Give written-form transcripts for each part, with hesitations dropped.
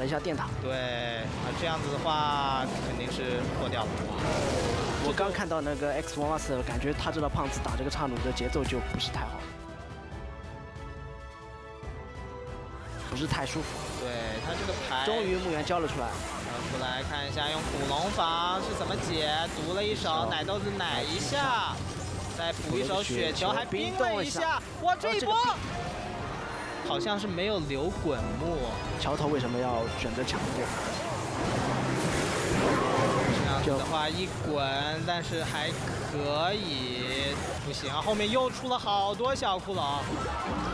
了一下电塔。对，这样子的话肯定是破掉了。我刚看到那个 Expo Master， 感觉他这个胖子打这个岔弩的节奏就不是太好，不是太舒服。对他这个牌，终于墓园交了出来。出来看一下用古龙房是怎么解，读了一手奶豆子奶一下，再补一手雪球，还冰了一下。哇，这一波好像是没有留滚木。桥头为什么要选择抢过？这样子的话一滚，但是还可以，不行啊！后面又出了好多小骷髅，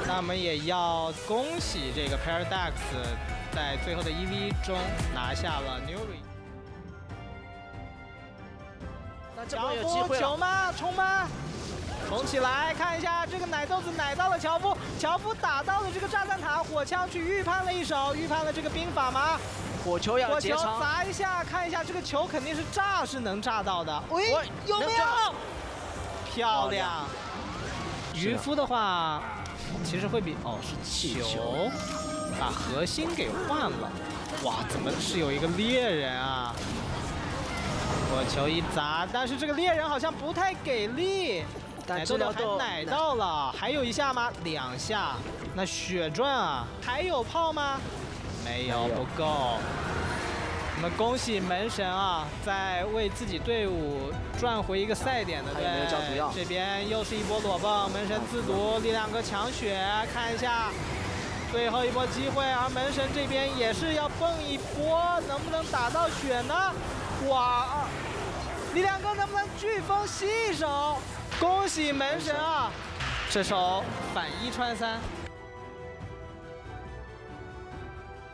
那我们也要恭喜这个 Paradox 在最后的1v 中拿下了 Nuri。那这波有机会了。球吗？冲吗？冲起来！看一下这个奶豆子奶到了樵夫，樵夫打到了这个炸弹塔，火枪去预判了一手，预判了这个兵法吗？火球要截长，砸一下，看一下这个球肯定是炸，是能炸到的。喂，有没有？漂亮！渔夫的话，其实会比是气球，把核心给换了。哇，怎么是有一个猎人啊？火球一砸，但是这个猎人好像不太给力。奶豆豆还奶到了，还有一下吗？2下。那血赚啊，还有炮吗？没有，不够。我们恭喜门神啊，在为自己队伍赚回一个赛点的。对，这边又是一波裸蹦，门神自毒，力量哥抢血，看一下最后一波机会，而门神这边也是要蹦一波，能不能打到血呢？哇，力量哥能不能飓风吸一手？恭喜门神啊！这手反1穿3。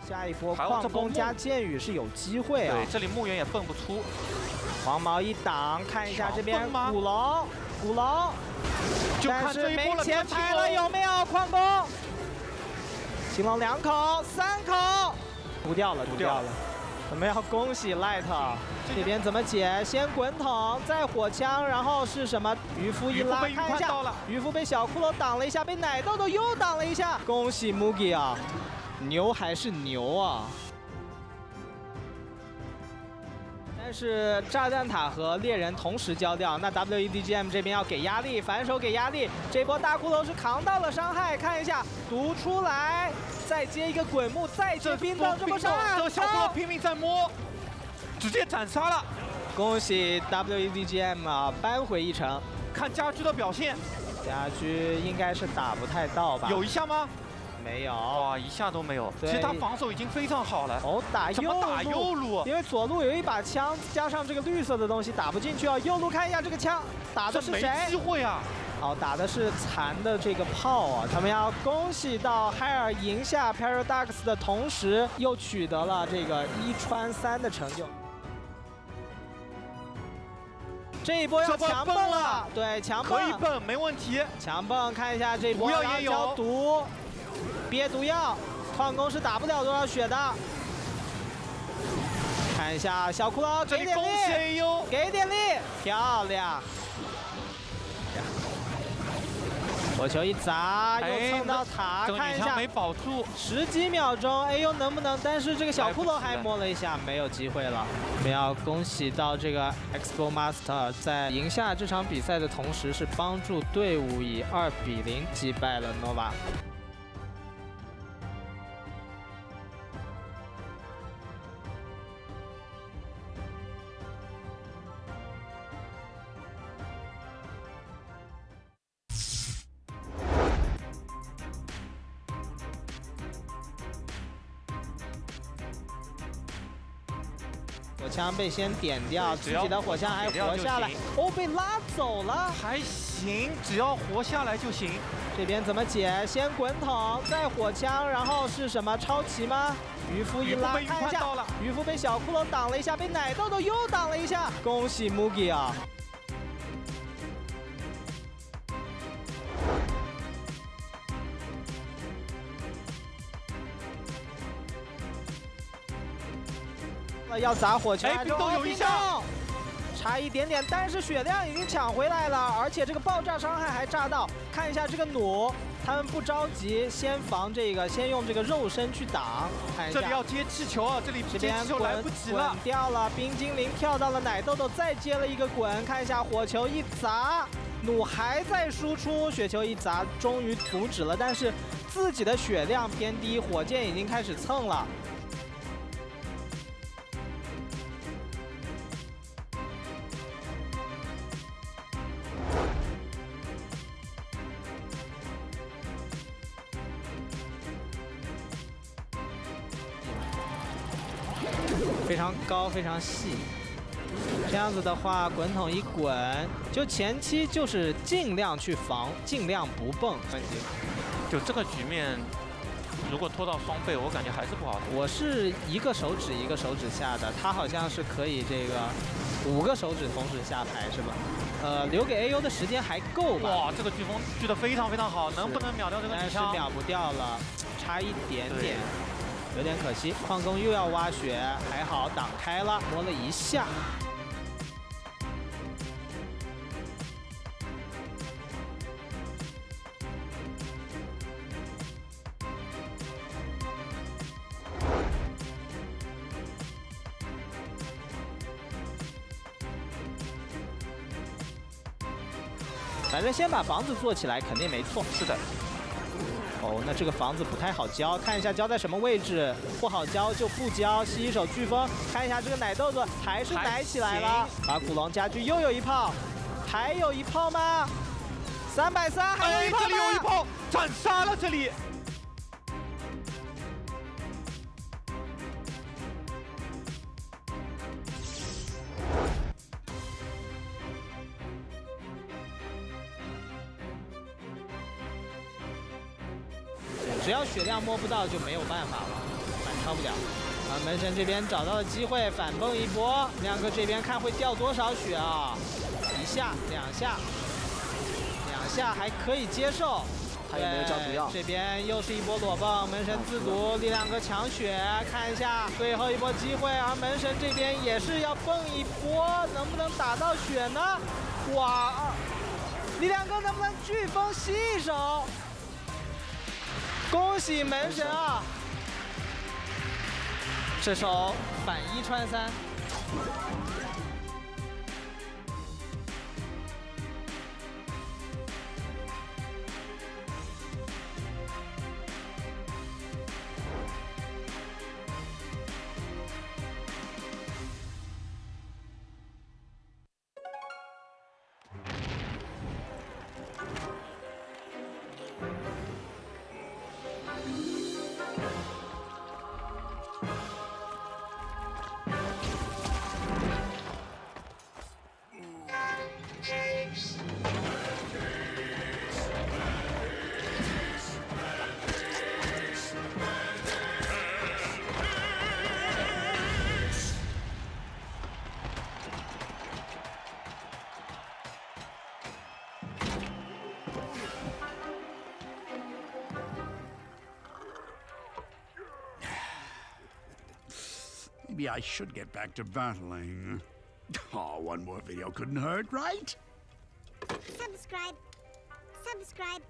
下一波矿工加剑雨是有机会啊！对，这里墓园也蹦不出。黄毛一挡，看一下这边古龙，但是没前排了，有没有矿工？青龙2口、3口，毒掉了。我们要恭喜 Light， 这边怎么解？先滚筒，再火枪，然后是什么？渔夫一拉，看一下，渔夫被小骷髅挡了一下，被奶豆豆又挡了一下。恭喜 Mugi 啊，牛还是牛啊！但是炸弹塔和猎人同时交掉，那 WEDGM 这边要给压力，反手给压力。这波大骷髅是扛到了伤害，看一下毒出来。再接一个滚木，再接冰冻，这波伤害这个小骷髅拼命在摸，直接斩杀了。恭喜 WEDGM 啊，扳回1城。看家居的表现，家居应该是打不太到吧？有一下吗？没有，哇，一下都没有。其实他防守已经非常好了。打右路，因为左路有一把枪，加上这个绿色的东西打不进去啊。右路看一下这个枪打的是谁？没机会啊！好，打的是残的这个炮啊！他们要恭喜到海尔赢下 Paradox 的同时，又取得了这个1穿3的成就。这一波要强蹦了，对，强蹦可以蹦，没问题。强蹦，看一下这一波毒药也有，毒，憋毒药，矿工是打不了多少血的。看一下小骷髅，给点力，给点力，漂亮。火球一砸，又蹭到塔，看一下没保住，10几秒钟，哎呦能不能？但是这个小骷髅还摸了一下，没有机会了。我们要恭喜到这个 Expo Master 在赢下这场比赛的同时，是帮助队伍以2比0击败了 Nova。火枪被先点掉，自己的火枪还活下来，被拉走了，还行，只要活下来就行。这边怎么解？先滚筒，再火枪，然后是什么超旗吗？渔夫一拉，看一下，渔夫被小骷髅挡了一下，被奶豆豆又挡了一下，恭喜 Mugi 啊！要砸火球，冰冻有一下，差一点点，但是血量已经抢回来了，而且这个爆炸伤害还炸到。看一下这个弩，他们不着急，先防这个，先用这个肉身去挡。看一下，这里要接气球啊，这里这边接气球来不及了，滚掉了。冰精灵跳到了奶豆豆，再接了一个滚。看一下火球一砸，弩还在输出，雪球一砸，终于阻止了，但是自己的血量偏低，火箭已经开始蹭了。 非常高，非常细。这样子的话，滚筒一滚，就前期就是尽量去防，尽量不蹦。就这个局面，如果拖到双倍，我感觉还是不好打。我是一个手指一个手指下的，他好像是可以这个5个手指同时下排是吧？留给 AU 的时间还够吧？哇，这个飓风聚得非常非常好，能不能秒掉这个女枪？但是秒不掉了，差一点点。 有点可惜，矿工又要挖血，还好挡开了，摸了一下。反正先把房子做起来，肯定没错。是的。 哦，那这个房子不太好交，看一下交在什么位置，不好交就不交。吸一手飓风，看一下这个奶豆子还是奶起来了，把古龙家具又有一炮，还有一炮吗？330，还有一炮吗？这里有一炮，斩杀了这里。只要血量摸不到就没有办法了，反超不了。啊，门神这边找到了机会反蹦一波，亮哥这边看会掉多少血啊？一下、两下，两下还可以接受。他有没有交毒药？这边又是一波裸蹦，门神自毒，力量哥抢血，看一下最后一波机会，而门神这边也是要蹦一波，能不能打到血呢？哇，力量哥能不能飓风吸一手？ 恭喜门神啊！这手反1穿3。Maybe I should get back to battling. Oh, one more video couldn't hurt, right? Subscribe. Subscribe.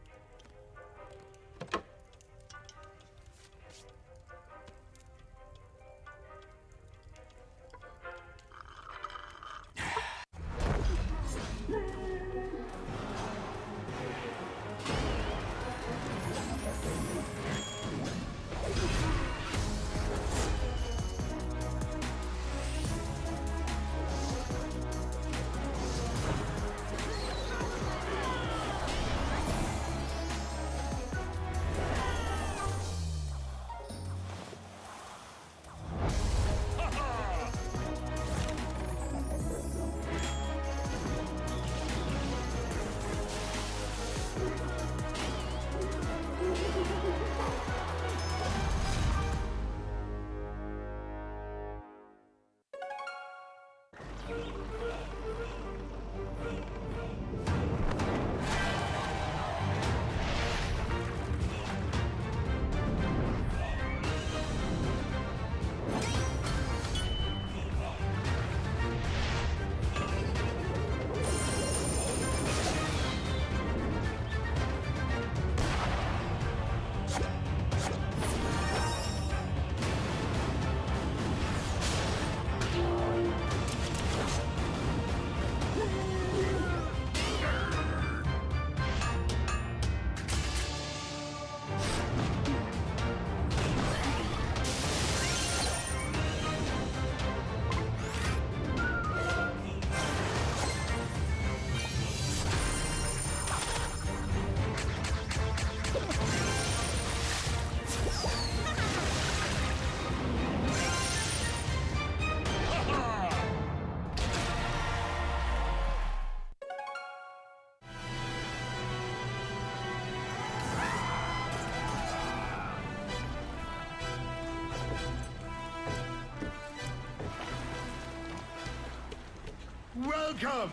Welcome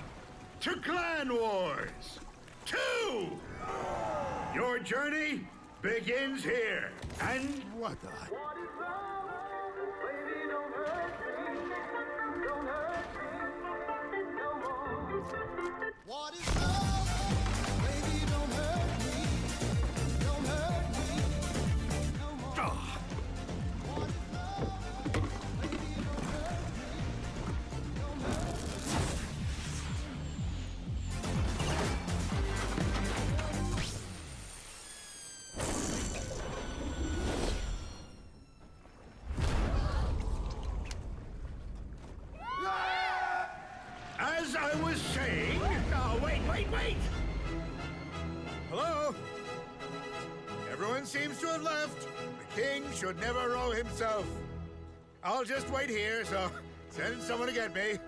to Clan Wars 2! Your journey begins here. And what the? What is love? Baby, don't hurt me. Don't hurt me no more. Ah. What is love? Baby, don't hurt me. Don't hurt As I was saying... Oh, wait! Hello? Everyone seems to have left. The king should never row himself. I'll just wait here, so send someone to get me.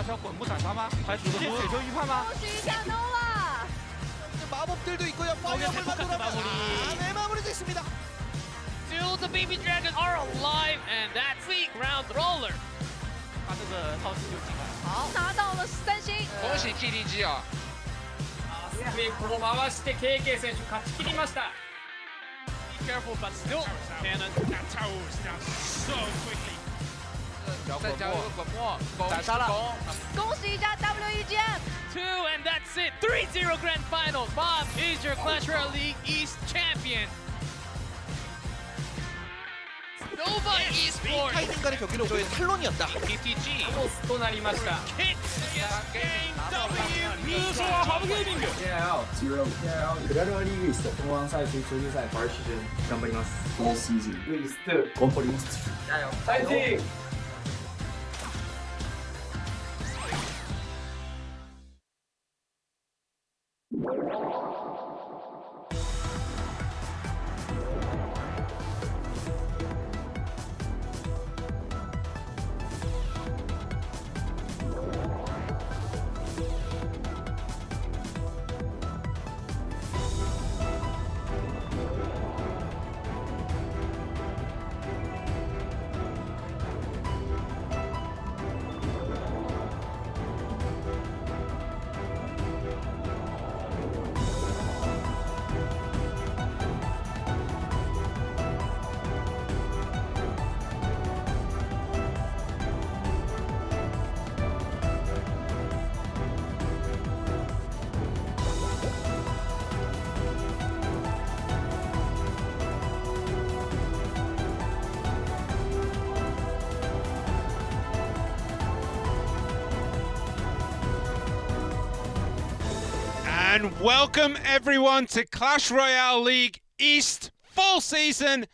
要滚木斩杀吗？还直接雪球预判吗？ 마법들도 있고요. 파이어볼 만들어봐. 네, 마무리도 있습니다. Still the baby dragons are alive, and that's the ground roller. 他这个套系就进来了。好，拿到了3星。恭喜 TDG 啊！スリープを回して KK 選手勝ち切りました。Be careful, but still cannon. That tower was down so quickly. 再加一个滚墨，斩杀了。恭喜一下 WEGM。2 and that's it. 3-0 grand final. Bob is your Clash Royale League East champion. Nova Esports. 타이밍 간의 경기는 오히려 탈론이었다. PTG となりました。유수와 FAV 게이밍. 그라르아 리그 있어. 동호왕 사이즈 조리사이 발 시즌 頑張ります. All season. 리스트 건퍼리스트. 파이팅! And welcome everyone to Clash Royale League East Full Season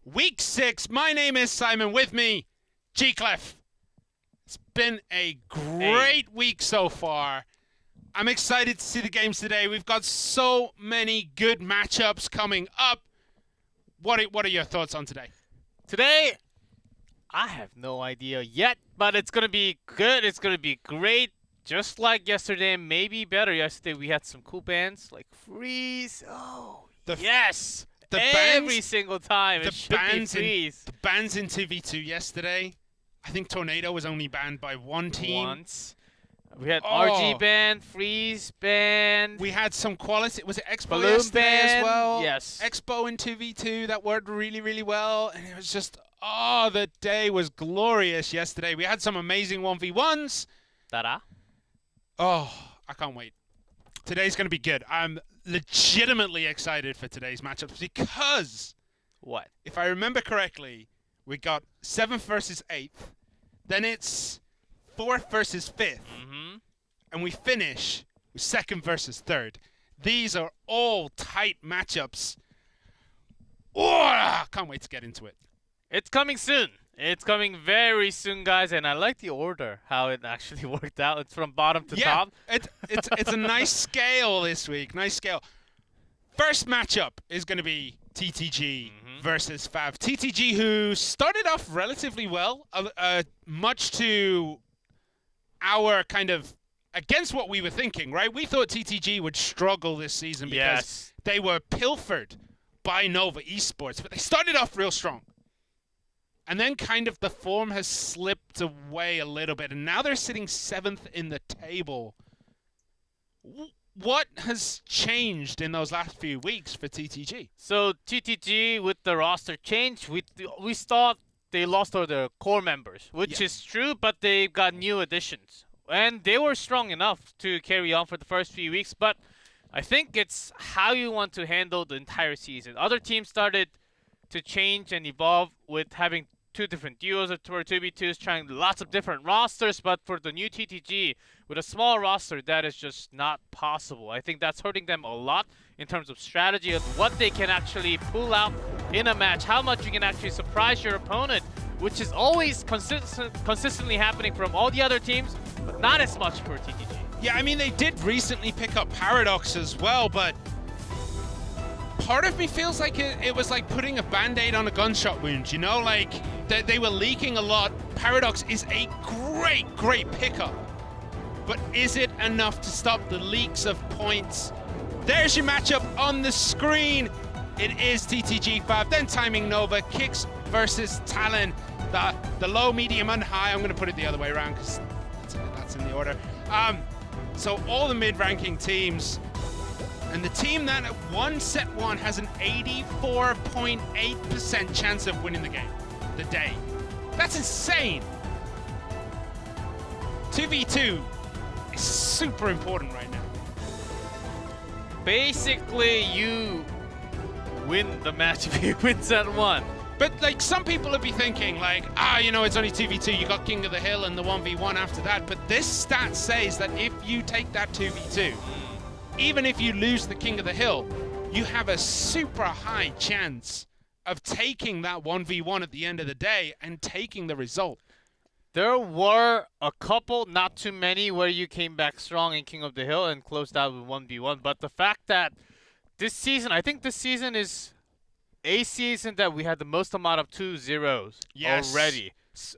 Week 6. My name is Simon, with me, G-Clef. It's been a great week so far. I'm excited to see the games today. We've got so many good matchups coming up. What are your thoughts on today? Today, I have no idea yet, but it's going to be good. It's going to be great. Just like yesterday, maybe better. Yesterday, we had some cool bands like Freeze. Oh, yes. Every single time, it should be Freeze. The bans in 2v2 yesterday. I think Tornado was only banned by one team. Once. We had RG ban, Freeze ban. We had some quality. Was it Expo Balloon yesterday ban? as well? Yes. Expo in 2v2. That worked really, really well. And it was just, the day was glorious yesterday. We had some amazing 1v1s. Ta-da. Oh, I can't wait. Today's going to be good. I'm legitimately excited for today's matchups because... What? If I remember correctly, we got 7th versus 8th. Then it's 4th versus 5th. And we finish with 2nd versus 3rd. These are all tight matchups. Oh, I can't wait to get into it. It's coming soon. It's coming very soon, guys, and I like the order, how it actually worked out. It's from bottom to top. It's a nice scale this week. Nice scale. First matchup is going to be TTG versus FAV. TTG, who started off relatively well, much to our kind of against what we were thinking, right? We thought TTG would struggle this season because they were pilfered by Nova Esports, but they started off real strong. And then kind of the form has slipped away a little bit, and now they're sitting 7th in the table. What has changed in those last few weeks for TTG? So TTG, with the roster change, we thought they lost all their core members, which is true, but they've got new additions. And they were strong enough to carry on for the first few weeks, but I think it's how you want to handle the entire season. Other teams started to change and evolve with having 2 different duos or 2v2s, trying lots of different rosters, but for the new TTG, with a small roster, that is just not possible. I think that's hurting them a lot in terms of strategy of what they can actually pull out in a match, how much you can actually surprise your opponent, which is always consistently happening from all the other teams, but not as much for TTG. Yeah, I mean, they did recently pick up Paradox as well, but part of me feels like it was like putting a band-aid on a gunshot wound, you know? Like, they were leaking a lot. Paradox is a great pickup. but is it enough to stop the leaks of points? There's your matchup on the screen. It is TTG FAV, then Timing Nova, Kicks versus Talon. The low, medium, and high. I'm going to put it the other way around because that's in the order. So all the mid-ranking teams. And the team that won set 1 has an 84.8% chance of winning the game. The day. That's insane. 2v2 is super important right now. Basically, you win the match if you win set 1. But like some people would be thinking like, you know, it's only 2v2, you got King of the Hill and the 1v1 after that. But this stat says that if you take that 2v2, even if you lose the King of the Hill, you have a super high chance of taking that 1v1 at the end of the day and taking the result. There were a couple, not too many, where you came back strong in King of the Hill and closed out with 1v1. But the fact that this season, I think this season is a season that we had the most amount of 2-0s already.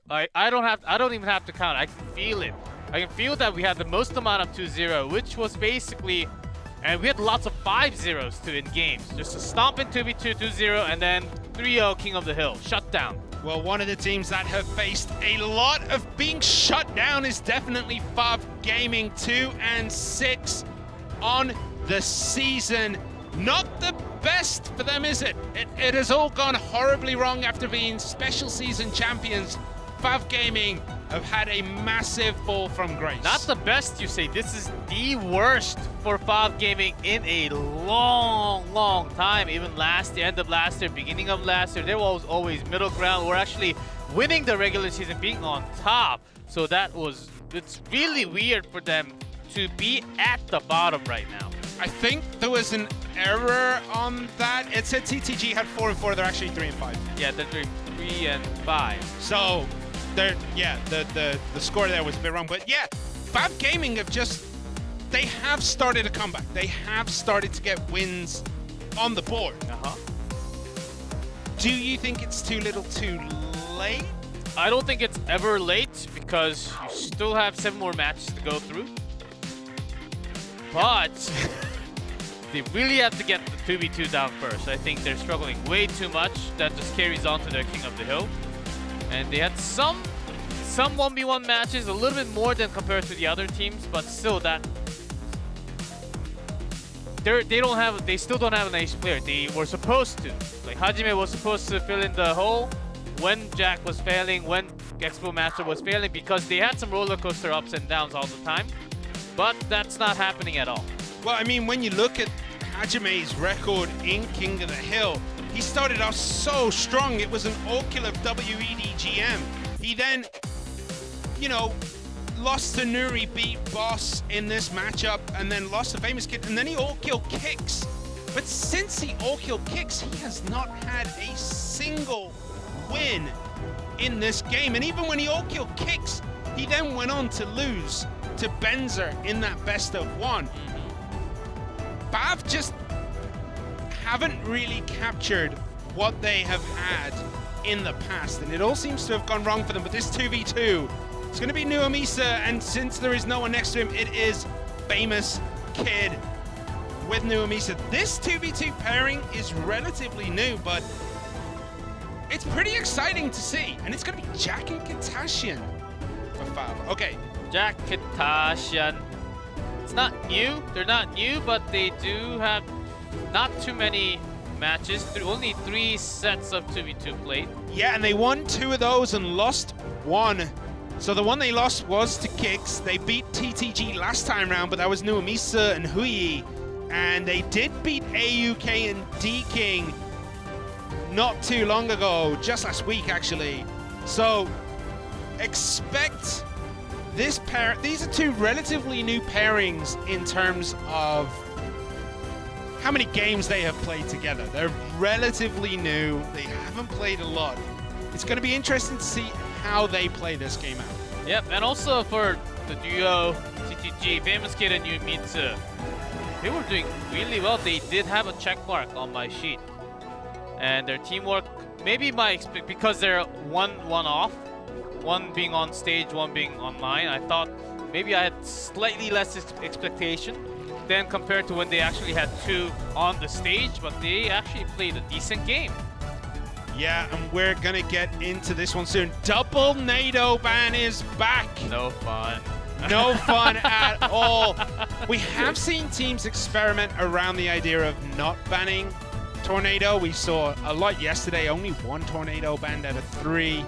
I don't even have to count. I can feel it. I can feel that we had the most amount of 2-0, which was basically, and we had lots of 5-0s too in games. Just a stomp in 2v2, 2-0, and then 3-0 King of the Hill. Shut down. Well, one of the teams that have faced a lot of being shut down is definitely FAV Gaming. 2-6 on the season. Not the best for them, is it? It has all gone horribly wrong after being special season champions. FAV Gaming have had a massive fall from grace. Not the best, you say. This is the worst for FAV Gaming in a long time. Even the end of last year, beginning of last year, there was always middle ground. We're actually winning the regular season, being on top. So it's really weird for them to be at the bottom right now. I think there was an error on that. It said TTG had 4-4. They're actually 3-5. Yeah, they're 3-5. So, the score there was a bit wrong. But yeah, FAV Gaming they have started a comeback. They have started to get wins on the board. Do you think it's too little too late? I don't think it's ever late because you still have 7 more matches to go through. But they really have to get the 2v2 down first. I think they're struggling way too much. That just carries on to their King of the Hill. And they had some 1v1 matches, a little bit more than compared to the other teams, but still they still don't have an ace player. They were supposed to. Like Hajime was supposed to fill in the hole when Jack was failing, when Expo Master was failing, because they had some roller coaster ups and downs all the time. But that's not happening at all. Well, I mean, when you look at Hajime's record in King of the Hill, he started off so strong. It was an all-kill of WEDGM. He then, you know, lost to Nuri, beat Boss in this matchup, and then lost to Famous Kid, and then he all-kill Kicks. But since he all-kill Kicks, he has not had a single win in this game. And even when he all-kill Kicks, he then went on to lose to Benzer in that best-of-1. FAV just haven't really captured what they have had in the past, and it all seems to have gone wrong for them. But this 2v2, it's going to be new Amisa, and since there is no one next to him, it is Famous Kid with new Amisa. This 2v2 pairing is relatively new, but it's pretty exciting to see, and it's going to be Jack and Katashian for FAV. Okay. Jack, Katashian. It's not new. They're not new, but they do have not too many matches. Only 3 sets of 2v2 played. Yeah, and they won 2 of those and lost 1. So the one they lost was to Kicks. They beat TTG last time round, but that was new Amisa and Hui. And they did beat AUK and D-King not too long ago, just last week actually. So expect this pair. These are 2 relatively new pairings in terms of how many games they have played together. They're relatively new. They haven't played a lot. It's going to be interesting to see how they play this game out. Yep, and also for the duo TTG, Famous Kid and Yumitsu, they were doing really well. They did have a check mark on my sheet. And their teamwork, maybe because they're one off, one being on stage, one being online, I thought maybe I had slightly less expectation than compared to when they actually had 2 on the stage, but they actually played a decent game. Yeah, and we're gonna get into this one soon. Double NATO ban is back. No fun. No fun at all. We have seen teams experiment around the idea of not banning Tornado. We saw a lot yesterday, only 1 Tornado banned out of 3.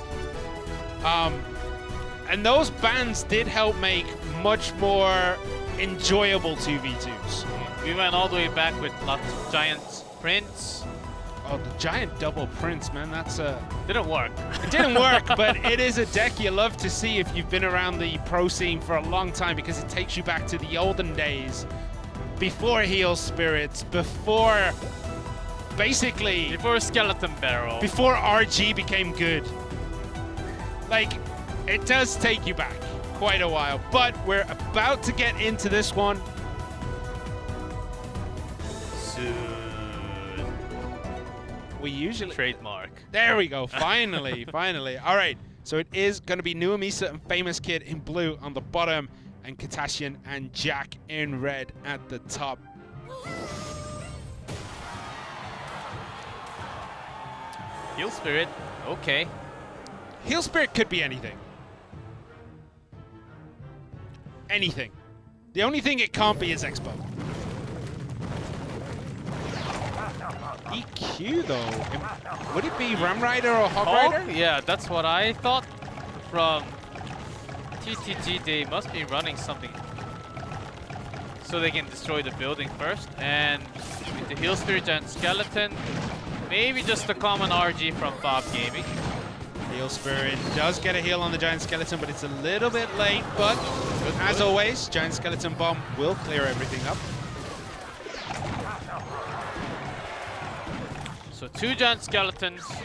And those bans did help make much more enjoyable 2v2s. We went all the way back with lots of Giant Prince. Oh, the Giant Double Prince, man, that's a... Didn't work. It didn't work, but it is a deck you love to see if you've been around the pro scene for a long time, because it takes you back to the olden days. Before Heal Spirits, before... Basically... Before Skeleton Barrel. Before RG became good. Like, it does take you back quite a while, but we're about to get into this one. Soon. We usually... Trademark. There we go, finally, finally. All right, so it is going to be New Amisa and Famous Kid in blue on the bottom, and Katashian and Jack in red at the top. Heal Spirit, okay. Heal Spirit could be anything. Anything. The only thing it can't be is Expo. EQ though, would it be Ram Rider or Hog Rider? Yeah, that's what I thought. From TTG, they must be running something so they can destroy the building first. And with the Heal Spirit and Skeleton, maybe just a common RG from FAV Gaming. Heal Spirit does get a heal on the Giant Skeleton, but it's a little bit late. But as always, Giant Skeleton Bomb will clear everything up. So 2 Giant Skeletons to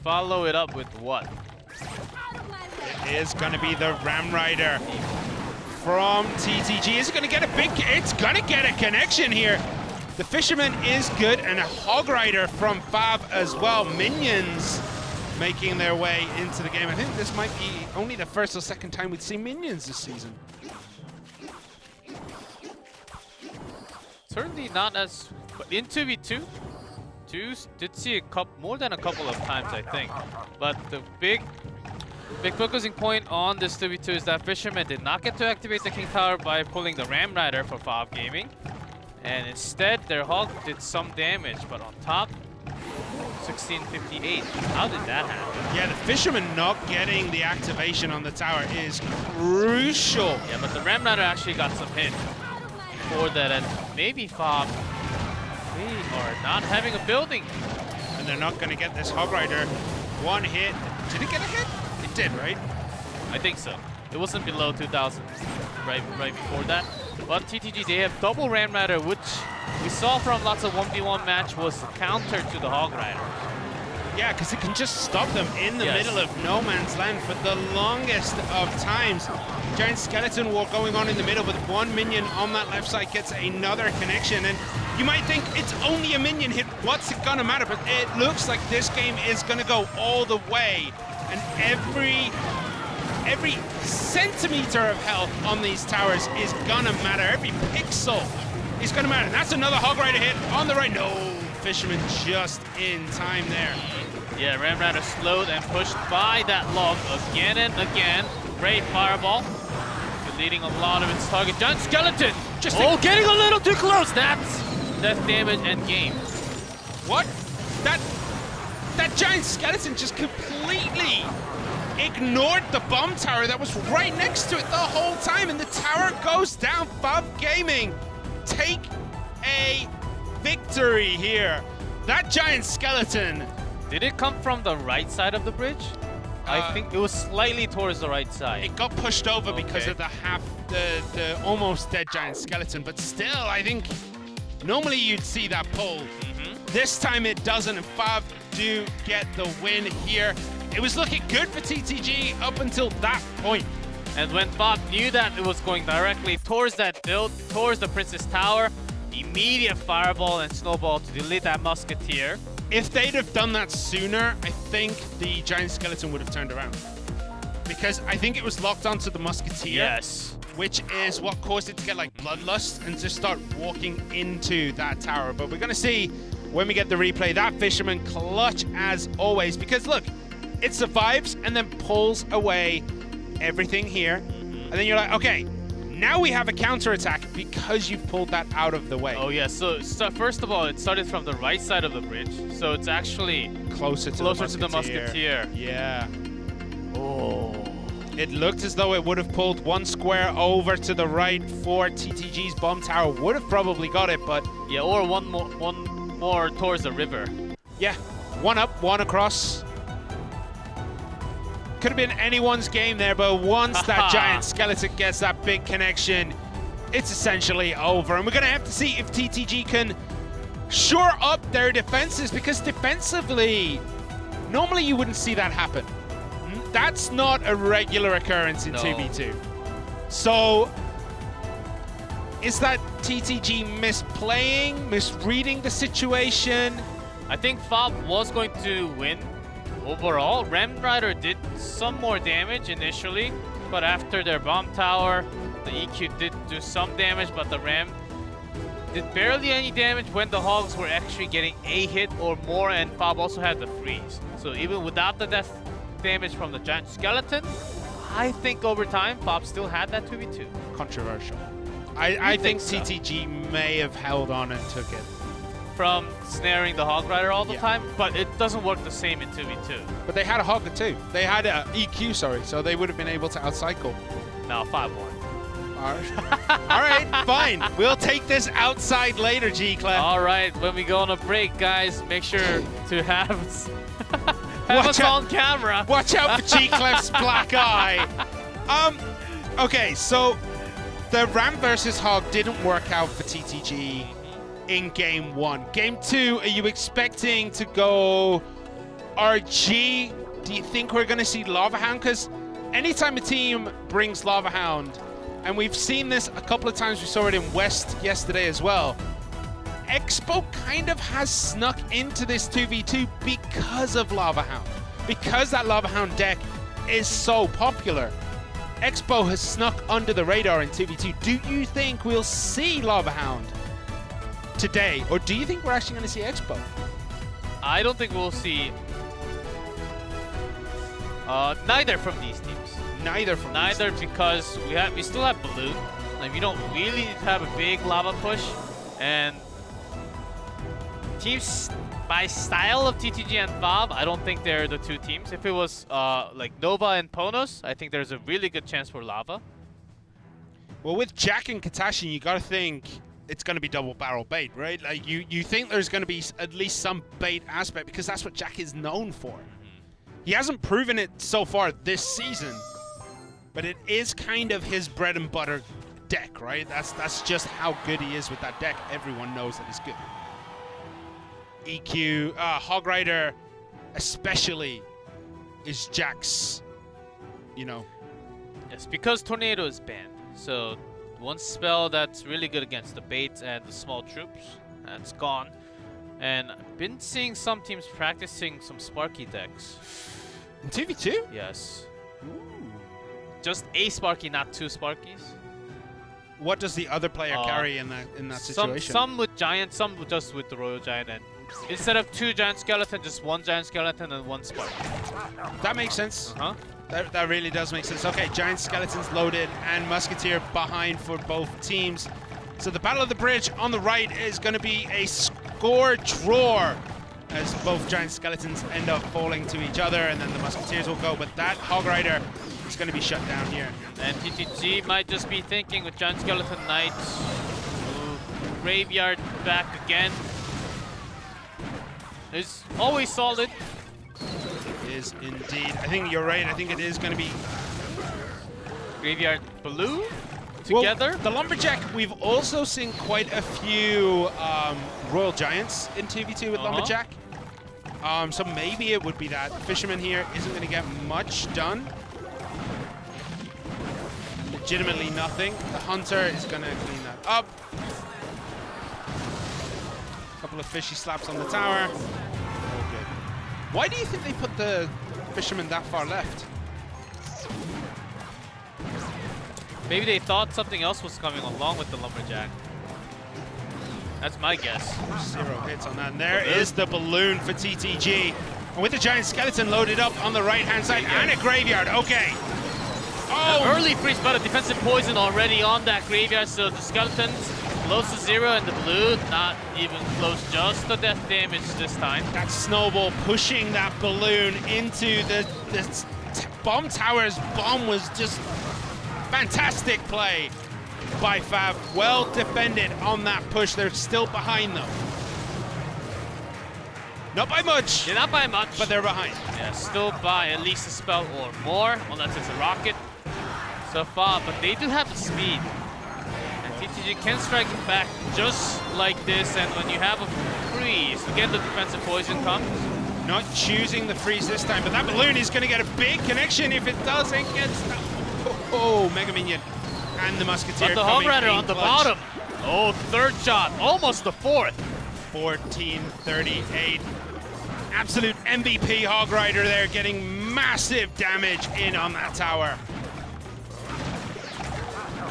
follow it up with what? It is going to be the Ram Rider from TTG. Is it going to get a big... It's going to get a connection here. The Fisherman is good, and a Hog Rider from FAV as well. Minions making their way into the game. I think this might be only the first or second time we'd see Minions this season. Certainly not as... But in 2v2, did see more than a couple of times, I think. But the big focusing point on this 2v2 is that Fisherman did not get to activate the King Tower by pulling the Ram Rider for FAV Gaming. And instead, their Hog did some damage, but on top, 1658. How did that happen? Yeah, the Fisherman not getting the activation on the tower is crucial. Yeah, but the Ram Rider actually got some hit for that, and maybe FAV, they are not having a building. And they're not going to get this Hog Rider. 1 hit. Did it get a hit? It did, right? I think so. It wasn't below 2,000 right before that. But TTG, they have double Ram Rider, which we saw from lots of 1v1 match was counter to the Hog Rider. Yeah, because it can just stop them in the middle of no man's land for the longest of times. Giant Skeleton War going on in the middle, but 1 minion on that left side gets another connection. And you might think it's only a minion hit, what's it gonna matter? But it looks like this game is gonna go all the way. And every centimeter of health on these towers is gonna matter. Every pixel is gonna matter. And that's another Hog Rider hit on the right. No, Fisherman just in time there. Yeah, Ram Rider slowed and pushed by that log again and again. Great fireball, deleting a lot of its target. Giant Skeleton! Getting a little too close! That's death damage and game. What? That Giant Skeleton just completely ignored the bomb tower that was right next to it the whole time, and the tower goes down. FAV Gaming take a victory here. That Giant Skeleton. Did it come from the right side of the bridge? I think it was slightly towards the right side. It got pushed over because of the almost dead Giant Skeleton, but still, I think normally you'd see that pull. This time it doesn't, and FAV do get the win here. It was looking good for TTG up until that point. And when FAV knew that it was going directly towards that build, towards the Princess Tower, immediate fireball and snowball to delete that Musketeer. If they'd have done that sooner, I think the Giant Skeleton would have turned around. because I think it was locked onto the Musketeer. Yes. Which is what caused it to get like bloodlust and just start walking into that tower. But we're going to see when we get the replay, that Fisherman clutch as always. Because look, it survives and then pulls away everything here. And then you're like, okay, now we have a counterattack because you've pulled that out of the way. Oh yeah, so first of all, it started from the right side of the bridge. So it's actually closer to the Musketeer. Yeah. Oh. It looked as though it would have pulled one square over to the right for TTG's bomb tower. Would have probably got it, but... Yeah, or one more towards the river. Yeah, one up, one across. Could have been anyone's game there, but once that giant skeleton gets that big connection, it's essentially over. And we're going to have to see if TTG can shore up their defenses, because defensively, normally you wouldn't see that happen. That's not a regular occurrence in 2v2. So, is that TTG misplaying, misreading the situation? I think FAV was going to win overall. Ram Rider did some more damage initially, but after their bomb tower, the EQ did do some damage, but the Ram did barely any damage when the Hogs were actually getting a hit or more, and FAV also had the freeze. So even without the death damage from the giant skeleton, I think over time FAV still had that 2v2. Controversial. I think so. TTG may have held on and took it. From snaring the Hog Rider all the time, but it doesn't work the same in 2v2. But they had a Hogger too. They had a EQ, sorry, so they would have been able to outcycle. No, 5-1. All right, fine. We'll take this outside later, G-Clef. All right, when we go on a break, guys, make sure to have us on camera. Watch out for G-Clef's black eye. Okay, so the Ram versus Hog didn't work out for TTG in game 1. Game 2, are you expecting to go RG? Do you think we're going to see Lava Hound? Because anytime a team brings Lava Hound, and we've seen this a couple of times, we saw it in West yesterday as well, Expo kind of has snuck into this 2v2 because of Lava Hound. Because that Lava Hound deck is so popular. Expo has snuck under the radar in 2v2. Do you think we'll see Lava Hound today, or do you think we're actually going to see Expo? I don't think we'll see neither from these teams. Neither because we still have Balloon. Like, we don't really have a big lava push, and teams by style of TTG and FAV, I don't think they're the two teams. If it was like Nova and Ponos, I think there's a really good chance for lava. Well, with Jack and Katashian, you got to think it's going to be double barrel bait, right? Like you think there's going to be at least some bait aspect, because that's what Jack is known for. He hasn't proven it so far this season, but it is kind of his bread and butter deck, right? That's just how good he is with that deck. Everyone knows that he's good. EQ, Hog Rider especially is Jack's, you know. Yes, because Tornado is banned. So one spell that's really good against the bait and the small troops, that's gone. And I've been seeing some teams practicing some Sparky decks. In 2v2? Yes. Ooh. Just a Sparky, not two Sparkies. What does the other player carry in that situation? Some with Giant, some just with the Royal Giant. And instead of two Giant Skeleton, just one Giant Skeleton and one Sparky. That makes sense. Huh? That really does make sense. Okay, Giant Skeletons loaded and Musketeer behind for both teams. So the Battle of the Bridge on the right is going to be a score draw, as both Giant Skeletons end up falling to each other, and then the Musketeers will go. But that Hog Rider is going to be shut down here. And TTG might just be thinking with Giant Skeleton Knight, Graveyard back again. It's always solid. It is indeed. I think you're right. I think it is going to be Graveyard Blue together. Well, the Lumberjack, we've also seen quite a few Royal Giants in 2v2 with Lumberjack. So maybe it would be that. The Fisherman here isn't going to get much done. Legitimately nothing. The Hunter is going to clean that up. Couple of fishy slaps on the tower. All good. Why do you think they put the Fisherman that far left? Maybe they thought something else was coming along with the Lumberjack. That's my guess. 0 hits on that. And there is the balloon for TTG. And with the giant skeleton loaded up on the right-hand side and a graveyard. Okay. Oh! An early freeze, but a defensive poison already on that graveyard. So the skeleton's close to 0 and the blue not even close. Just the death damage this time. That snowball pushing that balloon into the bomb tower's bomb was just fantastic play by FAV. Well defended on that push. They're still behind though. Not by much. Yeah, not by much. But they're behind. Yeah, still by at least a spell or more, unless it's a rocket so far. But they do have the speed. And TTG can strike it back just like this. And when you have a freeze, again the defensive poison comes. Not choosing the freeze this time, but that balloon is going to get a big connection if it doesn't get stuck. Oh, Mega Minion and the Musketeer. But the Hog Rider on the bottom. Oh, third shot, almost the fourth. 14-38. Absolute MVP Hog Rider there, getting massive damage in on that tower.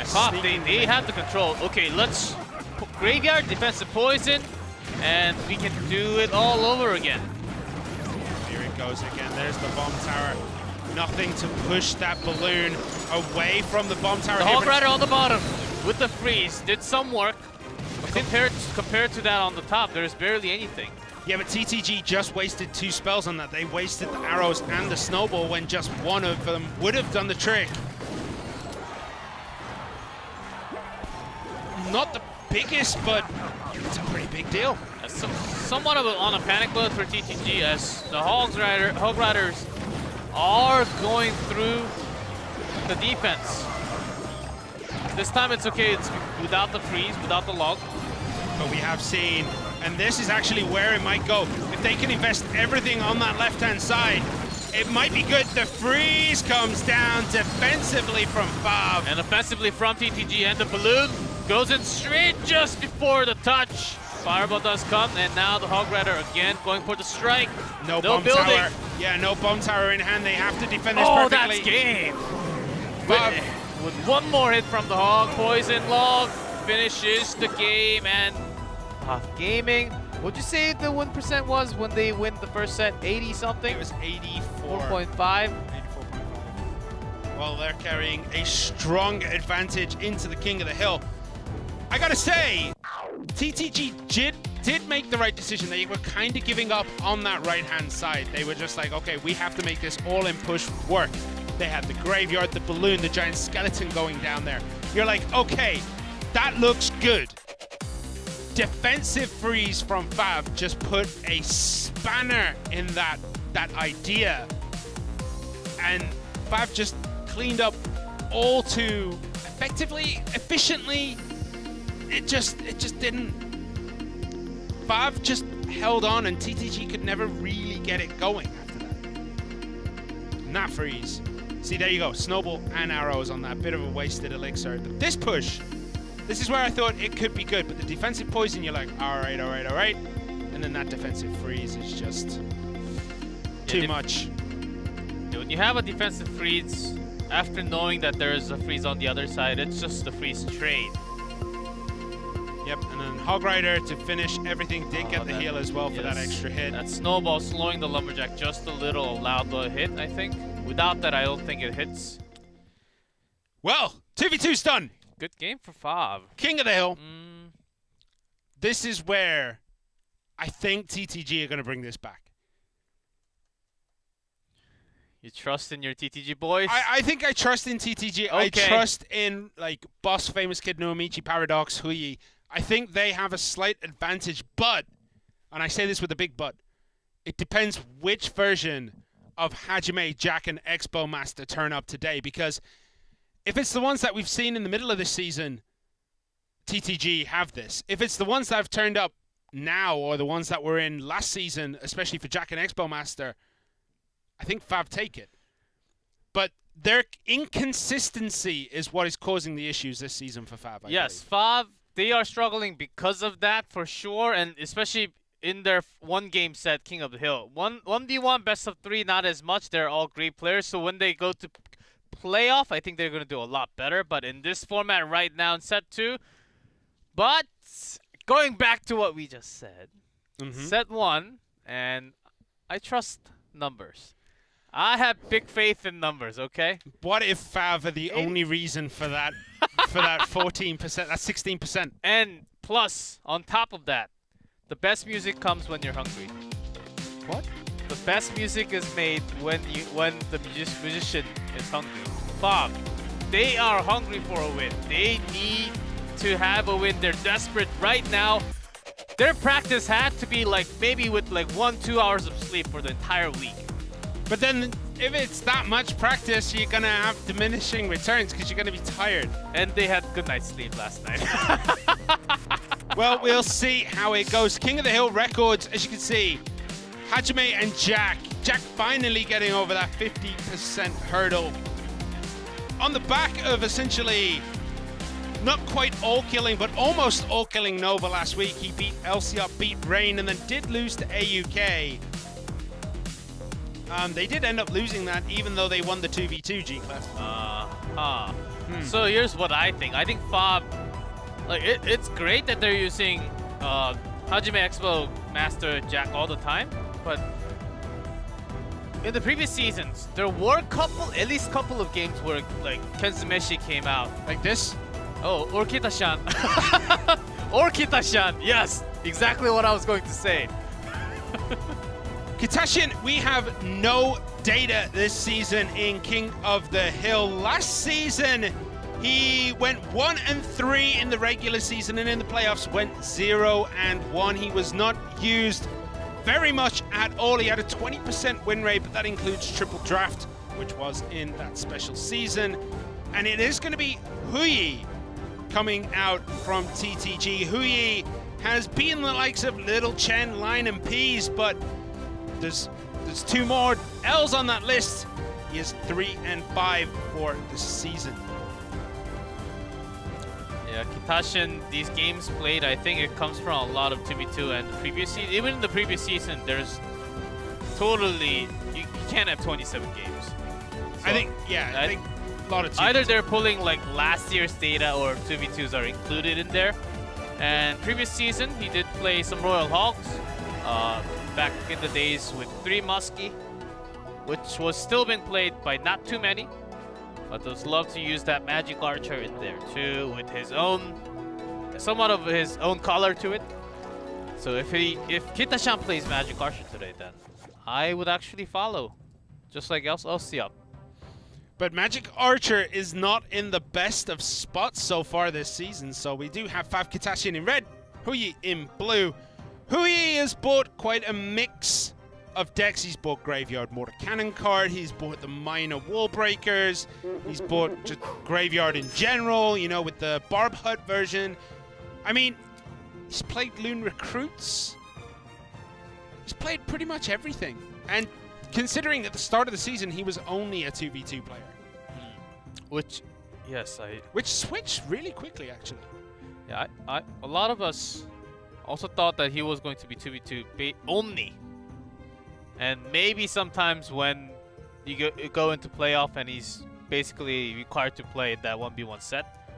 KOTH, they have the control. Okay, let's graveyard, defensive poison, and we can do it all over again. Here it goes again. There's the bomb tower. Nothing to push that balloon away from the bomb tower. The Hog Rider on the bottom with the freeze did some work. Compared to that on the top, there's barely anything. Yeah, but TTG just wasted 2 spells on that. They wasted the arrows and the snowball when just one of them would have done the trick. Not the biggest, but it's a pretty big deal. Somewhat on a panic mode for TTG as the Hog Riders are going through the defense. This time it's okay, it's without the freeze, without the log. But we have seen, and this is actually where it might go. If they can invest everything on that left-hand side, it might be good. The freeze comes down defensively from FAV. And offensively from TTG, and the balloon goes in straight just before the touch. Fireball does come, and now the Hog Rider again going for the strike. No bomb building. tower. Yeah, no bomb tower in hand. They have to defend this perfectly. That's game. With one more hit from the Hog, poison log finishes the game, and FAV Gaming. What'd you say the win percent was when they win the first set? 80 something? It was 84. 4.5. 84.5. Well, they're carrying a strong advantage into the King of the Hill. I gotta say, TTG did make the right decision. They were kind of giving up on that right-hand side. They were just like, okay, we have to make this all-in push work. They had the graveyard, the balloon, the giant skeleton going down there. You're like, okay, that looks good. Defensive freeze from FAV just put a spanner in that idea. And FAV just cleaned up all too effectively, efficiently. It just didn't. FAV just held on, and TTG could never really get it going after that. And that freeze. See, there you go. Snowball and arrows on that. Bit of a wasted elixir. But this push, this is where I thought it could be good. But the defensive poison, you're like, all right. And then that defensive freeze is just too much. When you have a defensive freeze, after knowing that there is a freeze on the other side, it's just the freeze trade. Yep, and then Hog Rider to finish everything did get the heal as well for that extra hit. That snowball slowing the Lumberjack just a little allowed the hit, I think. Without that, I don't think it hits. Well, 2v2's done. Good game for FAV. King of the Hill. This is where I think TTG are going to bring this back. You trust in your TTG boys? I think I trust in TTG. Okay. I trust in, like, Boss, Famous Kid, Noamichi, Paradox, Huyi. I think they have a slight advantage, but, and I say this with a big but, it depends which version of Hajime, Jack, and Expo Master turn up today, because if it's the ones that we've seen in the middle of this season, TTG have this. If it's the ones that have turned up now, or the ones that were in last season, especially for Jack and Expo Master, I think FAV take it. But their inconsistency is what is causing the issues this season for FAV. Yes, FAV, they are struggling because of that for sure, and especially in their one game set, King of the Hill. 1v1, best of 3, not as much. They're all great players, so when they go to playoff, I think they're going to do a lot better. But in this format right now in set 2, but going back to what we just said, set 1, and I trust numbers. I have big faith in numbers, okay? What if FAV are the only reason for that for that 14%, that 16%? And plus, on top of that, the best music comes when you're hungry. What? The best music is made when the musician is hungry. FAV, they are hungry for a win. They need to have a win. They're desperate right now. Their practice had to be like maybe with like 1-2 hours of sleep for the entire week. But then, if it's that much practice, you're gonna have diminishing returns because you're gonna be tired. And they had good night's sleep last night. Well, we'll see how it goes. King of the Hill records, as you can see, Hajime and Jack. Jack finally getting over that 50% hurdle. On the back of essentially not quite all-killing, but almost all-killing Nova last week. He beat LCR, beat Rain, and then did lose to AUK. They did end up losing that, even though they won the 2v2 G-Class. So here's what I think. I think FAV, like it's great that they're using Hajime Expo Master Jack all the time, but in the previous seasons, there were at least couple of games where like Kensumeshi came out. Like this? Oh, or Katashian. Or Katashian, yes, exactly what I was going to say. Katashian, we have no data this season in King of the Hill. Last season, he went 1-3 in the regular season, and in the playoffs went 0-1. He was not used very much at all. He had a 20% win rate, but that includes triple draft, which was in that special season. And it is going to be Huyi coming out from TTG. Huyi has beaten the likes of Little Chen, Line, and Peas, but there's 2 more L's on that list. He is 3-5 for the season. Yeah, Katashian, these games played, I think it comes from a lot of 2v2 and the previous season. Even in the previous season, there's totally, you can't have 27 games. So I think a lot of 2v2. Either they're pulling like last year's data or 2v2s are included in there. And previous season, he did play some Royal Hogs. Back in the days with 3 Muskie, which was still being played by not too many, but those love to use that Magic Archer in there too, with his own, somewhat of his own color to it. So if Katashian plays Magic Archer today, then I would actually follow, just like LCR. But Magic Archer is not in the best of spots so far this season, so we do have FAV Katashian in red, Huyi in blue. Huyi has bought quite a mix of decks. He's bought Graveyard Mortar Cannon card, he's bought the Minor Wall Breakers, he's bought just Graveyard in general, you know, with the Barb Hut version. I mean, he's played Loon Recruits. He's played pretty much everything. And considering at the start of the season, he was only a 2v2 player. Which switched really quickly, actually. Yeah, a lot of us also thought that he was going to be 2v2 only. And maybe sometimes when you go into playoff and he's basically required to play that 1v1 set.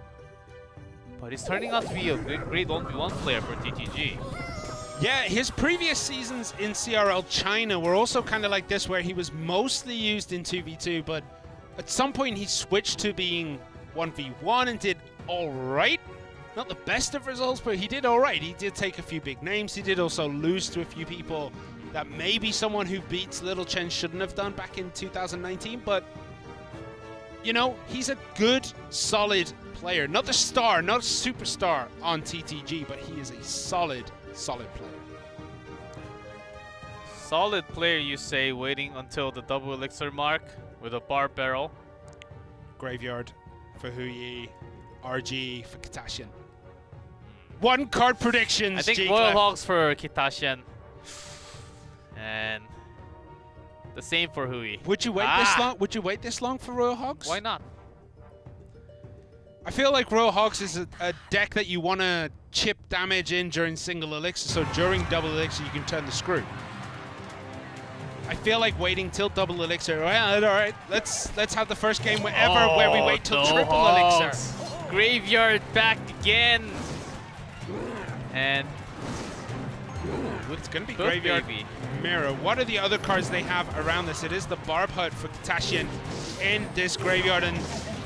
But he's turning out to be a great 1v1 player for TTG. Yeah, his previous seasons in CRL China were also kind of like this, where he was mostly used in 2v2, but at some point he switched to being 1v1 and did all right. Not the best of results, but he did all right. He did take a few big names. He did also lose to a few people that maybe someone who beats Little Chen shouldn't have done back in 2019. But, you know, he's a good, solid player. Not the star, not a superstar on TTG, but he is a solid player. Solid player, you say, waiting until the double elixir mark with a bar barrel. Graveyard for Huyi, RG for Katashian. 1 card predictions. I think Royal Hogs for Katashian. And the same for Huyi. Would you wait this long? Would you wait this long for Royal Hogs? Why not? I feel like Royal Hogs is a deck that you want to chip damage in during single elixir, so during double elixir you can turn the screw. I feel like waiting till double elixir. Well, all right, let's have the first game ever where we wait till no triple hogs. elixir. Graveyard back again. And It's going to be good Graveyard baby. Mirror. What are the other cards they have around this? It is the Barb Hut for Katashian in this Graveyard, and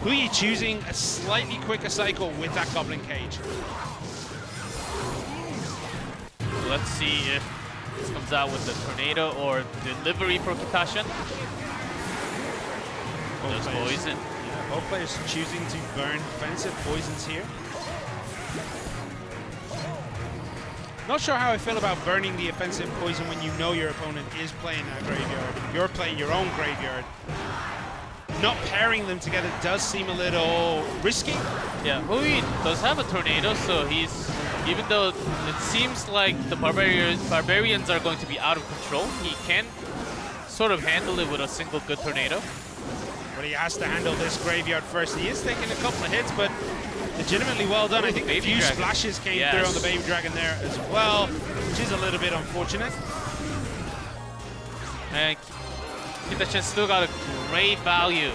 Hui choosing a slightly quicker cycle with that Goblin Cage. Let's see if this comes out with the Tornado or Delivery for Katashian. There's poison. Yeah, both players choosing to burn defensive poisons here. Not sure how I feel about burning the offensive poison when you know your opponent is playing that Graveyard. You're playing your own Graveyard. Not pairing them together does seem a little risky. Yeah, Hui does have a Tornado, so he's, even though it seems like the Barbarians are going to be out of control, he can sort of handle it with a single good Tornado. But he has to handle this Graveyard first. He is taking a couple of hits, but legitimately well done. I think a few splashes came through on the Baby Dragon there as well, which is a little bit unfortunate. And Katashian still got a great value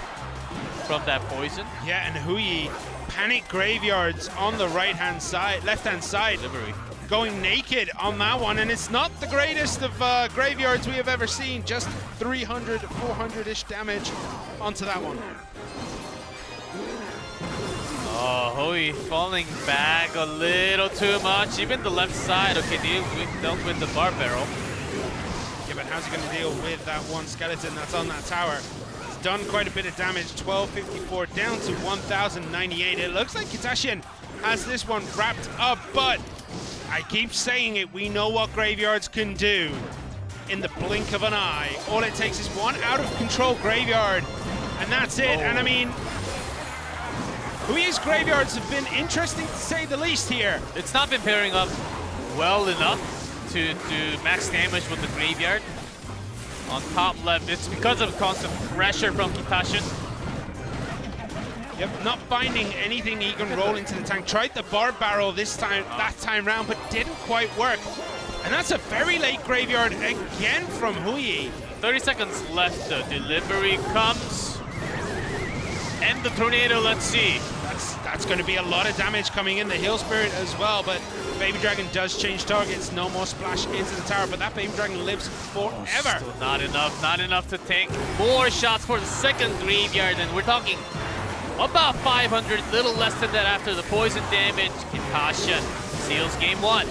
from that poison. Yeah, and Hui panic Graveyards on the right-hand side, left-hand side. Delivery. Going naked on that one, and it's not the greatest of Graveyards we have ever seen. Just 300, 400-ish damage onto that one. Oh, Hui falling back a little too much. Even the left side. Okay, dealt with the bar barrel. Yeah, but how's he going to deal with that one skeleton that's on that tower? It's done quite a bit of damage. 1254 down to 1098. It looks like Katashian has this one wrapped up, but I keep saying it, we know what Graveyards can do in the blink of an eye. All it takes is one out of control Graveyard, and that's it. And I mean, Hui's Graveyards have been interesting to say the least here. It's not been pairing up well enough to do max damage with the Graveyard. On top left, it's because of constant pressure from Katashian. Yep, not finding anything he can roll into the tank. Tried the bar barrel this time, that time round, but didn't quite work. And that's a very late Graveyard again from Hui. 30 seconds left. The delivery comes. And the Tornado, let's see. That's going to be a lot of damage coming in. The Heal Spirit as well, but Baby Dragon does change targets. No more splash into the tower, but that Baby Dragon lives forever. Still not enough to take more shots for the second Graveyard, and we're talking about 500, little less than that after the poison damage. Katashian seals game one.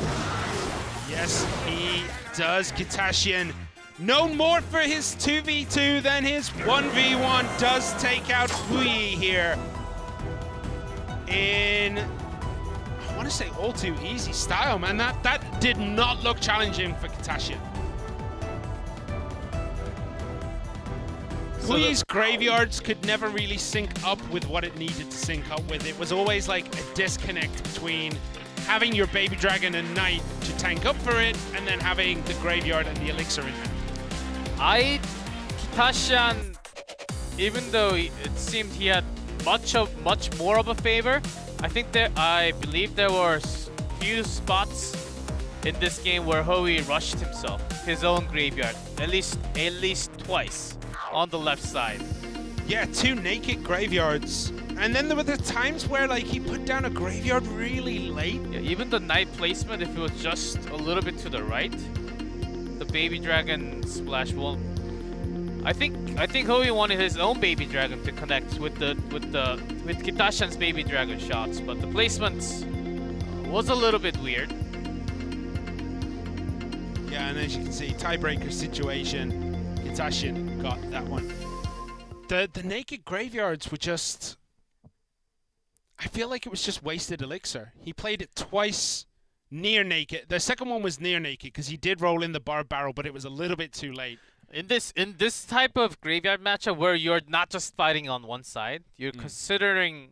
Yes, he does. Katashian, known more for his 2v2 than his 1v1, does take out Hui here in, I want to say, all too easy style, man. That did not look challenging for Katashian. Hui's Graveyards could never really sync up with what it needed to sync up with. It was always like a disconnect between having your Baby Dragon and Knight to tank up for it, and then having the Graveyard and the Elixir in there. Katashian, even though it seemed he had much more of a favor, I believe there were few spots in this game where Hui rushed himself, his own Graveyard, at least twice on the left side. Yeah, 2 naked Graveyards. And then there were the times where like he put down a Graveyard really late. Yeah, even the Knight placement, if it was just a little bit to the right, the Baby Dragon splash won't. I think Hui wanted his own Baby Dragon to connect with Katashian's Baby Dragon shots, but the placement was a little bit weird. Yeah, and as you can see, tiebreaker situation. Katashian got that one. The naked Graveyards were just, I feel like it was just wasted Elixir. He played it twice near naked. The second one was near naked because he did roll in the bar barrel, but it was a little bit too late. In this type of Graveyard matchup where you're not just fighting on one side, you're considering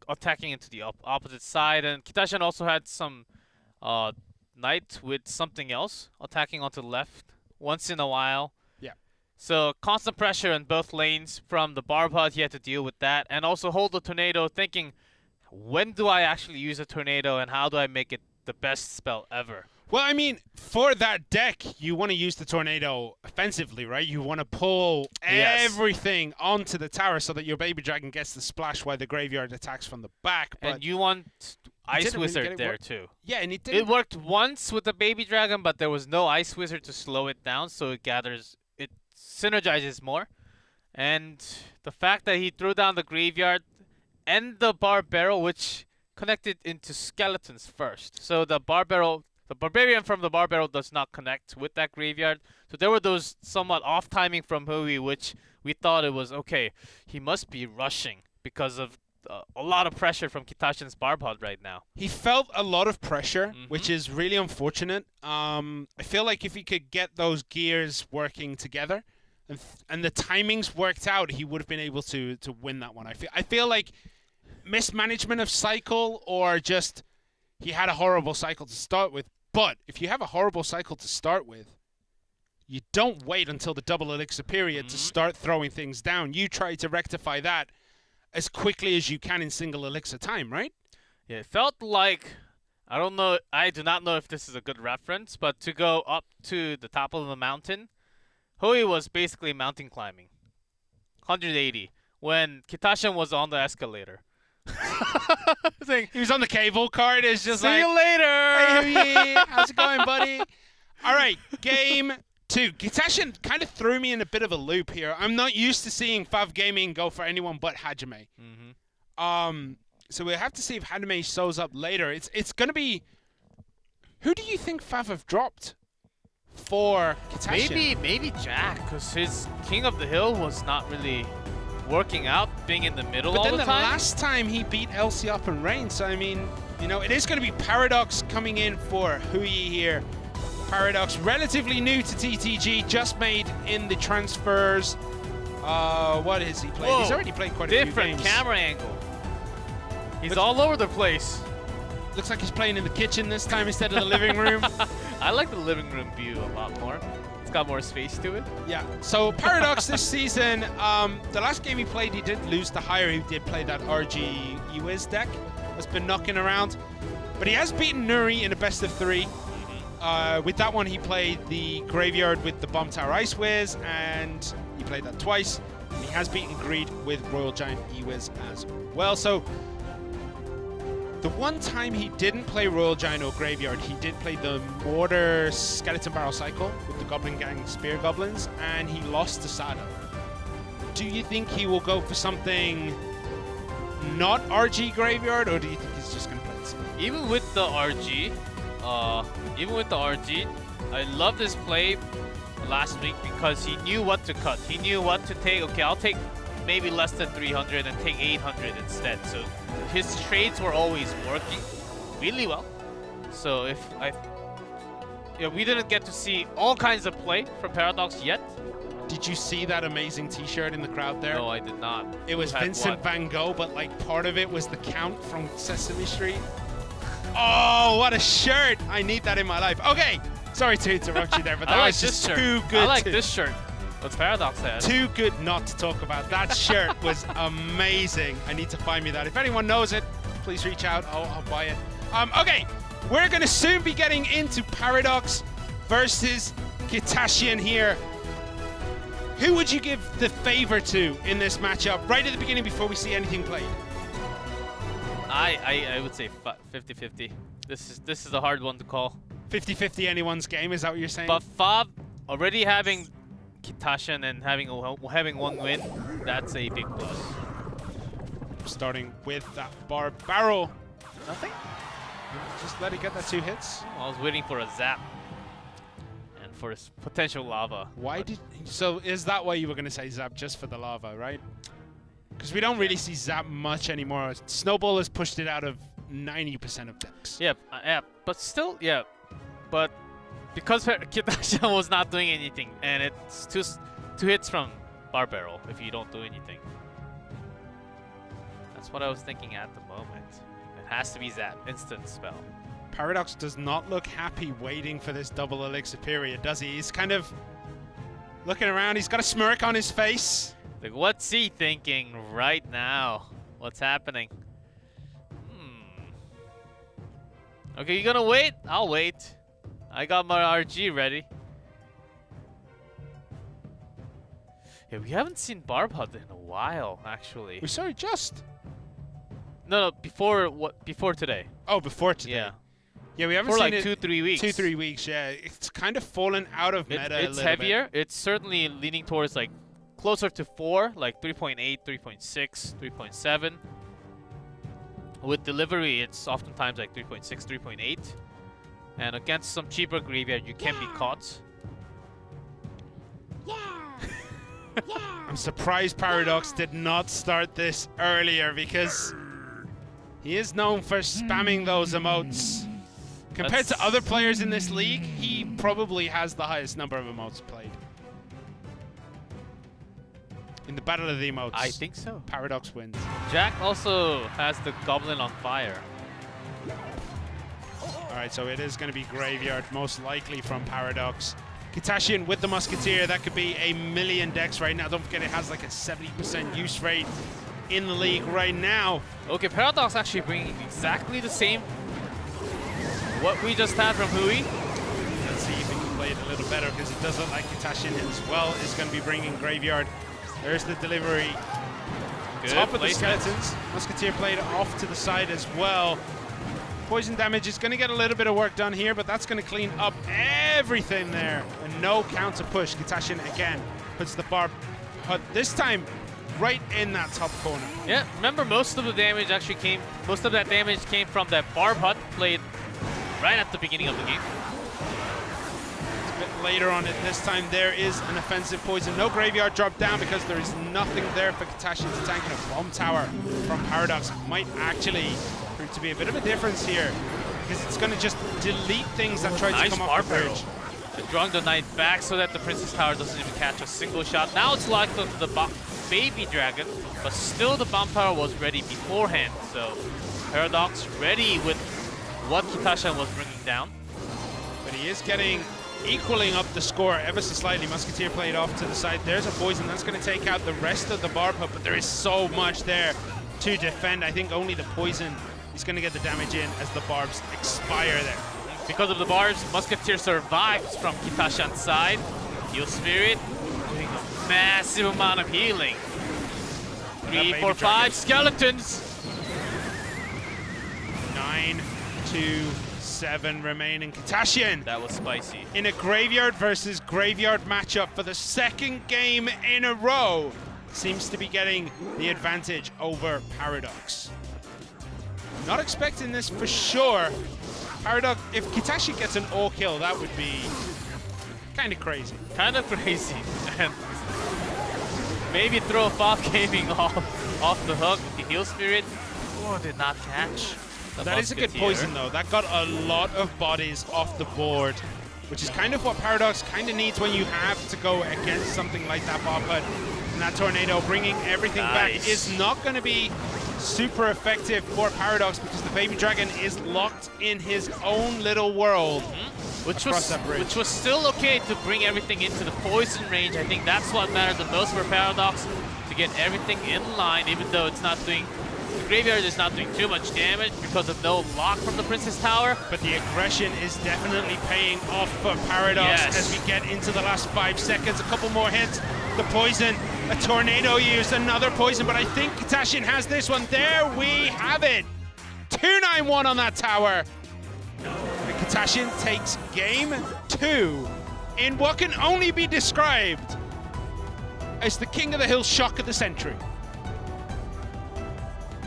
attacking into the opposite side, and Katashian also had some Knight with something else attacking onto the left once in a while. Yeah. So constant pressure in both lanes from the Barb Hut. He had to deal with that, and also hold the Tornado, thinking, when do I actually use a Tornado and how do I make it the best spell ever? Well, I mean, for that deck, you want to use the Tornado offensively, right? You want to pull everything onto the tower so that your Baby Dragon gets the splash while the Graveyard attacks from the back. But and you want Ice didn't really Wizard get it there work. too. Yeah, and it didn't. It worked once with the Baby Dragon, but there was no Ice Wizard to slow it down, so it synergizes more. And the fact that he threw down the Graveyard and the Barbaro, which connected into Skeletons first. So the Barbarian from the Barbaro does not connect with that Graveyard. So there were those somewhat off timing from Hui, which we thought it was, okay, he must be rushing because of a lot of pressure from Katashian's Barbod right now. He felt a lot of pressure, which is really unfortunate. I feel like if he could get those gears working together and the timings worked out, he would have been able to win that one. I feel like mismanagement of cycle, or just he had a horrible cycle to start with. But if you have a horrible cycle to start with, you don't wait until the double elixir period to start throwing things down. You try to rectify that as quickly as you can in single elixir time, right? Yeah, it felt like, I do not know if this is a good reference, but to go up to the top of the mountain, Hui was basically mountain climbing. 180, when Katashian was on the escalator. He was on the cable cart. It's just See you later! Hey, how's it going, buddy? All right, game 2. Katashian kind of threw me in a bit of a loop here. I'm not used to seeing FAV Gaming go for anyone but Hajime. So we'll have to see if Hajime shows up later. It's going to be... Who do you think FAV have dropped for Katashian? Maybe Jack, because his King of the Hill was not really working out, being in the middle all the time. But then the last time he beat Elsiop and Rain, so I mean, you know, it is going to be Paradox coming in for Hui here. Paradox, relatively new to TTG, just made in the transfers. What has he played? Whoa, he's already played quite a few games. different camera angle. He's all over the place. Looks like he's playing in the kitchen this time instead of the living room. I like the living room view a lot more. It's got more space to it. Yeah, so Paradox this season, the last game he played, he did lose to Hire. He did play that RG Ewiz deck that's been knocking around. But he has beaten Nuri in a best of 3. With that one, he played the Graveyard with the Bomb Tower Ice Wiz, and he played that twice. And he has beaten Greed with Royal Giant Ewiz as well. So the one time he didn't play Royal Giant or Graveyard, he did play the Mortar Skeleton Barrel Cycle with the Goblin Gang Spear Goblins, and he lost to Sado. Do you think he will go for something not RG Graveyard, or do you think he's just going to play the same? Even with the RG, I love this play last week because he knew what to cut. He knew what to take. Okay, I'll take maybe less than 300 and take 800 instead. So his trades were always working really well. So we didn't get to see all kinds of play from Paradox yet. Did you see that amazing t-shirt in the crowd there? No, I did not. It was Vincent Van Gogh, but like part of it was the Count from Sesame Street. Oh, what a shirt! I need that in my life. Okay, sorry to interrupt you there, but that was just too good. I like this shirt. What's Paradox has? Too good not to talk about. That shirt was amazing. I need to find me that. If anyone knows it, please reach out. I'll buy it. Okay, we're going to soon be getting into Paradox versus Katashian here. Who would you give the favor to in this matchup right at the beginning before we see anything played? I would say 50-50. This is a hard one to call. 50-50 anyone's game, is that what you're saying? But FAV already having Katashian and having one win, that's a big plus. Starting with that Barbaro. Nothing? Just let it get that 2 hits. I was waiting for a zap and for his potential lava. So is that why you were going to say zap, just for the lava, right? Because we don't really see zap much anymore. Snowball has pushed it out of 90% of decks. Yeah, but still, yeah. But because Katashian was not doing anything, and it's two hits from Barbaro if you don't do anything. That's what I was thinking at the moment. It has to be zap, instant spell. Paradox does not look happy waiting for this double elixir period, does he? He's kind of looking around. He's got a smirk on his face. Like, what's he thinking right now? What's happening? Okay, you gonna wait? I'll wait. I got my RG ready. Yeah, we haven't seen Barb Hut in a while, actually. We saw it just. No, before what? Before today. Oh, before today. Yeah. Yeah, we haven't For seen like it 2-3 weeks. 2-3 weeks. Yeah, it's kind of fallen out of meta. It's a little heavier. Bit. It's certainly leaning towards like closer to 4, like 3.8, 3.6, 3.7. With delivery, it's oftentimes like 3.6, 3.8. And against some cheaper graveyard, you can be caught. Yeah. Yeah. I'm surprised Paradox did not start this earlier because he is known for spamming those emotes. Compared to other players in this league, he probably has the highest number of emotes played. In the Battle of the Emotes. I think so. Paradox wins. Jack also has the Goblin on fire. Alright, so it is going to be Graveyard, most likely from Paradox. Katashian with the Musketeer, that could be a million decks right now. Don't forget it has like a 70% use rate in the league right now. Okay, Paradox actually bringing exactly the same what we just had from Hui. Let's see if he can play it a little better because it does look like Katashian as well is going to be bringing Graveyard. There's the delivery. Good Top of the placement. skeletons. Musketeer played off to the side as well. Poison damage is going to get a little bit of work done here, but that's going to clean up everything there. And no counter push. Katashian again puts the Barb Hut this time right in that top corner. Yeah, remember most of the damage actually came, most of that damage came from that Barb Hut played right at the beginning of the game. It's a bit later on it this time. There is an offensive poison. No graveyard drop down because there is nothing there for Katashian to tank, and a bomb tower from Paradox might actually prove to be a bit of a difference here because it's going to just delete things that try to come off the bridge. Drawing the knight back so that the Princess Tower doesn't even catch a single shot. Now it's locked onto the baby dragon, but still the bomb tower was ready beforehand. So Paradox ready with what Katashian was bringing down. But he is equaling up the score ever so slightly. Musketeer played off to the side. There's a poison that's going to take out the rest of the Barb Hut, but there is so much there to defend. I think only the poison is going to get the damage in as the barbs expire there. Because of the barbs, Musketeer survives from Katashian's side. Heal Spirit doing a massive amount of healing. 3, 4, 5 skeletons. 9, 2, 7 remaining. Katashian. That was spicy. In a graveyard versus graveyard matchup for the second game in a row, seems to be getting the advantage over Paradox. Not expecting this for sure. Paradox, if Katashian gets an all kill, that would be kind of crazy. Kind of crazy. And maybe throw FAV Gaming off the hook with the Heal Spirit. Oh, did not catch. That is a good poison though. That got a lot of bodies off the board, which is kind of what Paradox kind of needs when you have to go against something like that Bob Hut. And that Tornado bringing everything back is not going to be super effective for Paradox because the baby dragon is locked in his own little world. Which was still okay to bring everything into the poison range. I think that's what mattered the most for Paradox, to get everything in line, even though it's not doing, the graveyard is not doing too much damage because of no lock from the Princess Tower. But the aggression is definitely paying off for Paradox as we get into the last 5 seconds. A couple more hits. The poison, a tornado used, another poison, but I think Katashian has this one. There we have it. 2-9-1 on that tower. And Katashian takes game 2 in what can only be described as the King of the Hill shock of the century.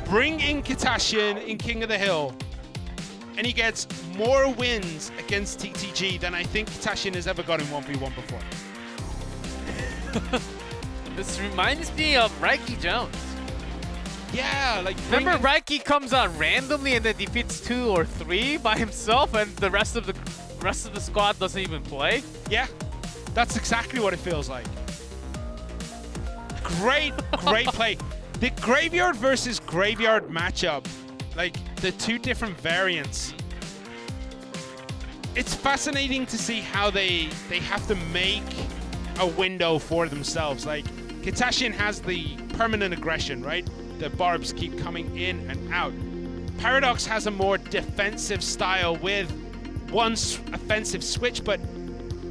Bring in Katashian in King of the Hill, and he gets more wins against TTG than I think Katashian has ever got in 1v1 before. This reminds me of Reiki Jones. Yeah, like remember Reiki comes out randomly and then defeats 2 or 3 by himself, and the rest of the squad doesn't even play. Yeah, that's exactly what it feels like. Great play. The graveyard versus graveyard matchup, like the two different variants. It's fascinating to see how they have to make a window for themselves. Like Katashian has the permanent aggression, right? The barbs keep coming in and out. Paradox has a more defensive style with one offensive switch, but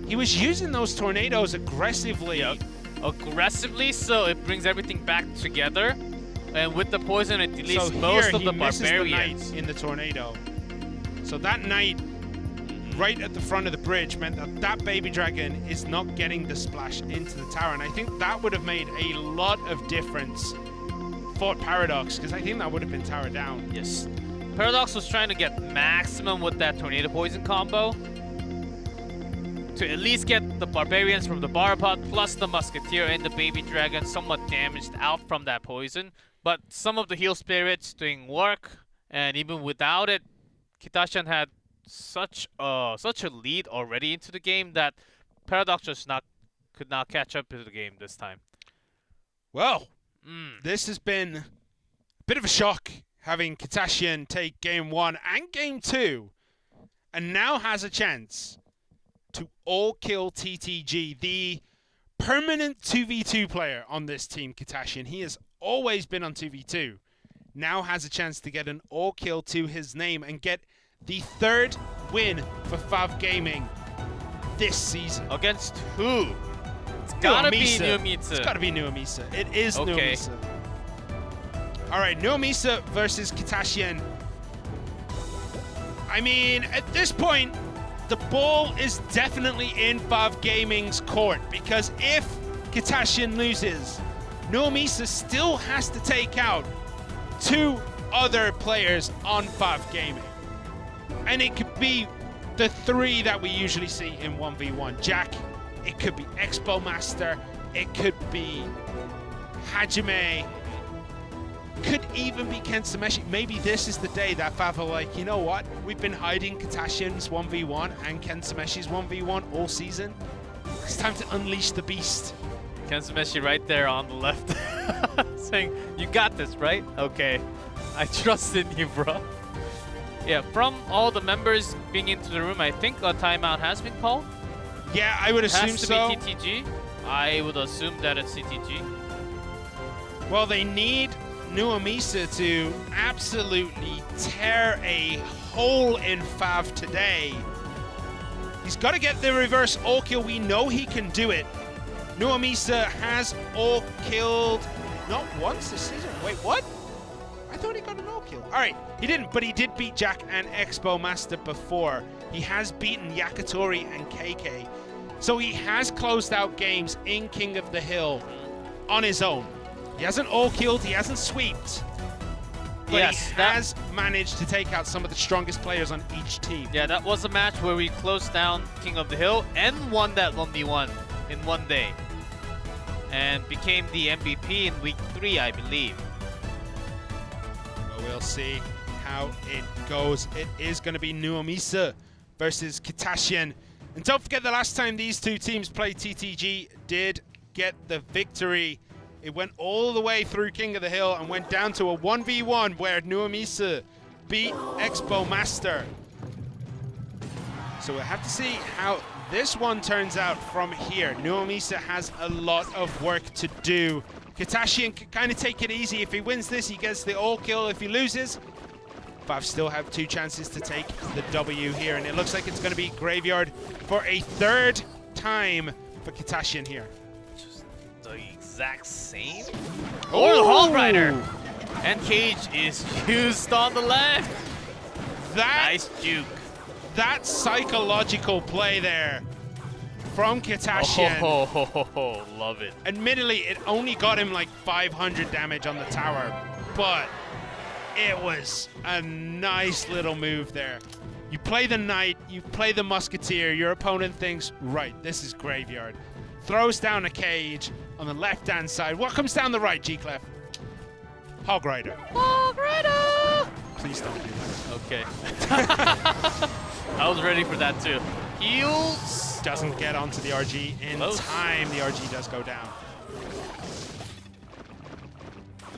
he was using those tornadoes aggressively. Yep. Aggressively, so it brings everything back together. And with the poison, it deletes So most here of he the misses the barbarians. knight in the tornado. So that knight right at the front of the bridge meant that that baby dragon is not getting the splash into the tower. And I think that would have made a lot of difference for Paradox, because I think that would have been tower down. Yes. Paradox was trying to get maximum with that tornado poison combo to at least get the barbarians from the bar pot plus the musketeer and the baby dragon somewhat damaged out from that poison. But some of the heal spirits doing work, and even without it, Katashian had such a lead already into the game that Paradox just could not catch up to the game this time. Well, this has been a bit of a shock, having Katashian take game 1 and game 2, and now has a chance to all kill TTG, the permanent 2v2 player on this team. Katashian, he has always been on 2v2, now has a chance to get an all kill to his name and get the 3rd win for FAV Gaming this season. Against who? It's gotta be Amisa. Amisa. It's gotta be Amisa. It is Okay. Amisa. Alright, Amisa versus Katashian. I mean, at this point, the ball is definitely in FAV Gaming's court, because if Katashian loses, Amisa still has to take out 2 other players on FAV Gaming. And it could be the 3 that we usually see in 1v1. Jack, it could be Expo Master, it could be Hajime, could even be Ken Sameshi. Maybe this is the day that FAV are like, you know what? We've been hiding Katashian's 1v1 and Ken Sameshi's 1v1 all season. It's time to unleash the beast. Ken Sameshi right there on the left saying, you got this, right? Okay. I trust in you, bro. Yeah, from all the members being into the room, I think a timeout has been called. Yeah, I would assume has to so. be TTG. I would assume that it's CTG. Well, they need Amisa to absolutely tear a hole in FAV today. He's got to get the reverse all kill. We know he can do it. Amisa has all killed not once this season. Wait, what? I thought he got an all kill. All right, he didn't, but he did beat Jack and Expo Master before. He has beaten Yakitori and KK. So he has closed out games in King of the Hill on his own. He hasn't all killed, he hasn't sweeped. But yes, he has managed to take out some of the strongest players on each team. Yeah, that was a match where we closed down King of the Hill and won that 1v1 in one day. And became the MVP in week 3, I believe. Well, we'll see how it goes. It is going to be Amisa versus Katashian. And don't forget, the last time these 2 teams played, TTG did get the victory. It went all the way through King of the Hill and went down to a 1v1 where Amisa beat Expo Master. So we'll have to see how this one turns out from here. Amisa has a lot of work to do. Katashian can kind of take it easy. If he wins this, he gets the all kill. If he loses, FAV still have 2 chances to take the W here. And it looks like it's going to be Graveyard for a 3rd time for Katashian here. Just the exact same. Or the Hall Rider. And Cage is used on the left. Nice juke. That psychological play there from Katashian. Oh, love it. Admittedly, it only got him like 500 damage on the tower, but it was a nice little move there. You play the Knight, you play the Musketeer, your opponent thinks, right, this is Graveyard. Throws down a Cage on the left-hand side. What comes down the right, G-Clef? Hog Rider. Hog Rider! Please don't do that. Okay. I was ready for that too. Heals. Doesn't get onto the RG in time. The RG does go down.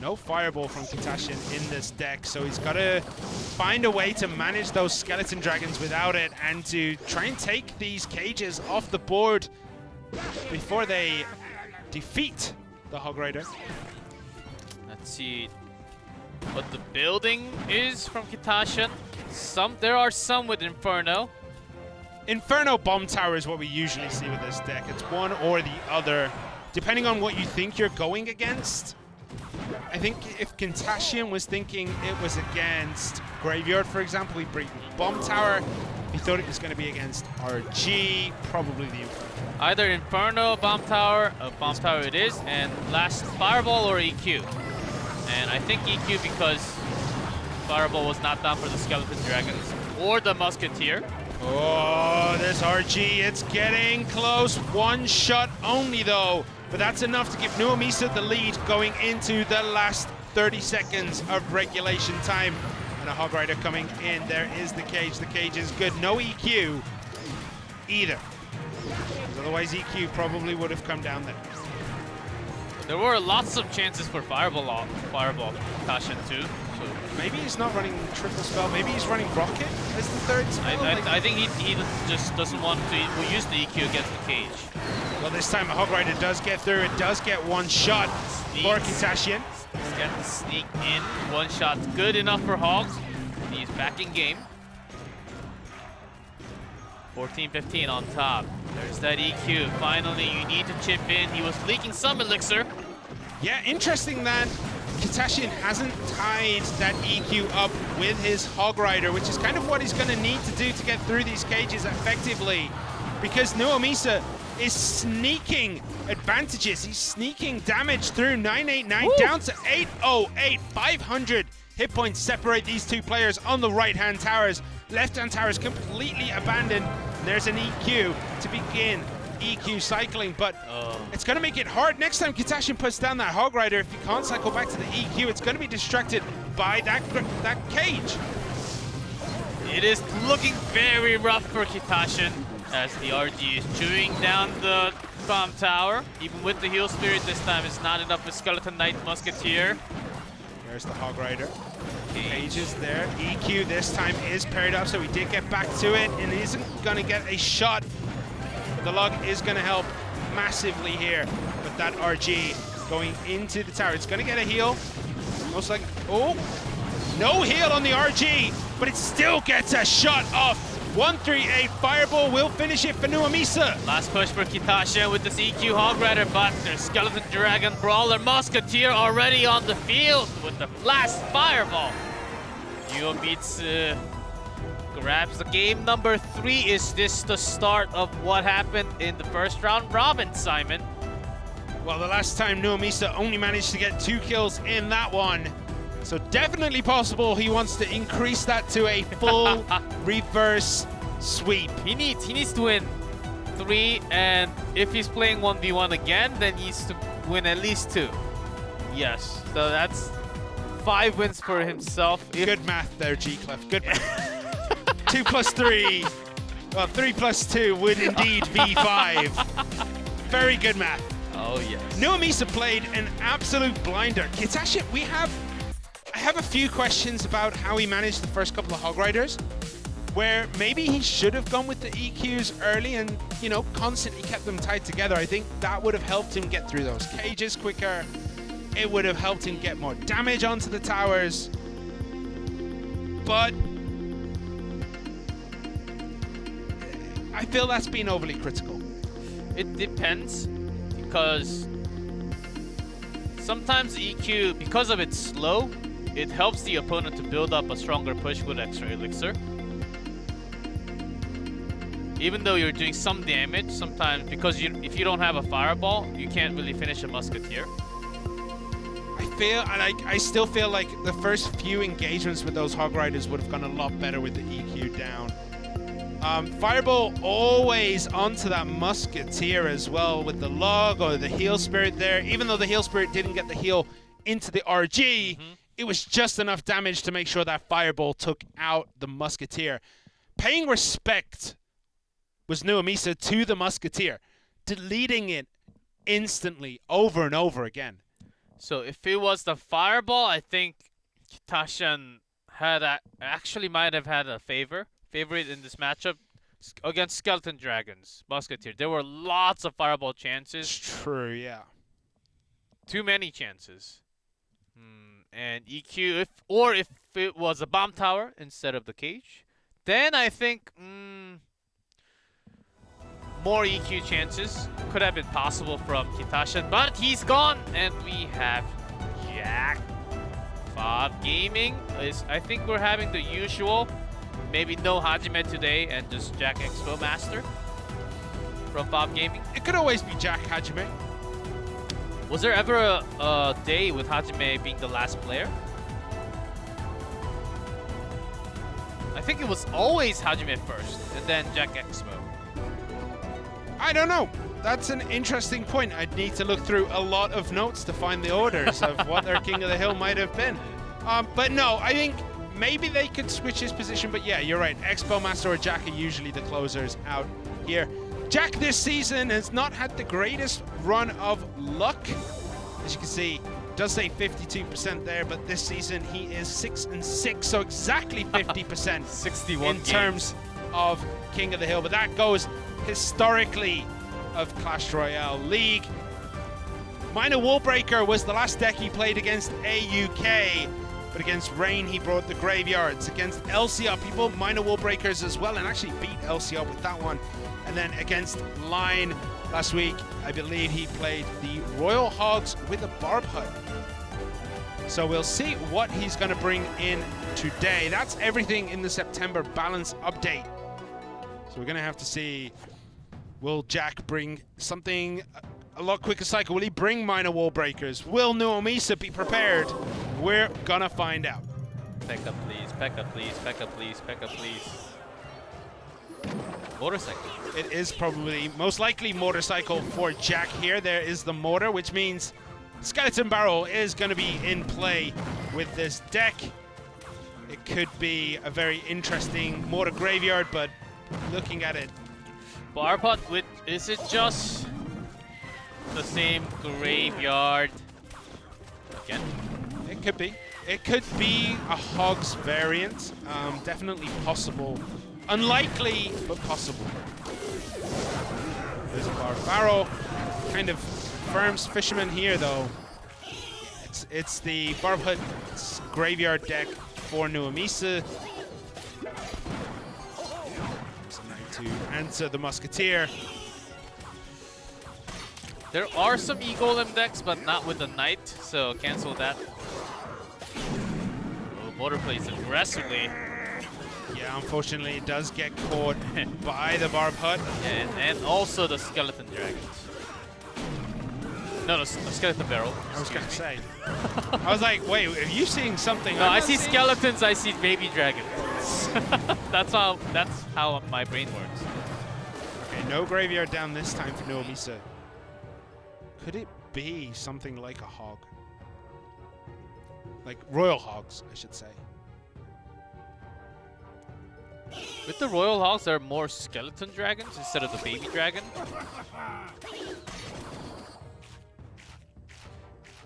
No Fireball from Katashian in this deck, so he's got to find a way to manage those Skeleton Dragons without it and to try and take these cages off the board before they defeat the Hog Rider. Let's see what the building is from Katashian. There are some with Inferno. Inferno Bomb Tower is what we usually see with this deck. It's one or the other, depending on what you think you're going against. I think if Katashian was thinking it was against Graveyard, for example, he'd bring Bomb Tower. If he thought it was going to be against RG, probably the Inferno. Either Inferno, Bomb Tower it is, and last Fireball or EQ. And I think EQ because Fireball was not down for the Skeleton Dragons or the Musketeer. Oh, there's RG. It's getting close. One shot only, though. But that's enough to give Amisa the lead going into the last 30 seconds of regulation time. And a Hog Rider coming in. There is the cage. The cage is good. No EQ either. Because otherwise EQ probably would have come down there. There were lots of chances for Fireball Katashian too. So maybe he's not running triple spell. Maybe he's running Rocket as the third spell. I think he just doesn't want to use the EQ against the cage. Well, this time a Hog Rider does get through. It does get one shot for Katashian. He's got the sneak in. One shot's good enough for Hogs. He's back in game. 14-15 on top. There's that EQ. Finally, you need to chip in. He was leaking some elixir. Yeah, interesting that Katashian hasn't tied that EQ up with his Hog Rider, which is kind of what he's going to need to do to get through these cages effectively. Because Amisa is sneaking advantages. He's sneaking damage through 989 down to 808. 500 hit points separate these two players on the right-hand towers. Left-hand tower is completely abandoned. There's an EQ to begin EQ cycling, but it's going to make it hard. Next time Katashian puts down that Hog Rider, if he can't cycle back to the EQ, it's going to be distracted by that cage. It is looking very rough for Katashian as the RG is chewing down the bomb tower. Even with the heal spirit this time, it's not enough for Skeleton Knight Musketeer. There's the Hog Rider. Cage is there. EQ this time is paired up, so he did get back to it and isn't going to get a shot. The log is going to help massively here with that RG going into the tower. It's going to get a heal. Most likely. Oh, no heal on the RG, but it still gets a shot off. 138 Fireball will finish it for Amisa. Last push for Katashian with this EQ Hog Rider, but there's Skeleton Dragon Brawler Musketeer already on the field with the last Fireball. Beats grabs the game number 3. Is this the start of what happened in the first round robin, Simon? Well, the last time Amisa only managed to get 2 kills in that one. So definitely possible he wants to increase that to a full reverse sweep. He needs to win 3, and if he's playing 1v1 again, then he needs to win at least 2. Yes, so that's 5 wins for himself. Good math there, G-Clef. Good math. 2 plus 3. Well, 3 plus 2 would indeed be 5. Very good math. Oh, yes. Amisa played an absolute blinder. Katashian, I have a few questions about how he managed the first couple of Hog Riders, where maybe he should have gone with the EQs early and, you know, constantly kept them tied together. I think that would have helped him get through those cages quicker. It would have helped him get more damage onto the towers. But I feel that's been overly critical. It depends, because sometimes EQ, because of its slow, it helps the opponent to build up a stronger push with extra elixir. Even though you're doing some damage, sometimes because if you don't have a Fireball, you can't really finish a Musketeer. I still feel like the first few engagements with those Hog Riders would have gone a lot better with the EQ down. Fireball always onto that Musketeer as well with the log or the heal spirit there. Even though the heal spirit didn't get the heal into the RG, it was just enough damage to make sure that Fireball took out the Musketeer. Paying respect was Amisa to the Musketeer, deleting it instantly over and over again. So if it was the Fireball, I think Katashian actually might have had a favorite in this matchup against Skeleton Dragons, Musketeer. There were lots of Fireball chances. It's true, yeah. Too many chances. And EQ, if it was a bomb tower instead of the cage, then I think more EQ chances. Could have been possible from Katashian, but he's gone, and we have Jack. FAV Gaming is, I think we're having the usual, maybe no Hajime today and just Jack Expo Master from FAV Gaming. It could always be Jack Hajime. Was there ever a day with Hajime being the last player? I think it was always Hajime first, and then Jack Expo. I don't know. That's an interesting point. I'd need to look through a lot of notes to find the orders of what their King of the Hill might have been. But no, I think maybe they could switch his position. But yeah, you're right. Expo Master or Jack are usually the closers out here. Jack this season has not had the greatest run of luck. As you can see, does say 52% there, but this season he is 6-6, so exactly 50% 61 in terms of King of the Hill. But that goes historically of Clash Royale League. Minor Wallbreaker was the last deck he played against AUK, but against Rain he brought the Graveyards. Against LCUP he brought Minor Wallbreakers as well and actually beat LCUP with that one. And then against Line last week, I believe he played the Royal Hogs with a Barb Hut. So we'll see what he's going to bring in today. That's everything in the September balance update. So we're going to have to see, will Jack bring something a lot quicker cycle? Will he bring Minor Wallbreakers? Will Amisa be prepared? We're going to find out. Pack up, please. Pack up, please. Pack up, please. Pack up, please. Motorcycle. It is probably most likely motorcycle for Jack here. There is the mortar, which means Skeleton Barrel is going to be in play with this deck. It could be a very interesting mortar graveyard, but looking at it, Barbot with, is it just the same graveyard again? it could be. It could be a Hogs variant. Definitely possible. Unlikely, but possible. There's a Barb Barrel. Kind of firms Fisherman here, though. It's the Barb Hut graveyard deck for Amisa. To answer the Musketeer. There are some E-Golem decks, but not with the Knight, so cancel that. Oh, Motor plays aggressively. Yeah, unfortunately, it does get caught by the Barb Hut. And also the Skeleton Dragons. No, the Skeleton Barrel. I was going to say. I was like, wait, are you seeing something? No, I see skeletons, I see baby dragons. That's how my brain works. Okay, no graveyard down this time for Amisa. Could it be something like a hog? Like Royal Hogs, I should say. With the Royal Hogs, there are more skeleton dragons instead of the baby dragon.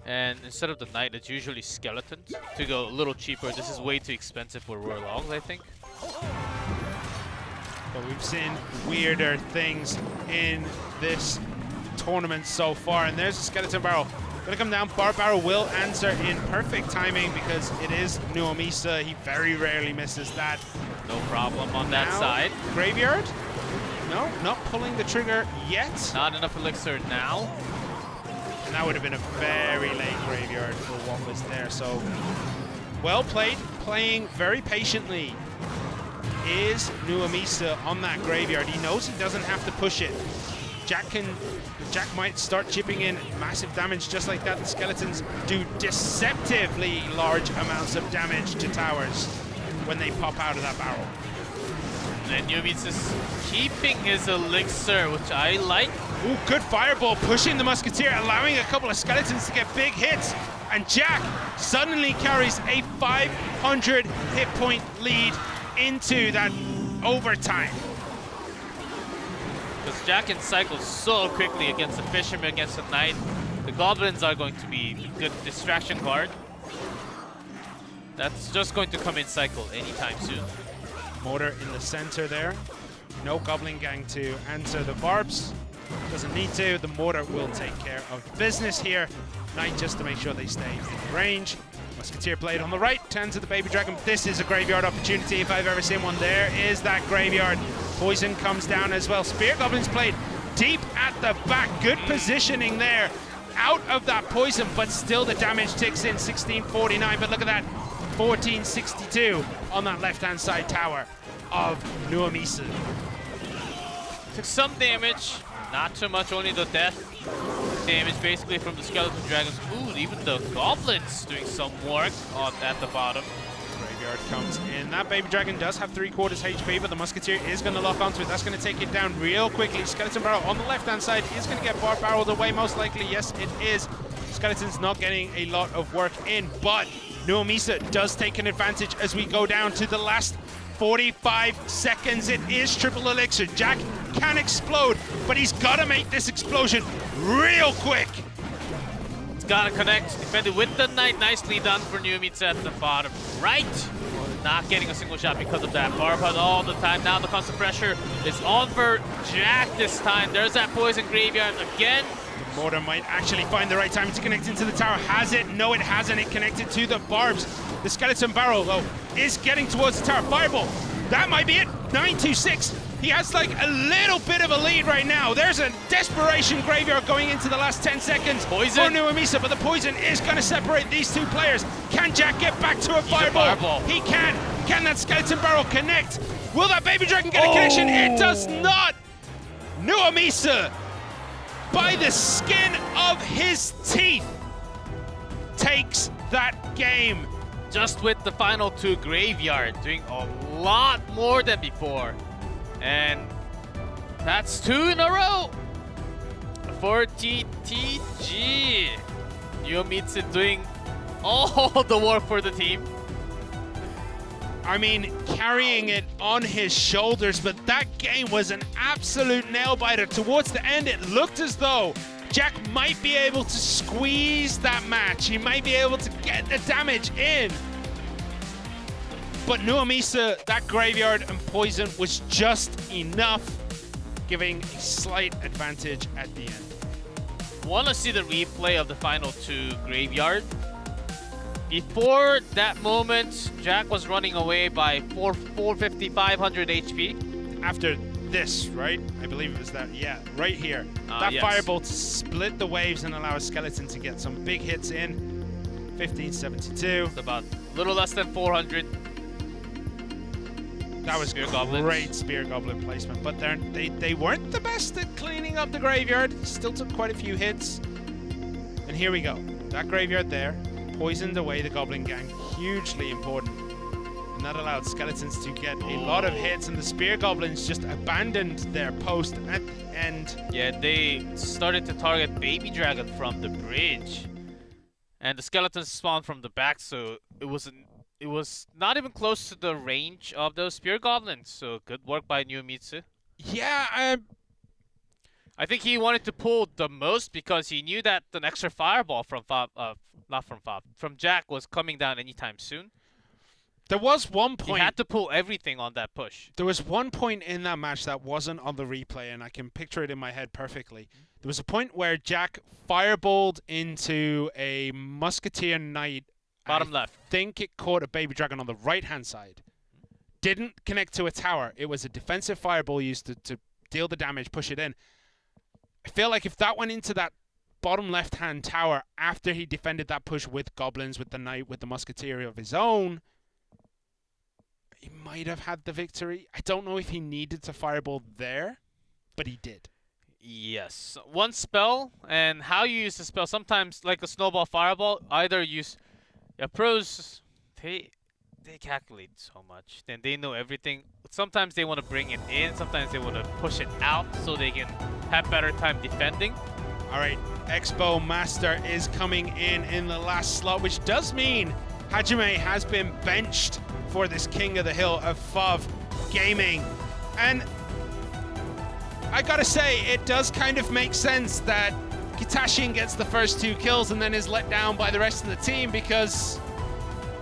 And instead of the Knight, it's usually skeletons. To go a little cheaper, this is way too expensive for Royal Hogs, I think. But we've seen weirder things in this tournament so far. And there's a Skeleton Barrel. Gonna come down. Barb Barrel will answer in perfect timing because it is Amisa. He very rarely misses that. No problem on that side. Graveyard? No, not pulling the trigger yet. Not enough elixir now. And that would have been a very late graveyard for what was there. So, well played. Playing very patiently is Amisa on that graveyard. He knows he doesn't have to push it. Jack might start chipping in massive damage just like that. The skeletons do deceptively large amounts of damage to towers when they pop out of that barrel. And Amisa's keeping his elixir, which I like. Ooh, good fireball, pushing the Musketeer, allowing a couple of skeletons to get big hits. And Jack suddenly carries a 500 hit point lead into that overtime. Because Jack can cycle so quickly against the Fisherman, against the Knight. The Goblins are going to be a good distraction guard. That's just going to come in cycle anytime soon. Mortar in the center there. No Goblin Gang to answer the Barbs. Doesn't need to. The Mortar will take care of business here. Knight just to make sure they stay in range. Musketeer played on the right, turns to the Baby Dragon. This is a graveyard opportunity if I've ever seen one. There is that graveyard. Poison comes down as well. Spear Goblins played deep at the back. Good positioning there. Out of that poison, but still the damage ticks in 1649. But look at that, 1462 on that left-hand side tower of Amisa. Took some damage, not too much, only the death damage basically from the skeleton dragons. Ooh, even the goblins doing some work at the bottom. Graveyard comes in. That baby dragon does have 3/4 HP, but the musketeer is going to lock onto it. That's going to take it down real quickly. Skeleton barrel on the left-hand side is going to get barreled away, most likely. Yes, it is. Skeleton's not getting a lot of work in, but Amisa does take an advantage as we go down to the last 45 seconds. It is triple elixir. Jack can explode, but he's got to make this explosion real quick. It's got to connect. Defended with the knight. Nicely done for Amisa at the bottom right. Not getting a single shot because of that. Barb all the time. Now the constant pressure is on for Jack this time. There's that poison graveyard again. The mortar might actually find the right time to connect into the tower. Has it? No, it hasn't. It connected to the barbs. The skeleton barrel, though, is getting towards the tower. Fireball. That might be it. 926. He has like a little bit of a lead right now. There's a desperation graveyard going into the last 10 seconds poison for Amisa, but the poison is going to separate these two players. Can Jack get back to a fireball? He can. Can that skeleton barrel connect? Will that baby dragon get a connection? It does not. Amisa, by the skin of his teeth, takes that game. Just with the final two graveyard, doing a lot more than before. And that's 2 in a row for TTG. Amisa doing all the work for the team. I mean, carrying it on his shoulders, but that game was an absolute nail-biter. Towards the end, it looked as though Jack might be able to squeeze that match. He might be able to get the damage in. But Amisa, that graveyard and poison was just enough, giving a slight advantage at the end. Want to see the replay of the final two graveyard. Before that moment, Jack was running away by 450, 500 HP. After this, right? I believe it was that, yeah, right here. That yes. Firebolt split the waves and allow a skeleton to get some big hits in. 1572. It's about a little less than 400. That was great Spear Goblin placement, but they weren't the best at cleaning up the graveyard. Still took quite a few hits. And here we go. That graveyard there poisoned away the Goblin Gang. Hugely important. And that allowed skeletons to get a lot of hits, and the Spear Goblins just abandoned their post at the end. Yeah, they started to target Baby Dragon from the bridge. And the skeletons spawned from the back, so it was not even close to the range of those Spear Goblins. So good work by Amisa. Yeah, I think he wanted to pull the most because he knew that an extra fireball from from Jack was coming down anytime soon. There was one point. He had to pull everything on that push. There was one point in that match that wasn't on the replay, and I can picture it in my head perfectly. There was a point where Jack fireballed into a Musketeer Knight. Bottom left. I think it caught a Baby Dragon on the right-hand side. Didn't connect to a tower. It was a defensive fireball used to deal the damage, push it in. I feel like if that went into that bottom left-hand tower after he defended that push with Goblins, with the Knight, with the Musketeer of his own, he might have had the victory. I don't know if he needed to fireball there, but he did. Yes. One spell, and how you use the spell, sometimes like a snowball fireball, either use... Yeah, pros, they calculate so much. Then they know everything. Sometimes they want to bring it in, sometimes they want to push it out so they can have better time defending. All right, Expo Master is coming in the last slot, which does mean Hajime has been benched for this King of the Hill of FAV Gaming. And I gotta say, it does kind of make sense that Katashian gets the first 2 kills and then is let down by the rest of the team because,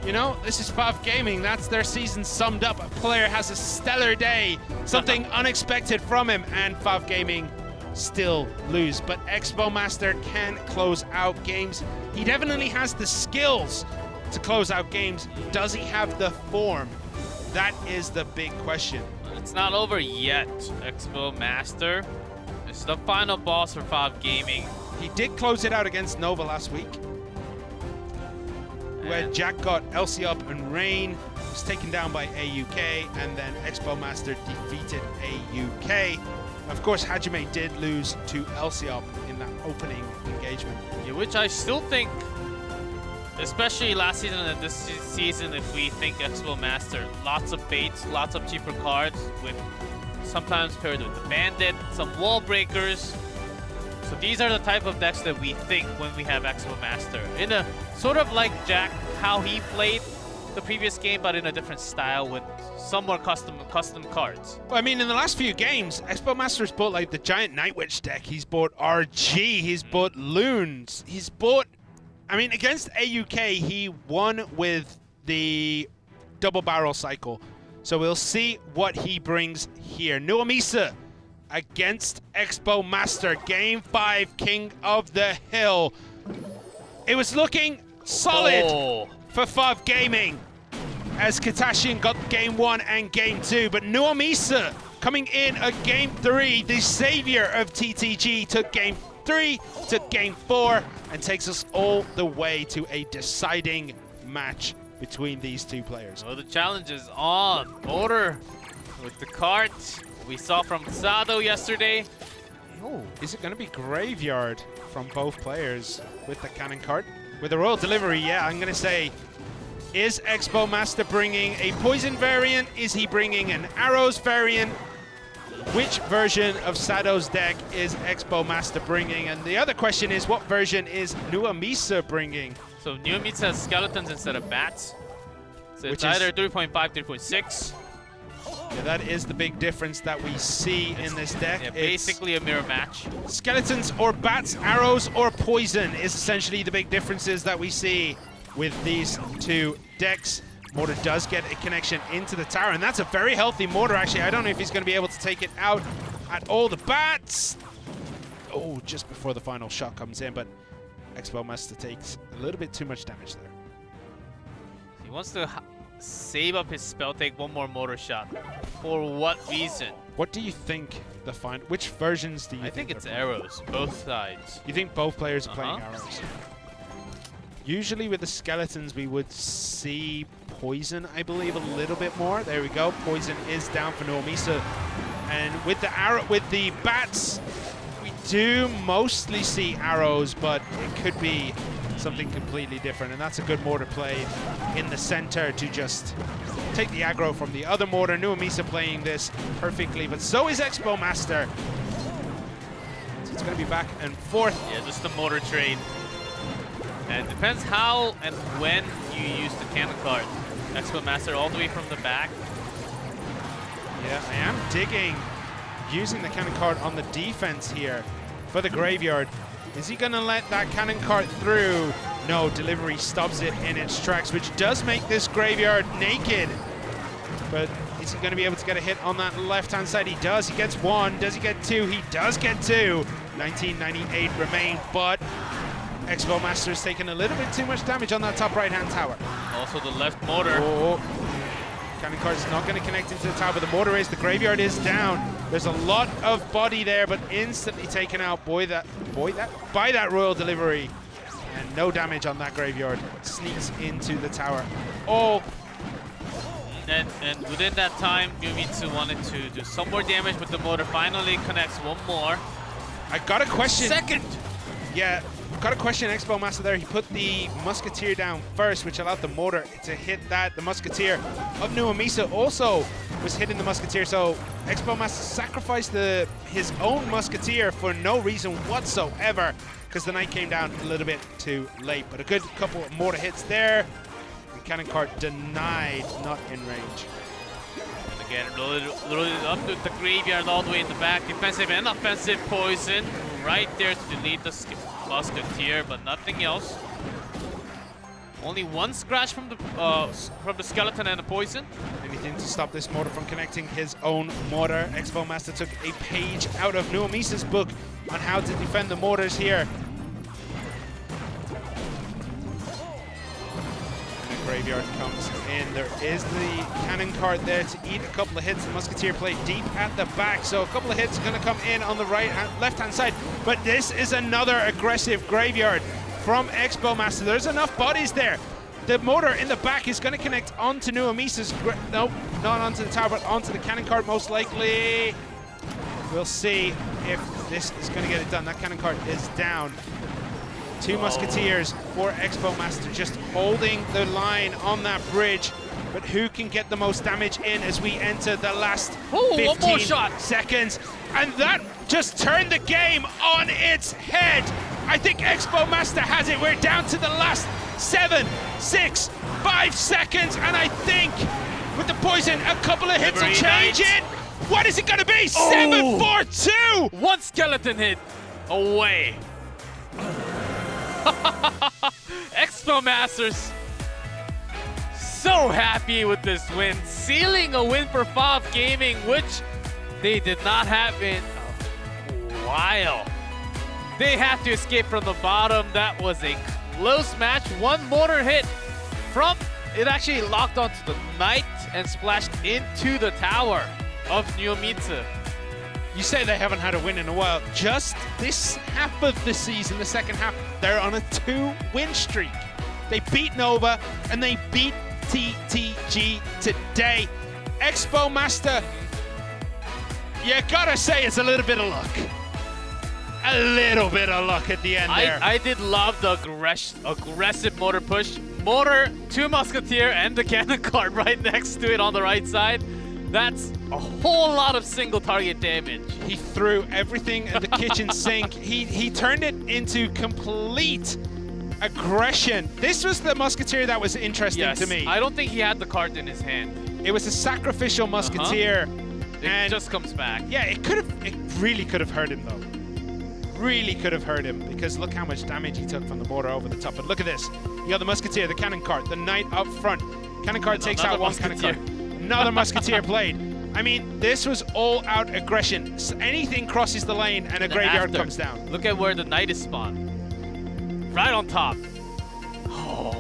you know, this is FAV Gaming. That's their season summed up. A player has a stellar day, something unexpected from him, and FAV Gaming still lose. But Expo Master can close out games. He definitely has the skills to close out games. Does he have the form? That is the big question. It's not over yet. Expo Master. It's the final boss for FAV Gaming. He did close it out against Nova last week, where Jack got LC up and Rain was taken down by AUK, and then Expo Master defeated AUK. Of course, Hajime did lose to Elsiop in that opening engagement. Yeah, which I still think, especially last season and this season, if we think Expo Master, lots of baits, lots of cheaper cards, with sometimes paired with the Bandit, some wall breakers. So these are the type of decks that we think when we have Expo Master. In a sort of like Jack, how he played the previous game, but in a different style with some more custom cards. Well, I mean, in the last few games, Expo Master's bought like the giant Night Witch deck. He's bought RG. He's bought Loons. He's bought. I mean, against AUK, he won with the double barrel cycle. So we'll see what he brings here. Amisa against Expo Master. Game 5, King of the Hill. It was looking solid for FAV Gaming, as Katashian got game 1 and game 2, but Amisa coming in at game 3, the savior of TTG, took game 3, took game 4, and takes us all the way to a deciding match between these two players. Well, the challenge is on. Order with the cart we saw from Sado yesterday. Oh, is it going to be Graveyard from both players with the cannon cart? With a Royal Delivery, yeah, I'm going to say, is Expo Master bringing a Poison variant? Is he bringing an Arrows variant? Which version of Sado's deck is Expo Master bringing? And the other question is, what version is Amisa bringing? So Amisa has skeletons instead of bats. So Which it's either 3.5, 3.6. Yeah, that is the big difference that we see in this deck. Yeah, basically a mirror match. Skeletons or bats, arrows or poison is essentially the big differences that we see with these two decks. Mortar does get a connection into the tower, and that's a very healthy Mortar, actually. I don't know if he's going to be able to take it out at all. The bats! Oh, just before the final shot comes in, but Expo Master takes a little bit too much damage there. He wants to save up his spell, take one more Mortar shot. For what reason? What do you think the final... Which versions do you think? I think it's arrows, both sides. You think both players are playing arrows? Usually with the skeletons, we would see poison, I believe, a little bit more. There we go. Poison is down for Amisa. And with the bats, we do mostly see arrows, but it could be something completely different. And that's a good Mortar play in the center to just take the aggro from the other Mortar. Amisa playing this perfectly, but so is Expo Master. So it's going to be back and forth. Yeah, just the Mortar trade. And it depends how and when you use the cannon card. Expo Master all the way from the back. Yeah, I am digging using the cannon card on the defense here for the Graveyard. Is he going to let that cannon cart through? No, Delivery stops it in its tracks, which does make this Graveyard naked. But is he going to be able to get a hit on that left-hand side? He does. He gets 1. Does he get 2? He does get 2. 1998 remain, but Expo Master's taking a little bit too much damage on that top right-hand tower. Also the left Mortar. Oh, cannon card's not going to connect into the tower, but the Mortar is. The Graveyard is down. There's a lot of body there, but instantly taken out by that Royal Delivery. And no damage on that Graveyard. Sneaks into the tower. Oh. And within that time, Yumitsu wanted to do some more damage, but the Mortar finally connects one more. I got a question. Second! Yeah. Got a question, Expo Master there. He put the Musketeer down first, which allowed the Mortar to hit that. The Musketeer of Amisa also was hitting the Musketeer, so Expo Master sacrificed his own Musketeer for no reason whatsoever, because the Knight came down a little bit too late. But a good couple of Mortar hits there. The cannon cart denied, not in range. And again, loaded up with the Graveyard all the way in the back. Defensive and offensive poison right there to delete the Musketeer, but nothing else. Only one scratch from the skeleton and the poison. Anything to stop this Mortar from connecting his own Mortar. Expo Master took a page out of Amisa's book on how to defend the Mortars here. Graveyard comes in. There is the cannon cart there to eat a couple of hits. The Musketeer played deep at the back, so a couple of hits are going to come in on the left-hand side. But this is another aggressive Graveyard from Expo Master. There's enough bodies there. The motor in the back is going to connect onto New Amisa's. No, not onto the tower, but onto the cannon cart most likely. We'll see if this is going to get it done. That cannon cart is down. Two Musketeers for Expo Master just holding the line on that bridge. But who can get the most damage in as we enter the last 15 seconds? And that just turned the game on its head. I think Expo Master has it. We're down to the last 7, 6, 5 seconds. And I think with the poison, a couple of hits will change it. What is it going to be? 7-4-2! One skeleton hit away. Expo Masters so happy with this win, sealing a win for FAV Gaming, which they did not have in a while. They have to escape from the bottom. That was a close match. One mortar hit from it actually locked onto the knight and splashed into the tower of New Amiza. You say they haven't had a win in a while. Just this half of the season, the second half, they're on a 2-win streak. They beat Nova and they beat TTG today. Expo Master, you gotta say it's a little bit of luck. A little bit of luck at the end there. I did love the aggressive motor push. Motor, 2 Musketeer, and the cannon cart right next to it on the right side. That's a whole lot of single target damage. He threw everything at the kitchen sink. He turned it into complete aggression. This was the Musketeer that was interesting to me. I don't think he had the cart in his hand. It was a sacrificial Musketeer. It just comes back. Yeah, it really could have hurt him though. Really could have hurt him because look how much damage he took from the mortar over the top. But look at this. You got the Musketeer, the cannon cart, the knight up front. Cannon cart takes out one cannon cart. Another Musketeer played. I mean, this was all-out aggression. Anything crosses the lane and a Graveyard comes down. Look at where the knight is spawned. Right on top. Oh.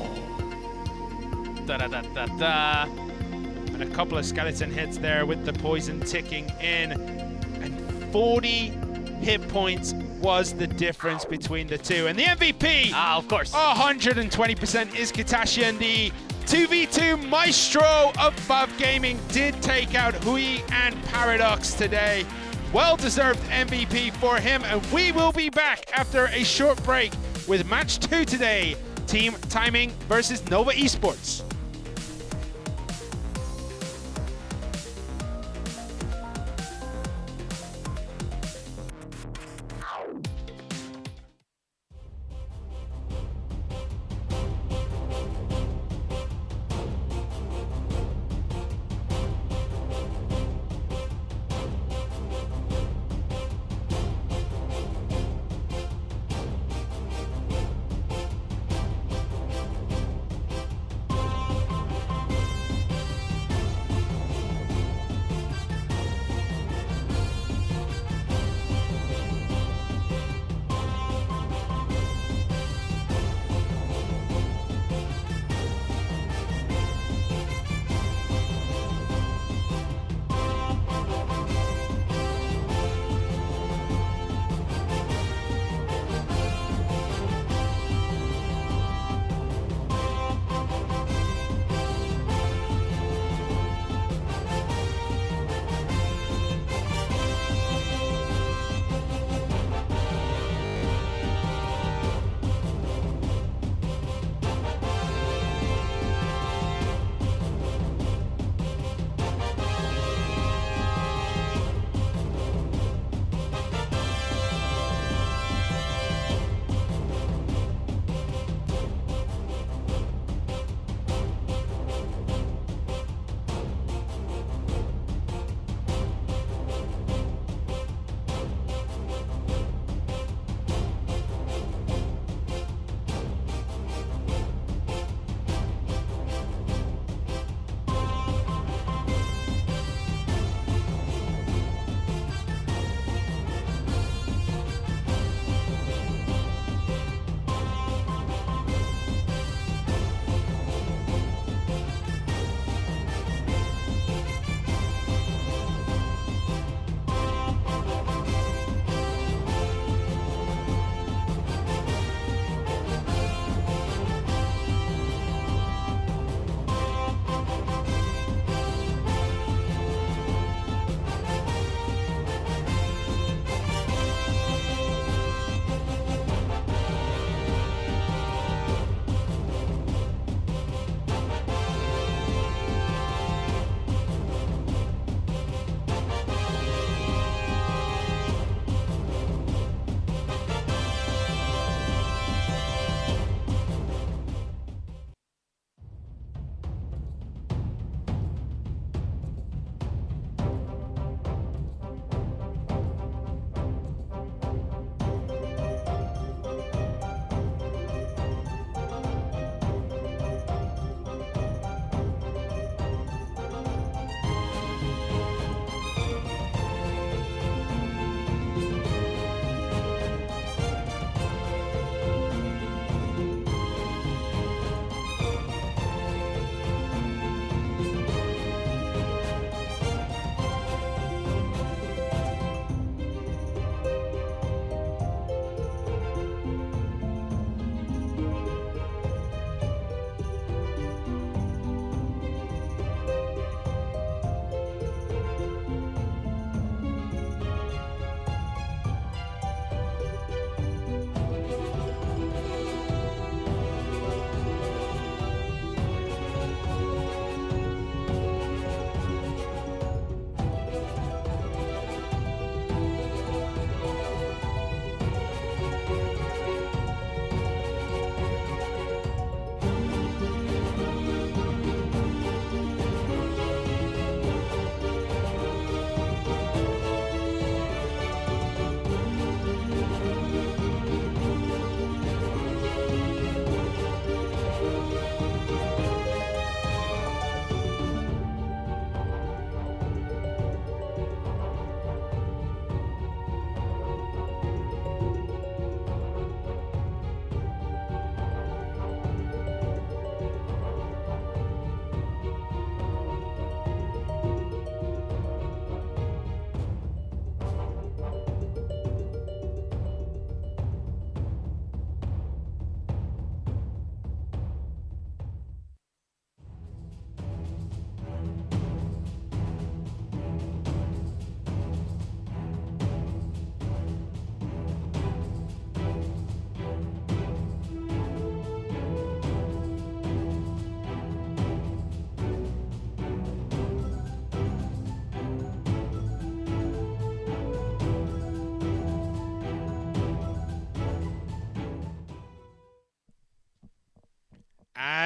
Da-da-da-da-da. And a couple of skeleton hits there with the poison ticking in. And 40 hit points was the difference between the two. And the MVP, of course, 120% is Katashian. The 2v2 maestro of FAV Gaming did take out Hui and Paradox today. Well-deserved MVP for him, and we will be back after a short break with match 2 today. Team Timing versus Nova Esports.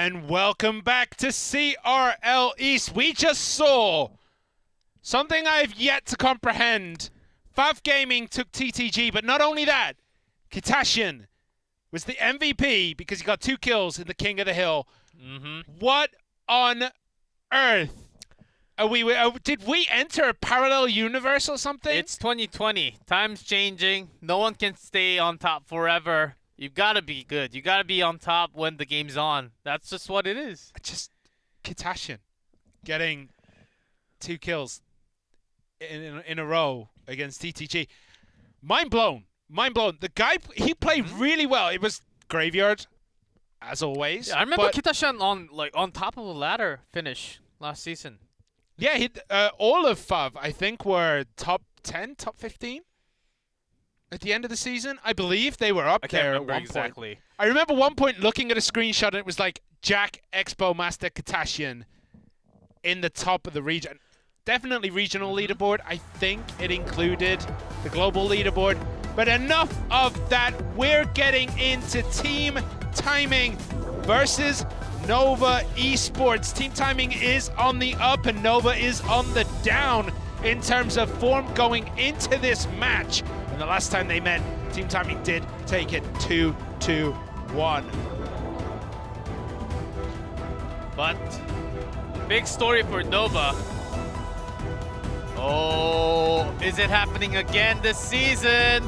And welcome back to CRL East. We just saw something I've yet to comprehend. FAV Gaming took TTG, but not only that, Katashian was the MVP because he got 2 kills in the King of the Hill. What on earth? Did we enter a parallel universe or something? It's 2020. Time's changing. No one can stay on top forever. You've got to be good. You got to be on top when the game's on. That's just what it is. Just Katashian getting 2 kills in a row against TTG. Mind blown. Mind blown. The guy, he played really well. It was graveyard, as always. Yeah, I remember Katashian on top of the ladder finish last season. Yeah, all of FAV, I think, were top 10, top 15 at the end of the season. I believe they were up there at one point. I remember one point looking at a screenshot and it was like Jack, Expo, Master, Katashian in the top of the region. Definitely regional leaderboard. I think it included the global leaderboard. But enough of that. We're getting into team timing versus Nova Esports. Team timing is on the up and Nova is on the down in terms of form going into this match. And the last time they met, Team timing did take it 2-1. But big story for Nova. Oh, is it happening again this season?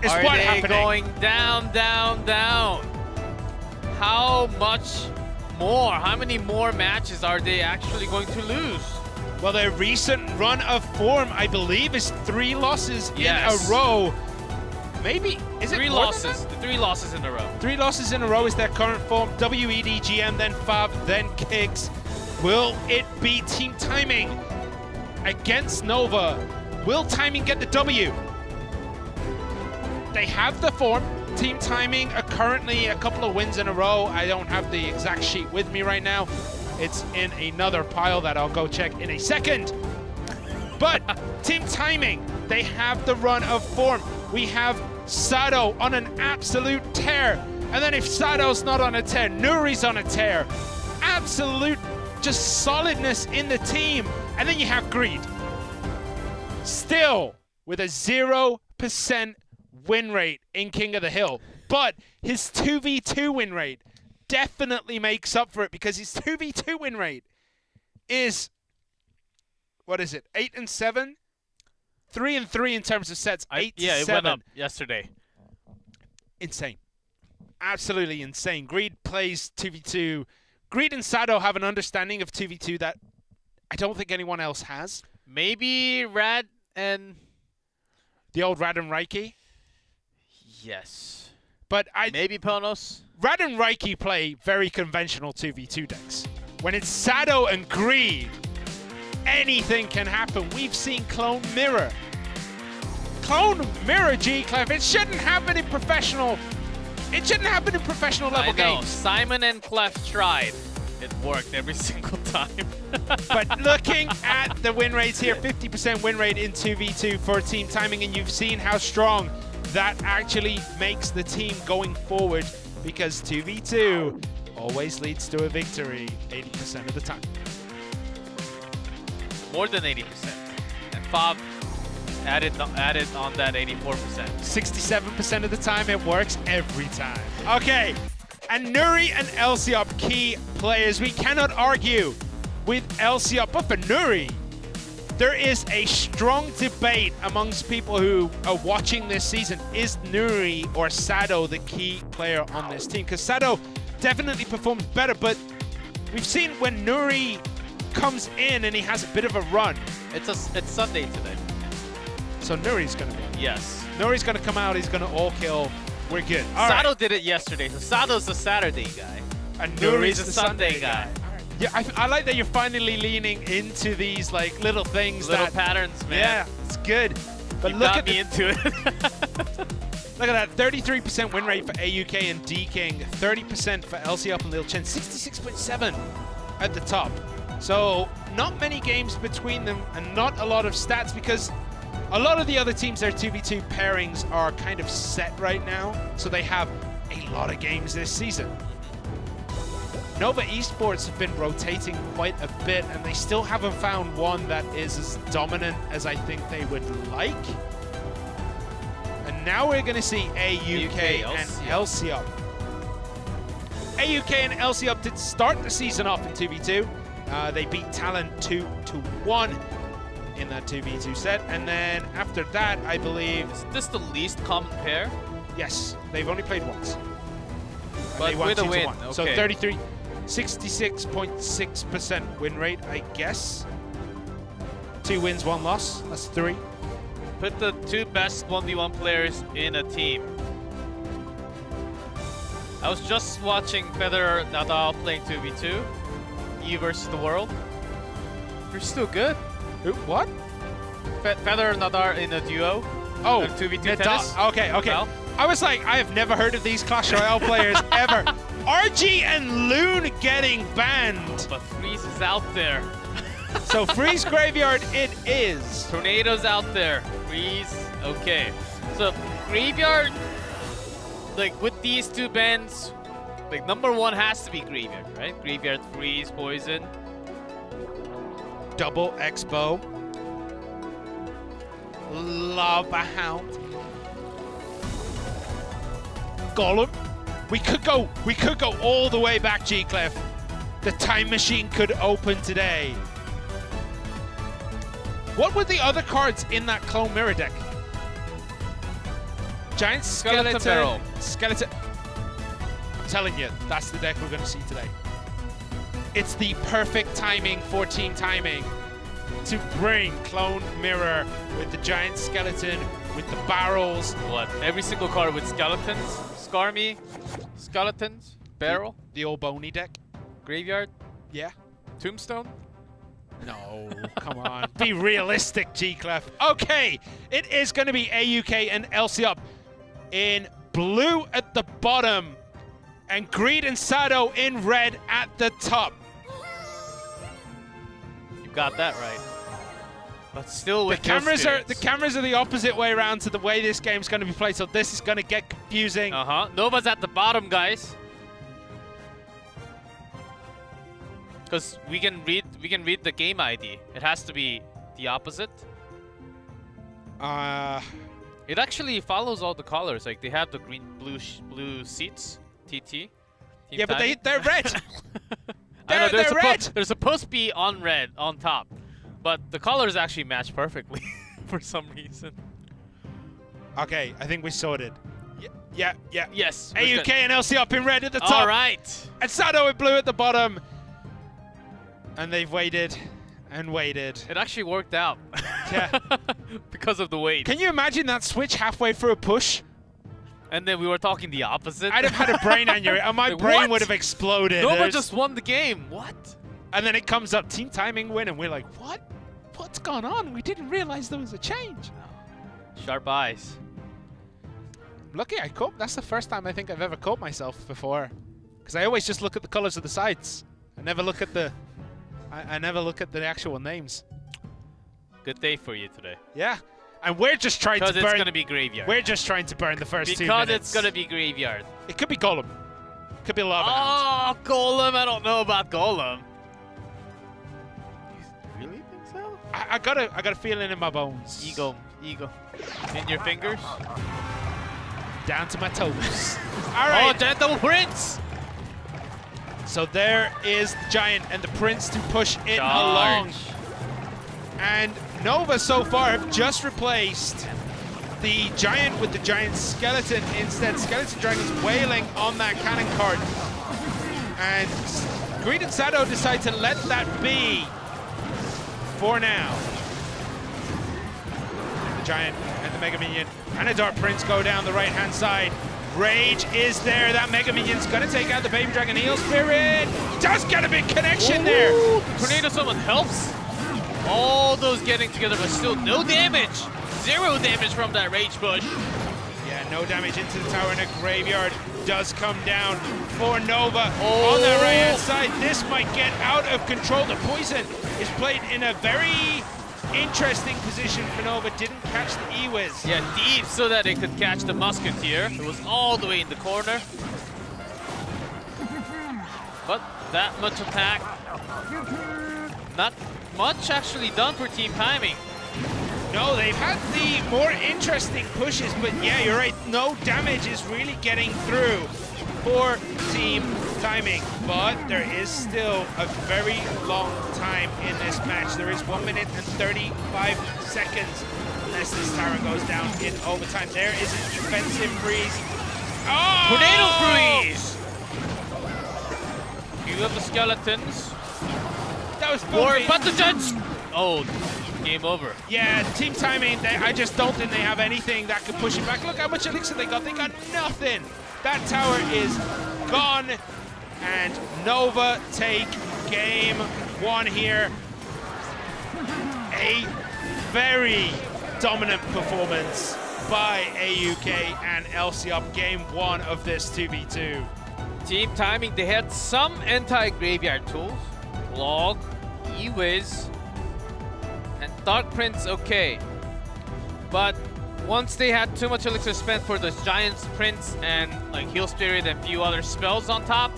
Are they going down, down, down? How much more? How many more matches are they actually going to lose? Well, their recent run of form, I believe, is 3 losses in a row. Maybe, is it 3 losses? 3 losses in a row. 3 losses in a row is their current form. WEDGM, then FAV, then Kicks. Will it be Team Timing against Nova? Will Timing get the W? They have the form. Team Timing are currently a couple of wins in a row. I don't have the exact sheet with me right now. It's in another pile that I'll go check in a second. But Team Timing, they have the run of form. We have Sado on an absolute tear. And then if Sado's not on a tear, Nuri's on a tear. Absolute just solidness in the team. And then you have Greed. Still with a 0% win rate in King of the Hill. But his 2v2 win rate definitely makes up for it because his 2v2 win rate is, what is it, 8-7? 3-3 in terms of sets, 8-7. Yeah, it went up yesterday. Insane. Absolutely insane. Greed plays 2v2. Greed and Sado have an understanding of 2v2 that I don't think anyone else has. Maybe Rad and... the old Rad and Reiki? Yes. But maybe Ponos? Rad and Reiki play very conventional 2v2 decks. When it's Sado and Greed, anything can happen. We've seen Clone Mirror. Clone Mirror, G-Clef. It shouldn't happen in professional. It shouldn't happen in professional level games. Simon and Clef tried. It worked every single time. But looking at the win rates here, 50% win rate in 2v2 for Team Timing, and you've seen how strong that actually makes the team going forward, because 2v2 always leads to a victory 80% of the time. More than 80%. And FAV added on that 84%. 67% of the time, it works every time. Okay, and Nuri and Elsiop, key players. We cannot argue with Elsiop, but for Nuri, there is a strong debate amongst people who are watching this season. Is Nuri or Sado the key player on this team? Because Sado definitely performs better, but we've seen when Nuri comes in and he has a bit of a run. It's Sunday today. So Nuri's going to win. Yes. Nuri's going to come out. He's going to all kill. We're good. All Sado right. did it yesterday. So Sado's the Saturday guy. And Nuri's the Sunday guy. Yeah, I like that you're finally leaning into these like little things, little patterns, man. Yeah, it's good. But you look got at me into it. Look at that, 33% win rate for AUK and D-King, 30% for LCUp and Lil Chen, 66.7 at the top. So not many games between them and not a lot of stats, because a lot of the other teams, their 2v2 pairings are kind of set right now. So they have a lot of games this season. Nova Esports have been rotating quite a bit, and they still haven't found one that is as dominant as I think they would like. And now we're going to see AUK and LCUP. AUK and LCUP did start the season off in 2v2. They beat Talon 2-1 in that 2v2 set, and then after that, I believe... Is this the least common pair? Yes, they've only played once. But with a win, okay. So 66.6% win rate, I guess. 2 wins, 1 loss, that's 3. Put the 2 best 1v1 players in a team. I was just watching Feather Nadal playing 2v2. E versus the world. You're still good. Who? What? Feather Nadal in a duo. Oh, 2v2 tennis. Okay. Nadal. I was like, I have never heard of these Clash Royale players ever. RG and Loon getting banned. But Freeze is out there. So Freeze Graveyard it is. Tornado's out there. Freeze. Okay. So Graveyard, like with these 2 bans, like number 1 has to be Graveyard, right? Graveyard, Freeze, Poison. Double Expo. Lava Hound. Golem. We could go all the way back, G-Clef. The time machine could open today. What were the other cards in that Clone Mirror deck? Giant Skeleton Barrel. Skeleton. I'm telling you, that's the deck we're going to see today. It's the perfect timing for team timing to bring Clone Mirror with the Giant Skeleton, with the barrels. What? Every single card with skeletons? Skarmy? Skeletons? Barrel? The old Bony deck. Graveyard? Yeah. Tombstone? No, come on. Be realistic, G-Clef. Okay, it is going to be AUK and LCUP in blue at the bottom, and Greed and Sado in red at the top. You got that right. But still with the cameras are the opposite way around to the way this game's going to be played, so this is going to get confusing. Nova's at the bottom, guys. Because we can read the game ID. It has to be the opposite. It actually follows all the colors. Like they have the blue seats, TT. Yeah, but they're red. they're red. They're supposed to be on red on top, but the colors actually match perfectly for some reason. Okay, I think we sorted. Yeah. Yes. AUK and LC up in red at the top. All right. And Sado in blue at the bottom. And they've waited and waited. It actually worked out. Yeah. Because of the wait. Can you imagine that switch halfway through a push? And then we were talking the opposite. I'd have had a brain aneurysm. My brain would have exploded. Nova just won the game. What? And then it comes up team timing win, and we're like, what? What's gone on? We didn't realize there was a change. Sharp eyes. Lucky I caught. That's the first time I think I've ever caught myself before. Because I always just look at the colors of the sides. I never look at the... I never look at the actual names. Good day for you today. Yeah. And we're just trying to burn... Because it's going to be Graveyard. We're just trying to burn the first 2 minutes. Because it's going to be Graveyard. It could be Golem. Could be Lava Hound. Golem. I don't know about Golem. You really think so? I got a feeling in my bones. Ego. In your fingers? Down to my toes. All right. Oh, Giant Double Prince! So there is the Giant and the Prince to push it along. And Nova so far have just replaced the Giant with the Giant Skeleton. Instead, Skeleton Dragon's wailing on that cannon card. And Greed and Sado decide to let that be for now. The Giant and the Mega Minion and a Dark Prince go down the right-hand side. Rage is there. That Mega Minion's gonna take out the Baby Dragon Eel Spirit. Does get a big connection there. Tornado Summon helps. All those getting together, but still no damage. 0 damage from that Rage push. Yeah, no damage into the tower, and a Graveyard does come down for Nova on the right-hand side. This might get out of control. The Poison is played in a very interesting position for Nova. Didn't catch the E-Wiz. Yeah, deep so that it could catch the Musketeer. It was all the way in the corner. But that much attack. Not much actually done for Team Timing. No, they've had the more interesting pushes, but yeah, you're right. No damage is really getting through for Team Timing, but there is still a very long time in this match. There is 1 minute and 35 seconds unless this Talon goes down in overtime. There is a defensive freeze. Oh! Tornado freeze! Few of the skeletons. That was But the Jets! Oh, game over. Yeah, Team Timing, I just don't think they have anything that could push it back. Look how much elixir they got. They got nothing. That tower is gone. And Nova take game 1 here. A very dominant performance by AUK and LCOP game 1 of this 2v2. Team Timing, they had some anti-graveyard tools. Log, E-Wiz, and Dark Prince, okay. But once they had too much elixir spent for the Giant's Prince and like Heal Spirit and a few other spells on top,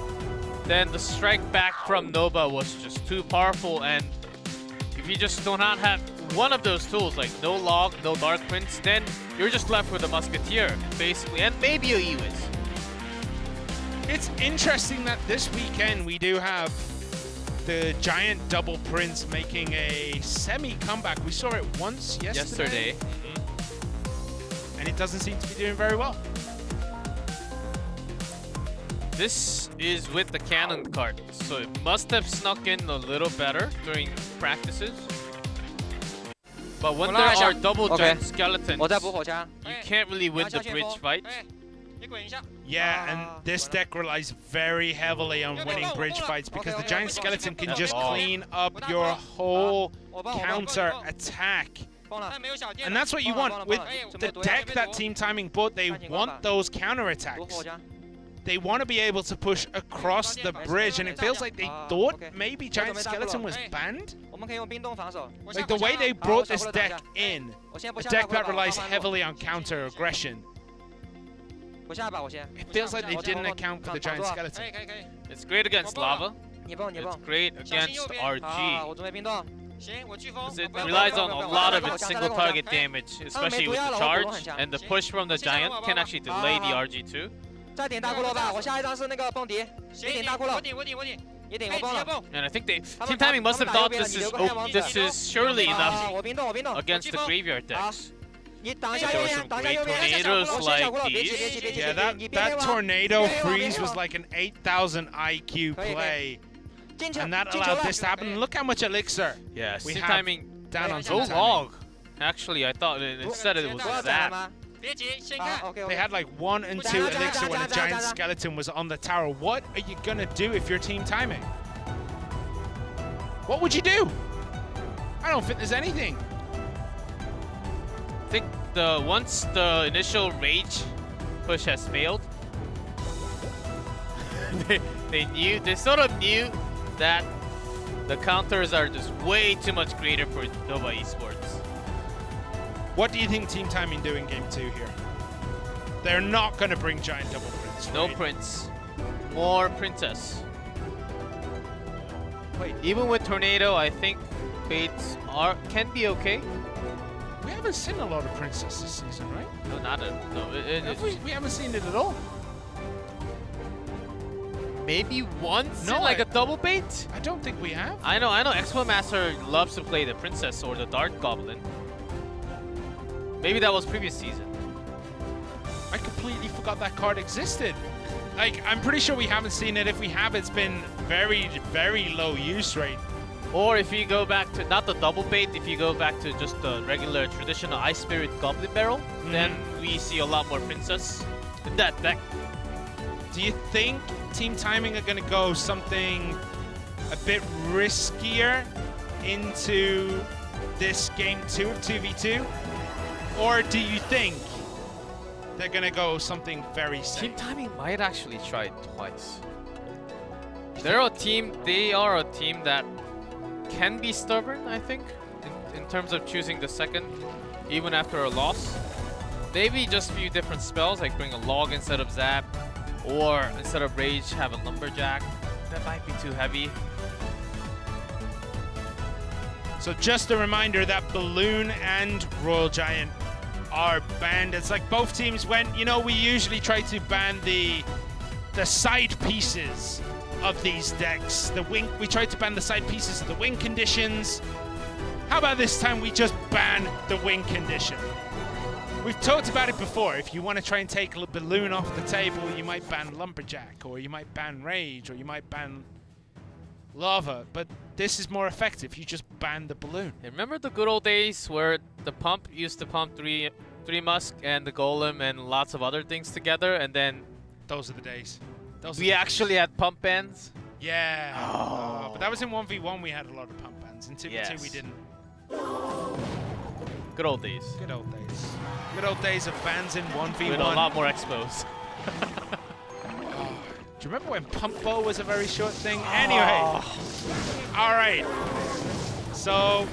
then the strike back from Nova was just too powerful. And if you just do not have one of those tools, like no Log, no Dark Prince, then you're just left with a Musketeer, basically, and maybe a E-Wiz. It's interesting that this weekend we do have the Giant Double Prince making a semi-comeback. We saw it once yesterday. And it doesn't seem to be doing very well. This is with the cannon card, so it must have snuck in a little better during practices. But when there are double giant skeletons, you can't really win the bridge fight. Yeah, and this deck relies very heavily on winning bridge fights because the giant skeleton can just clean up your whole counter attack. And that's what you want with the deck that Team Timing bought. They want those counter attacks. They want to be able to push across the bridge, and it feels like they thought maybe Giant Skeleton was banned. Like the way they brought this deck in, a deck that relies heavily on counter aggression. It feels like they didn't account for the Giant Skeleton. It's great against Lava. It's great against RG. It relies on a lot of its single target damage, especially with the charge, and the push from the Giant can actually delay the RG too. And I think Team Timing must have thought this is surely enough against the graveyard decks. There were some great tornadoes like these. Yeah, that tornado freeze was like an 8,000 IQ play. And that allowed this to happen. Look how much elixir we have Timing down on no log. Actually, I thought instead it was Zap. They had like 1 and 2 elixir when a giant skeleton was on the tower. What are you gonna do if you're Team Timing? What would you do? I don't think there's anything. I think once the initial rage push has failed, they sort of knew that the counters are just way too much greater for Nova Esports. What do you think Team Timing do in game 2 here? They're not going to bring Giant Double Prince, No right? Prince. More Princess. Even with Tornado, I think Fates can be okay. We haven't seen a lot of Princess this season, right? No, not a... No, we haven't seen it at all. Maybe once in like a double bait? I don't think we have. I know Expo Master loves to play the Princess or the Dart Goblin. Maybe that was previous season. I completely forgot that card existed. Like, I'm pretty sure we haven't seen it. If we have, it's been very, very low use rate. Or if you go back to, not the double bait, if you go back to just the regular traditional Ice Spirit Goblin Barrel, then we see a lot more Princess in that deck. Do you think Team Timing are going to go something a bit riskier into this game 2 of 2v2? Or do you think they're going to go something very safe? Team Timing might actually try it twice. They are a team that can be stubborn, I think, in terms of choosing the second, even after a loss. Maybe just a few different spells, like bring a Log instead of Zap, or instead of Rage, have a Lumberjack. That might be too heavy. So just a reminder that Balloon and Royal Giant are banned. It's like both teams went, you know, we usually try to ban the side pieces of these decks. We tried to ban the side pieces of the win conditions. How about this time we just ban the win condition? We've talked about it before. If you want to try and take a Balloon off the table, you might ban Lumberjack, or you might ban Rage, or you might ban Lava, but this is more effective. You just ban the Balloon. Hey, remember the good old days where the pump used to pump three Musk and the Golem and lots of other things together, and then those are the days. We actually had pump bans. Yeah, but that was in 1v1. We had a lot of pump bans. In 2v2 we didn't. Good old days. Good old days. Good old days of bans in 1v1. With a lot more expos. Do you remember when Pump Bow was a very short thing? Anyway. All right. So,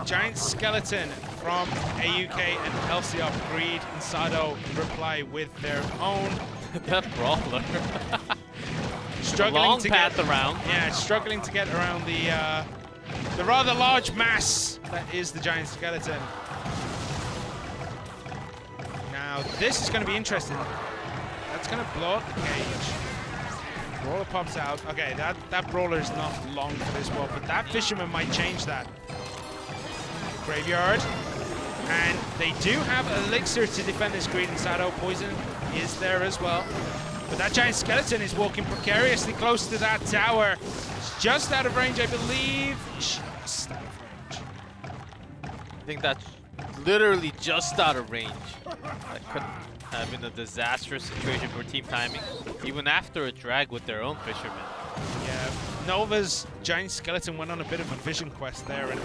Giant Skeleton from AUK and LCR Greed and Sado reply with their own. That brawler. Struggling long to path get around. Yeah, struggling to get around the rather large mass that is the Giant Skeleton. Now, this is going to be interesting. That's going to blow up the cage. Brawler pops out. Okay, that Brawler is not long for this world, but that Fisherman might change that. Graveyard. And they do have Elixir to defend this Greed, and Sado Poison is there as well. But that Giant Skeleton is walking precariously close to that tower. It's just out of range, I believe. Just out of range. I think that's literally just out of range. That could have been a disastrous situation for Team Timing, even after a drag with their own Fisherman. Yeah, Nova's Giant Skeleton went on a bit of a vision quest there and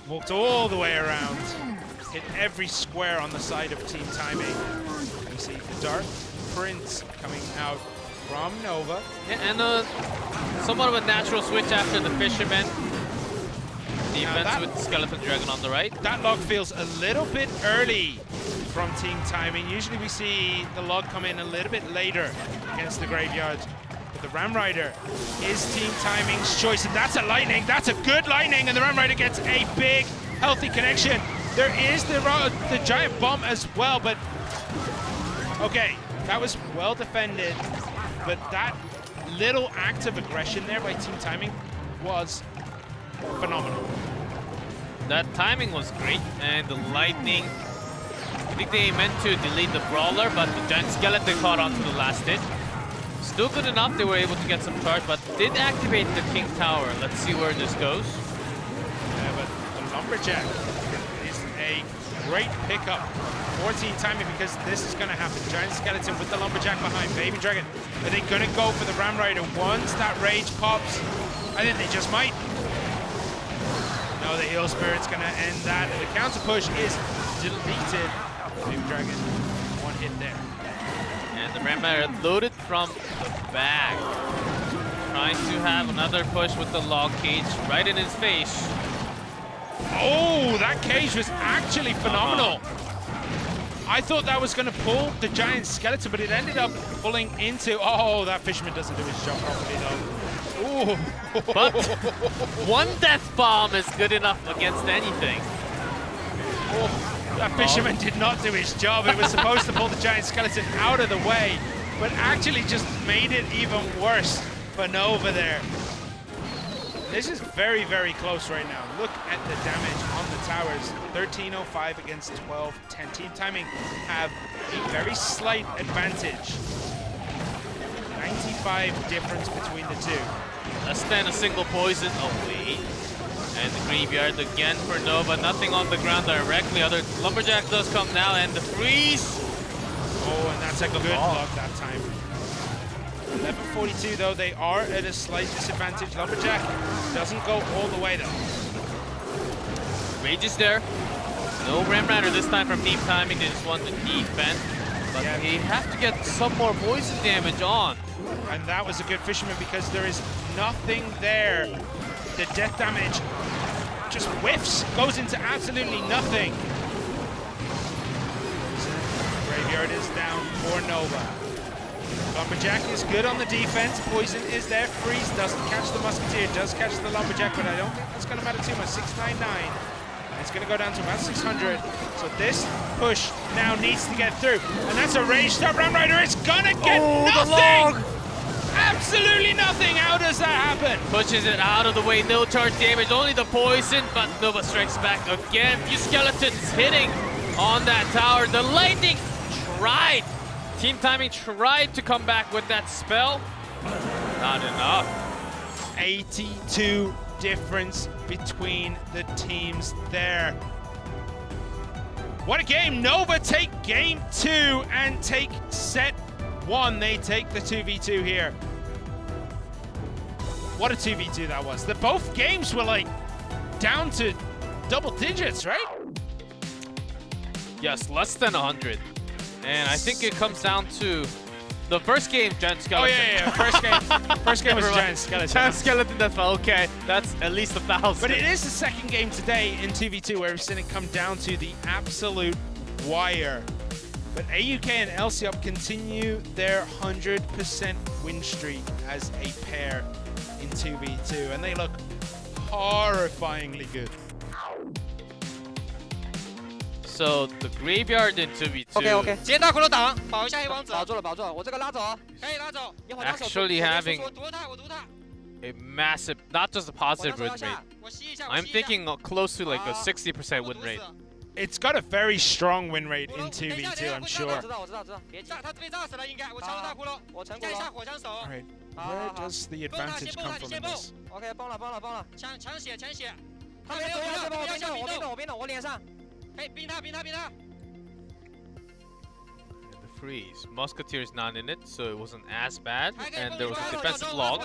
walked all the way around, hit every square on the side of Team Timing. You see the Dark Prince coming out from Nova. Yeah, and somewhat of a natural switch after the Fisherman. Defense with the Skeleton Dragon on the right. That log feels a little bit early from Team Timing. Usually we see the log come in a little bit later against the Graveyard. But the Ram Rider is Team Timing's choice, and that's a Lightning. That's a good Lightning, and the Ram Rider gets a big, healthy connection. There is the Giant Bomb as well, but okay, that was well defended. But that little act of aggression there by Team Timing was phenomenal. That timing was great, and the Lightning, I think they meant to delete the Brawler, but the Giant Skeleton caught onto the last hit. Still good enough, they were able to get some charge, but did activate the King Tower. Let's see where this goes. Yeah, but the Lumberjack is a great pickup for Team Timing, because this is going to happen. Giant Skeleton with the Lumberjack behind. Baby Dragon, are they going to go for the Ram Rider once that Rage pops? I think they just might. No, the Heal Spirit's going to end that, and the counter push is deleted. Baby Dragon, one hit there. And the Ram Rider loaded from the back. Trying to have another push with the log cage right in his face. Oh, that cage was actually phenomenal. I thought that was going to pull the Giant Skeleton, but it ended up pulling into... Oh, that Fisherman doesn't do his job properly, though. Ooh. But one Death Bomb is good enough against anything. Oh, that Fisherman did not do his job. It was supposed to pull the Giant Skeleton out of the way, but actually just made it even worse for Nova there. This is very, very close right now. Look at the damage on the towers. 1305 against 1210. Team Timing have a very slight advantage. 95 difference between the two. Less than a single poison. Oh, wait. And the Graveyard again for Nova. Nothing on the ground directly. Other Lumberjack does come now, and the freeze. Oh, and that's a good block that time. 11:42 though, they are at a slight disadvantage. Lumberjack doesn't go all the way though. Rage is there. No Ram Rider this time from Team Timing. They just want to defend. But they have to get some more poison damage on. And that was a good Fisherman, because there is nothing there. The death damage just whiffs, goes into absolutely nothing. So, Graveyard is down for Nova. Lumberjack is good on the defense. Poison is there. Freeze doesn't catch the Musketeer, does catch the Lumberjack, but I don't think that's going to matter too much. 699. It's going to go down to about 600. So this push now needs to get through. And that's a raged up Ram Rider. It's going to get nothing! Absolutely nothing. How does that happen? Pushes it out of the way. No charge damage. Only the poison, but Nova strikes back again. Few skeletons hitting on that tower. The lightning tried. Team Timing tried to come back with that spell. Not enough. 82 difference between the teams there. What a game. Nova take game 2 and take set 1. They take the 2v2 here. What a 2v2 that was. Both games were like down to double digits, right? Yes, less than 100. And I think it comes down to the first game, Giant Skeleton. Oh yeah. First game was Giant Skeleton. Giant Skeleton, that's okay. That's at least 1,000. But it is the second game today in 2v2 where we've seen it come down to the absolute wire. But AUK and LCUP continue their 100% win streak as a pair in 2v2, and they look horrifyingly good. So the graveyard in 2v2 OK， 接大骷髅挡，保一下黑王子。保住了，保住了，我这个拉走啊，可以拉走。一会儿拉手。 actually having 我毒他，我毒他。 a massive, not just a positive win rate. I'm thinking close to like a 60% win rate. It's got a very strong win rate in 2v2, I'm sure. Alright, where does the advantage come from in this? OK， 崩了，崩了，崩了。抢血，抢血。他没走，我冰冻，我脸上。可以冰他，冰他，冰他。 The freeze. Musketeer's not in it, so it wasn't as bad, and there was a defensive log.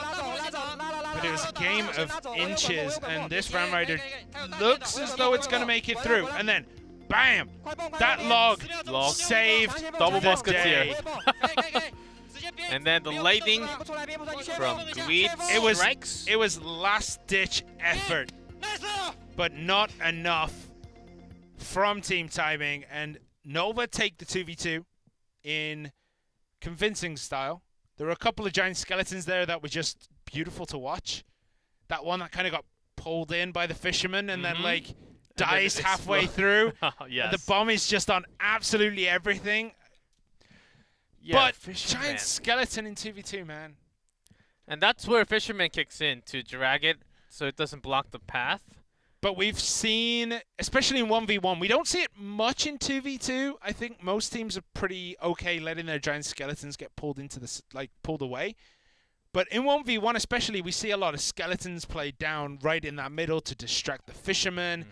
But it was a game of inches, and this Ram Rider looks as though it's going to make it through. And then, bam! That log saved double the Musketeer. day. And then the lightning from Greed strikes. It was last-ditch effort, but not enough from Team Timing, and Nova take the 2v2 in convincing style. There were a couple of giant skeletons there that were just beautiful to watch. That one that kind of got pulled in by the fisherman and then like dies halfway through. Yes. The bomb is just on absolutely everything. Yeah, but giant skeleton in 2v2, man. And that's where Fisherman kicks in to drag it so it doesn't block the path. But we've seen, especially in 1v1, we don't see it much in 2v2. I think most teams are pretty okay letting their giant skeletons get pulled into the, pulled away. But in 1v1 especially, we see a lot of skeletons played down right in that middle to distract the fisherman.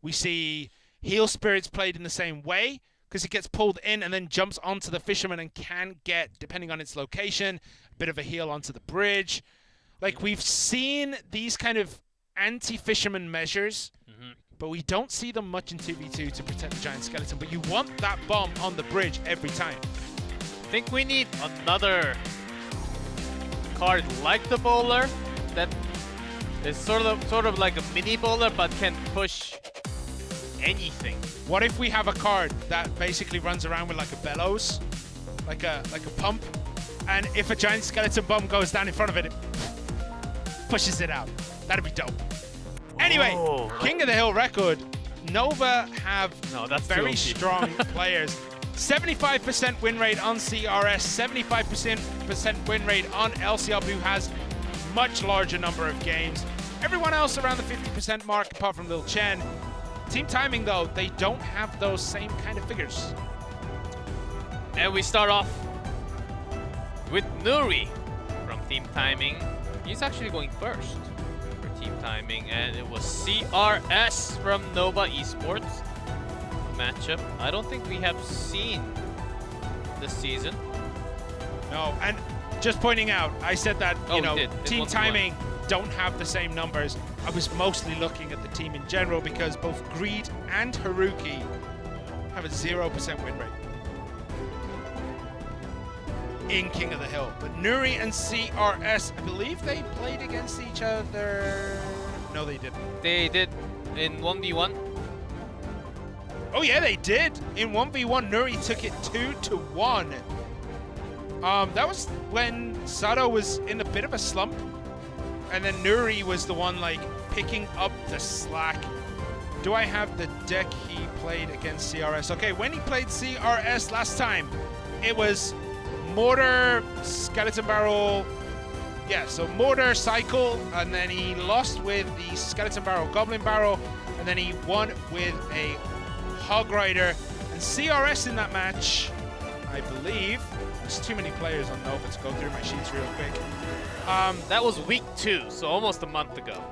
We see heal spirits played in the same way, because it gets pulled in and then jumps onto the fisherman and can get, depending on its location, a bit of a heal onto the bridge. Like, we've seen these kind of anti-fisherman measures, but we don't see them much in 2v2 to protect the giant skeleton. But you want that bomb on the bridge every time. I think we need another card like the bowler that is sort of like a mini bowler but can push anything. What if we have a card that basically runs around with like a bellows, like a pump, and if a giant skeleton bomb goes down in front of it, it pushes it out? That'd be dope. Anyway, King of the Hill record. Nova have very strong players. 75% win rate on CRS, 75% win rate on LCL, who has much larger number of games. Everyone else around the 50% mark, apart from Lil Chen. Team Timing, though, they don't have those same kind of figures. And we start off with Nuri from Team Timing. He's actually going first for Team Timing, and it was CRS from Nova Esports matchup. I don't think we have seen this season. No, and just pointing out, I said that, you know, Team Timing don't have the same numbers. I was mostly looking at the team in general because both Greed and Haruki have a 0% win rate in King of the Hill. But Nuri and CRS, I believe they played against each other. No, they didn't. They did in 1v1. Oh yeah, they did. In 1v1, Nuri took it 2-1. That was when Sado was in a bit of a slump, and then Nuri was the one like picking up the slack. Do I have the deck he played against CRS? Okay, when he played CRS last time, it was Mortar, Skeleton Barrel. Yeah, so Mortar, Cycle, and then he lost with the Skeleton Barrel, Goblin Barrel, and then he won with a Hog Rider. And CRS in that match, I believe, there's too many players on Nova to go through my sheets real quick. That was week 2, so almost a month ago.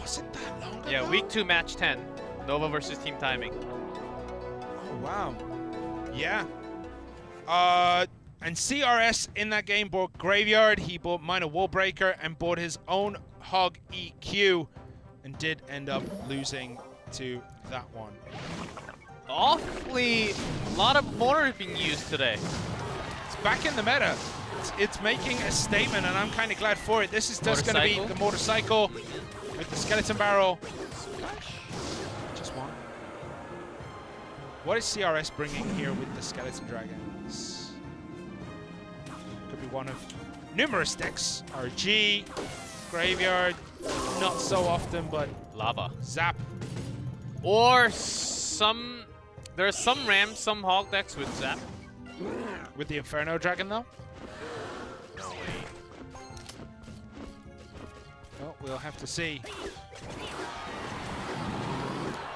Was it that long ago? Yeah, week 2, match 10. Nova versus Team Timing. Oh, wow. Yeah. And CRS in that game bought Graveyard, he bought Minor Wallbreaker, and bought his own Hog EQ, and did end up losing to that one. Awfully, a lot of mortars being used today. It's back in the meta. It's making a statement, and I'm kind of glad for it. This is just going to be the motorcycle with the Skeleton Barrel. Just one. What is CRS bringing here with the Skeleton Dragons? Could be one of numerous decks. RG, Graveyard, not so often, but Lava. Zap. Or some... There are some Rams, some Hog decks with Zap. With the Inferno Dragon, though? Well, we'll have to see.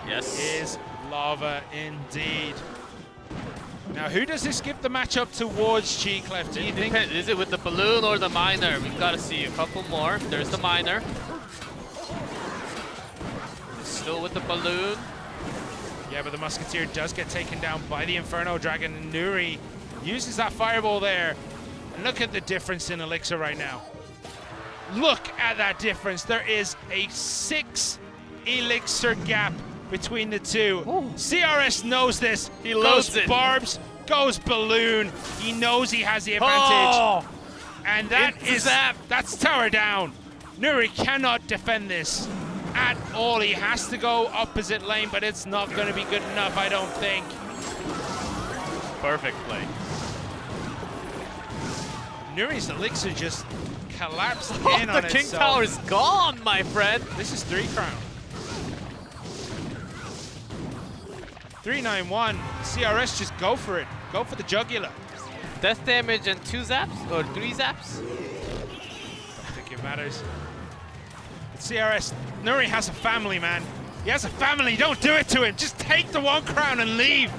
Yes. Is lava indeed. Now, who does this give the matchup towards, G Clef? Do you think? Is it with the balloon or the miner? We've got to see a couple more. There's the miner. Still with the balloon. Yeah, but the Musketeer does get taken down by the Inferno Dragon, and Nuri uses that Fireball there. And look at the difference in Elixir right now. Look at that difference. There is a 6 Elixir gap between the two. Ooh. CRS knows this. He loves it. Barbs, goes balloon. He knows he has the advantage. Oh, and that's tower down. Nuri cannot defend this at all. He has to go opposite lane, but it's not going to be good enough, I don't think. Perfect play. Nuri's Elixir just collapsed in on itself. The King Tower is gone, my friend. This is 3 crown. 391. CRS, just go for it. Go for the jugular. Death damage and 2 zaps or 3 zaps? Don't think it matters. But CRS, Nuri has a family, man. He has a family. Don't do it to him. Just take the 1 crown and leave.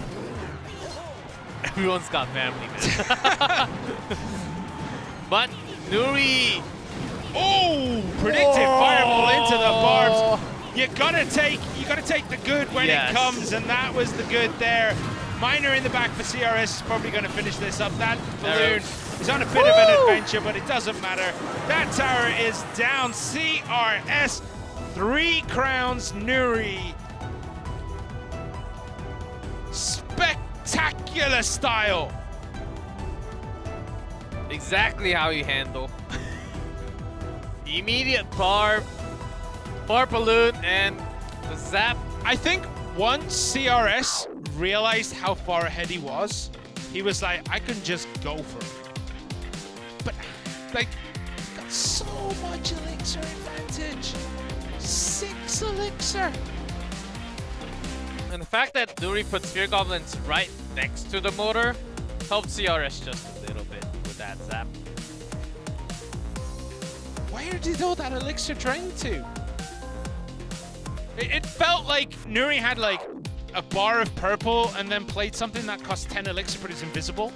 Everyone's got family, man. But Nuri. Oh, predictive fireball into the barbs. You gotta take the good when it comes, and that was the good there. Miner in the back for CRS is probably gonna finish this up. That balloon is on a bit of an adventure, but it doesn't matter. That tower is down. CRS, 3 crowns. Nuri. Spectacular style. Exactly how you handle. Immediate barb balloon, and the zap. I think once CRS realized how far ahead he was like, I can just go for it. But, like, got so much Elixir advantage. 6 Elixir. And the fact that Nuri put Spear Goblins right next to the motor helped CRS just a little bit with that zap. Where did all that Elixir drain to? It felt like Nuri had like a bar of purple and then played something that cost 10 Elixir but is invisible.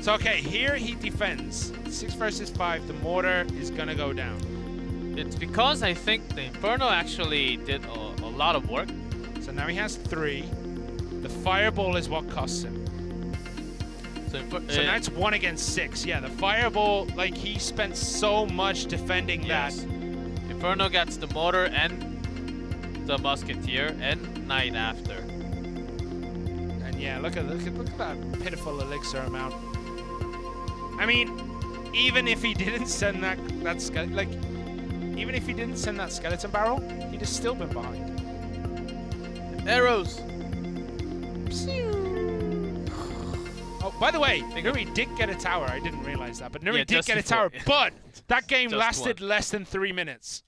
So okay, here he defends. 6 versus 5, the mortar is gonna go down. It's because I think the Inferno actually did a lot of work. So now he has 3. The fireball is what costs him. So now it's 1 against 6. Yeah, the fireball, like, he spent so much defending that. Inferno gets the mortar and the musketeer and Knight after. And yeah, look at that pitiful elixir amount. I mean, even if he didn't send that skeleton, like, even if he didn't send that skeleton barrel, he'd have still been behind. Arrows. Oh, By the way, Nuri did get a tower. I didn't realize that, but Nuri did get a before. tower. But that game Just lasted one. less than 3 minutes.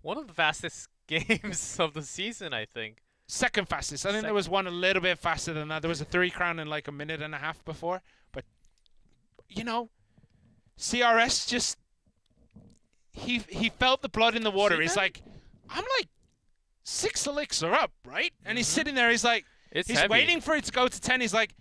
One of the fastest games of the season, I think. Second fastest. I think there was one a little bit faster than that. There was a 3 crown in like a minute and a half before. But, you know, CRS just... He felt the blood in the water. He's like, I'm like 6 elixir up, right? And he's sitting there. He's like, he's heavy. waiting for it to go to 10. He's like,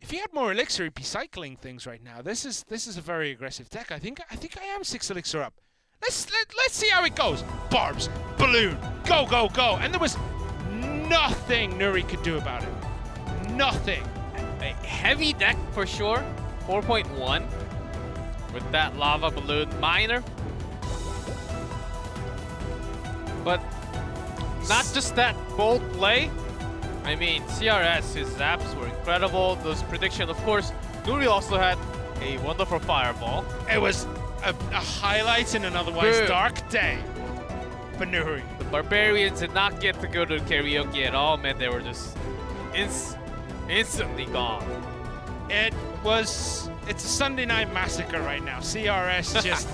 if he had more elixir, he'd be cycling things right now. This is a very aggressive deck. I think I am 6 elixir up. Let's see how it goes. Barbs, balloon, go, go, go. And there was nothing Nuri could do about it. Nothing. A heavy deck for sure. 4.1 with that lava balloon miner. But not just that bold play. I mean, CRS, his zaps were incredible. Those prediction, of course. Nuri also had a wonderful fireball. It was a highlight in an otherwise dark day for Nuri. The Barbarians did not get to go to karaoke at all, man. They were just instantly gone. It's a Sunday night massacre right now. CRS just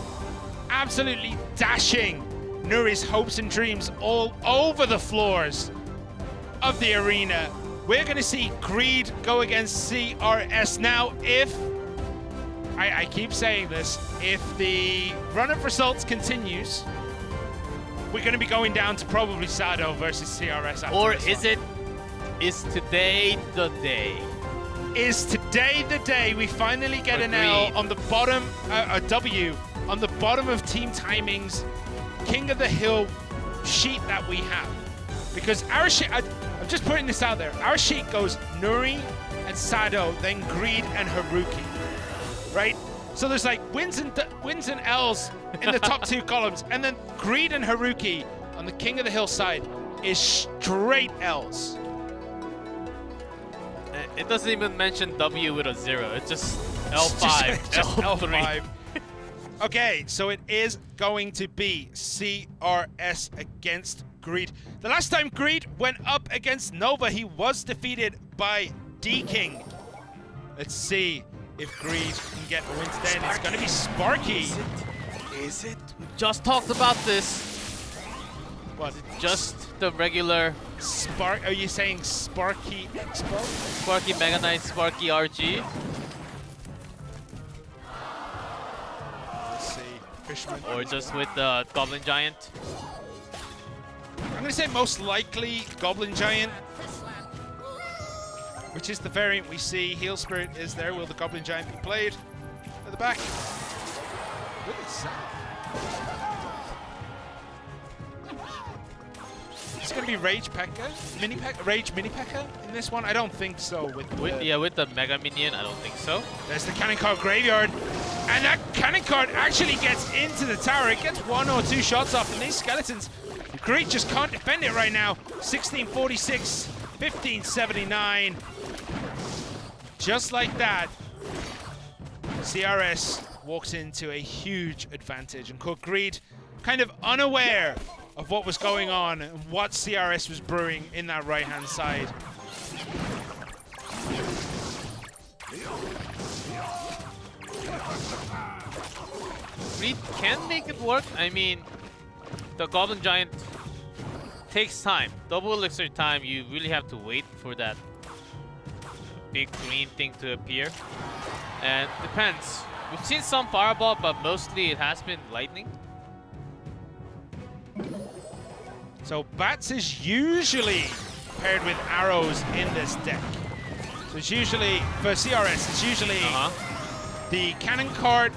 absolutely dashing Nuri's hopes and dreams all over the floors of the arena. We're going to see Greed go against CRS now. If I keep saying this, if the run of results continues, we're going to be going down to probably Sado versus CRS. Or is today the day? Is today the day we finally get an L on the bottom, a W on the bottom of Team Timing's King of the Hill sheet that we have? Because our sheet, I'm just putting this out there, our sheet goes Nuri and Sado, then Greed and Haruki, right? So there's like wins and L's in the top 2 columns, and then Greed and Haruki on the King of the Hill side is straight L's. It doesn't even mention W with a 0. It's just L5, just L3. L5. Okay, so it is going to be CRS against Greed. The last time Greed went up against Nova, he was defeated by D-King. Let's see if Greed can get a win today. And it's going to be Sparky. Is it? We just talked about this. What? Just the regular Are you saying Sparky Expo? Sparky Mega Knight, Sparky RG. Let's see. Fishman. Or just with the Goblin Giant. I'm going to say most likely Goblin Giant, which is the variant we see. Heal Spirit is there. Will the Goblin Giant be played? At the back. Really sad. It's going to be Rage P.E.K.K.A? Rage Mini P.E.K.K.A in this one? I don't think so. With the Mega Minion, I don't think so. There's the Cannon Card Graveyard. And that Cannon Card actually gets into the tower. It gets 1 or 2 shots off, and these skeletons, Greed just can't defend it right now. 1646, 1579. Just like that, CRS walks into a huge advantage, and Greed kind of unaware of what was going on and what CRS was brewing in that right-hand side. Greed can make it work. I mean, the Goblin Giant takes time. Double elixir time, you really have to wait for that big green thing to appear. And depends. We've seen some fireball, but mostly it has been lightning. So Bats is usually paired with arrows in this deck. So it's usually, for CRS, it's usually the Cannon Card,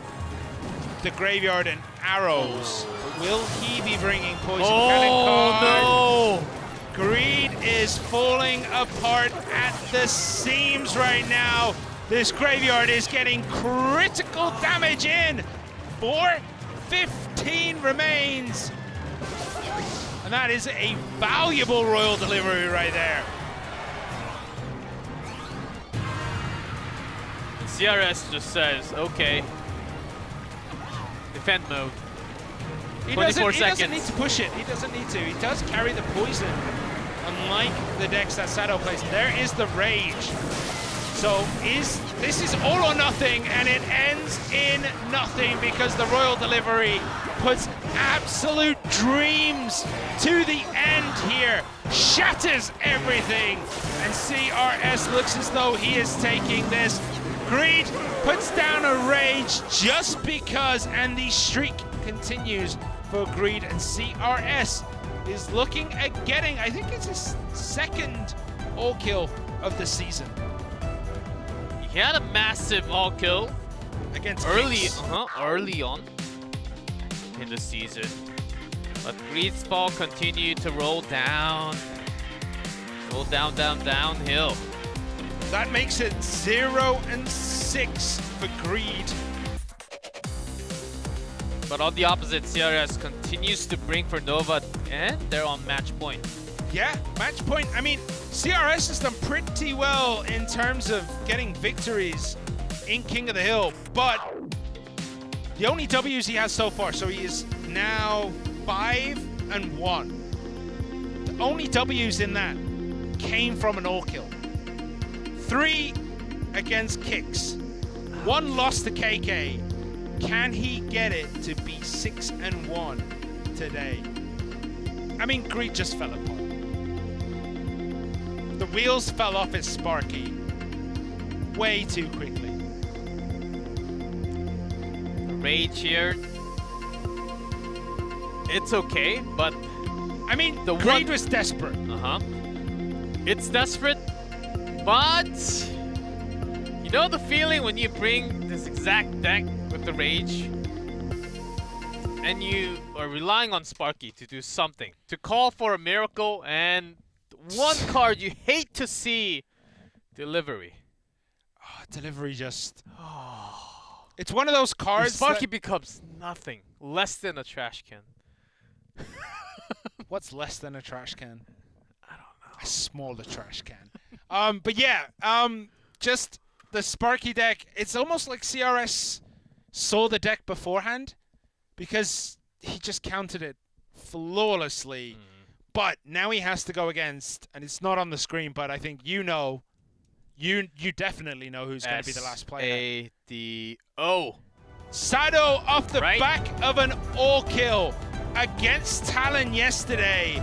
the Graveyard, and arrows. But will he be bringing Poison Cannon Card? Oh no! Greed is falling apart at the seams right now. This Graveyard is getting critical damage in. 4:15 remains. And that is a valuable Royal delivery right there. CRS just says, okay. Defend mode. He 24 doesn't seconds. need to push it. He doesn't need to. He does carry the poison, unlike the decks that Sado plays. There is the Rage. So this is all or nothing, and it ends in nothing because the Royal Delivery puts absolute dreams to the end here, shatters everything, and CRS looks as though he is taking this. Greed puts down a Rage just because, and the streak continues for Greed, and CRS is looking at getting, I think it's his second all-kill of the season. He had a massive all-kill against early on in the season. But Greed's fall continued to roll down. Roll down, downhill. That makes it 0-6 for Greed. But on the opposite, CRS continues to bring for Nova, and they're on match point. Yeah, match point. I mean, CRS has done pretty well in terms of getting victories in King of the Hill, but the only W's he has so far, so he is now 5-1. The only W's in that came from an all-kill. 3 against Kicks. 1 loss to KK. Can he get it to be 6-1 today? I mean, Greed just fell apart. The wheels fell off his Sparky way too quickly. Rage here. It's okay, but I mean, the Greed was desperate. It's desperate, but you know the feeling when you bring this exact deck with the Rage and you are relying on Sparky to do something, to call for a miracle, and one card you hate to see, Delivery. Oh, Delivery just... It's one of those cards Sparky becomes nothing, less than a trash can. What's less than a trash can? I don't know. A smaller trash can. But yeah, just the Sparky deck, it's almost like CRS saw the deck beforehand because he just countered it flawlessly. But now he has to go against, and it's not on the screen, but I think you know, you definitely know who's going to be the last player. Sado. Sado off the back of an all-kill against Talon yesterday.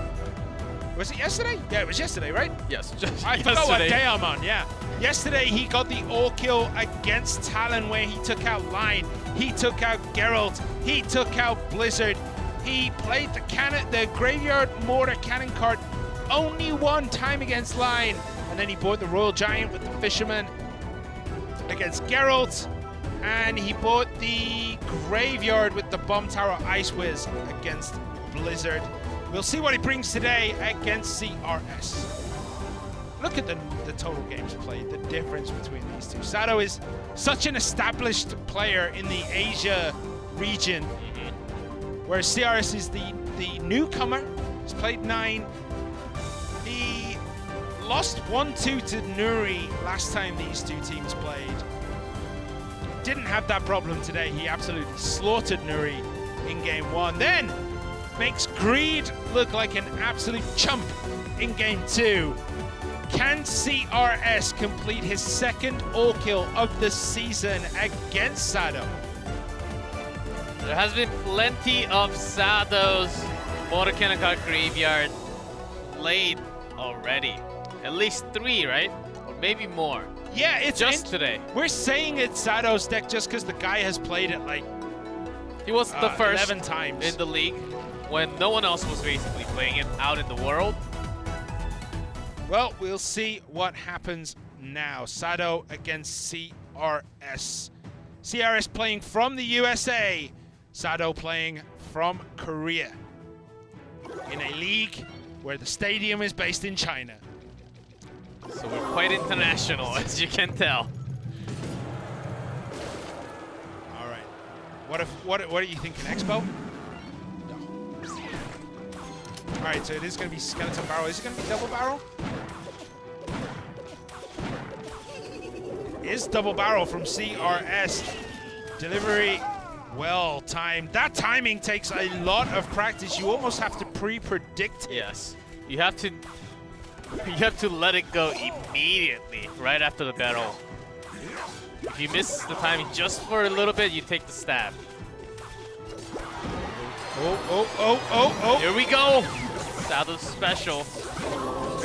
Was it yesterday? Yeah, it was yesterday, right? Yes, just I forgot what day I'm on, yeah. Yesterday, he got the all-kill against Talon where he took out Line, he took out Geralt, he took out Blizzard. He played the Graveyard Mortar Cannon card only one time against Line, and then he bought the Royal Giant with the Fisherman against Geralt, and he bought the Graveyard with the Bomb Tower Ice Wiz against Blizzard. We'll see what he brings today against CRS. Look at the total games played, the difference between these two. Sado is such an established player in the Asia region, whereas CRS is the newcomer. He's played 9. He lost 1-2 to Nuri last time these two teams played. Didn't have that problem today. He absolutely slaughtered Nuri in game 1. Then makes Greed look like an absolute chump in game 2. Can CRS complete his second all-kill of the season against Sado? There has been plenty of Sado's Mortar Cannon card Graveyard played already. At least 3, right? Or maybe more. Yeah, it's just today. We're saying it's Sado's deck just because the guy has played it like he was the first 11 times in the league when no one else was basically playing it out in the world. Well, we'll see what happens now. Sado against CRS. CRS playing from the USA. Sado playing from Korea. In a league where the stadium is based in China. So we're quite international, as you can tell. All right. What are you thinking, Expo? No. All right, so it is going to be skeleton barrel. Is it going to be double barrel? Is double barrel from CRS. Delivery well timed. That timing takes a lot of practice. You almost have to pre-predict. Yes. You have to You have to let it go immediately, right after the battle. If you miss the timing just for a little bit, you take the stab. Oh. Here we go! Sado's special.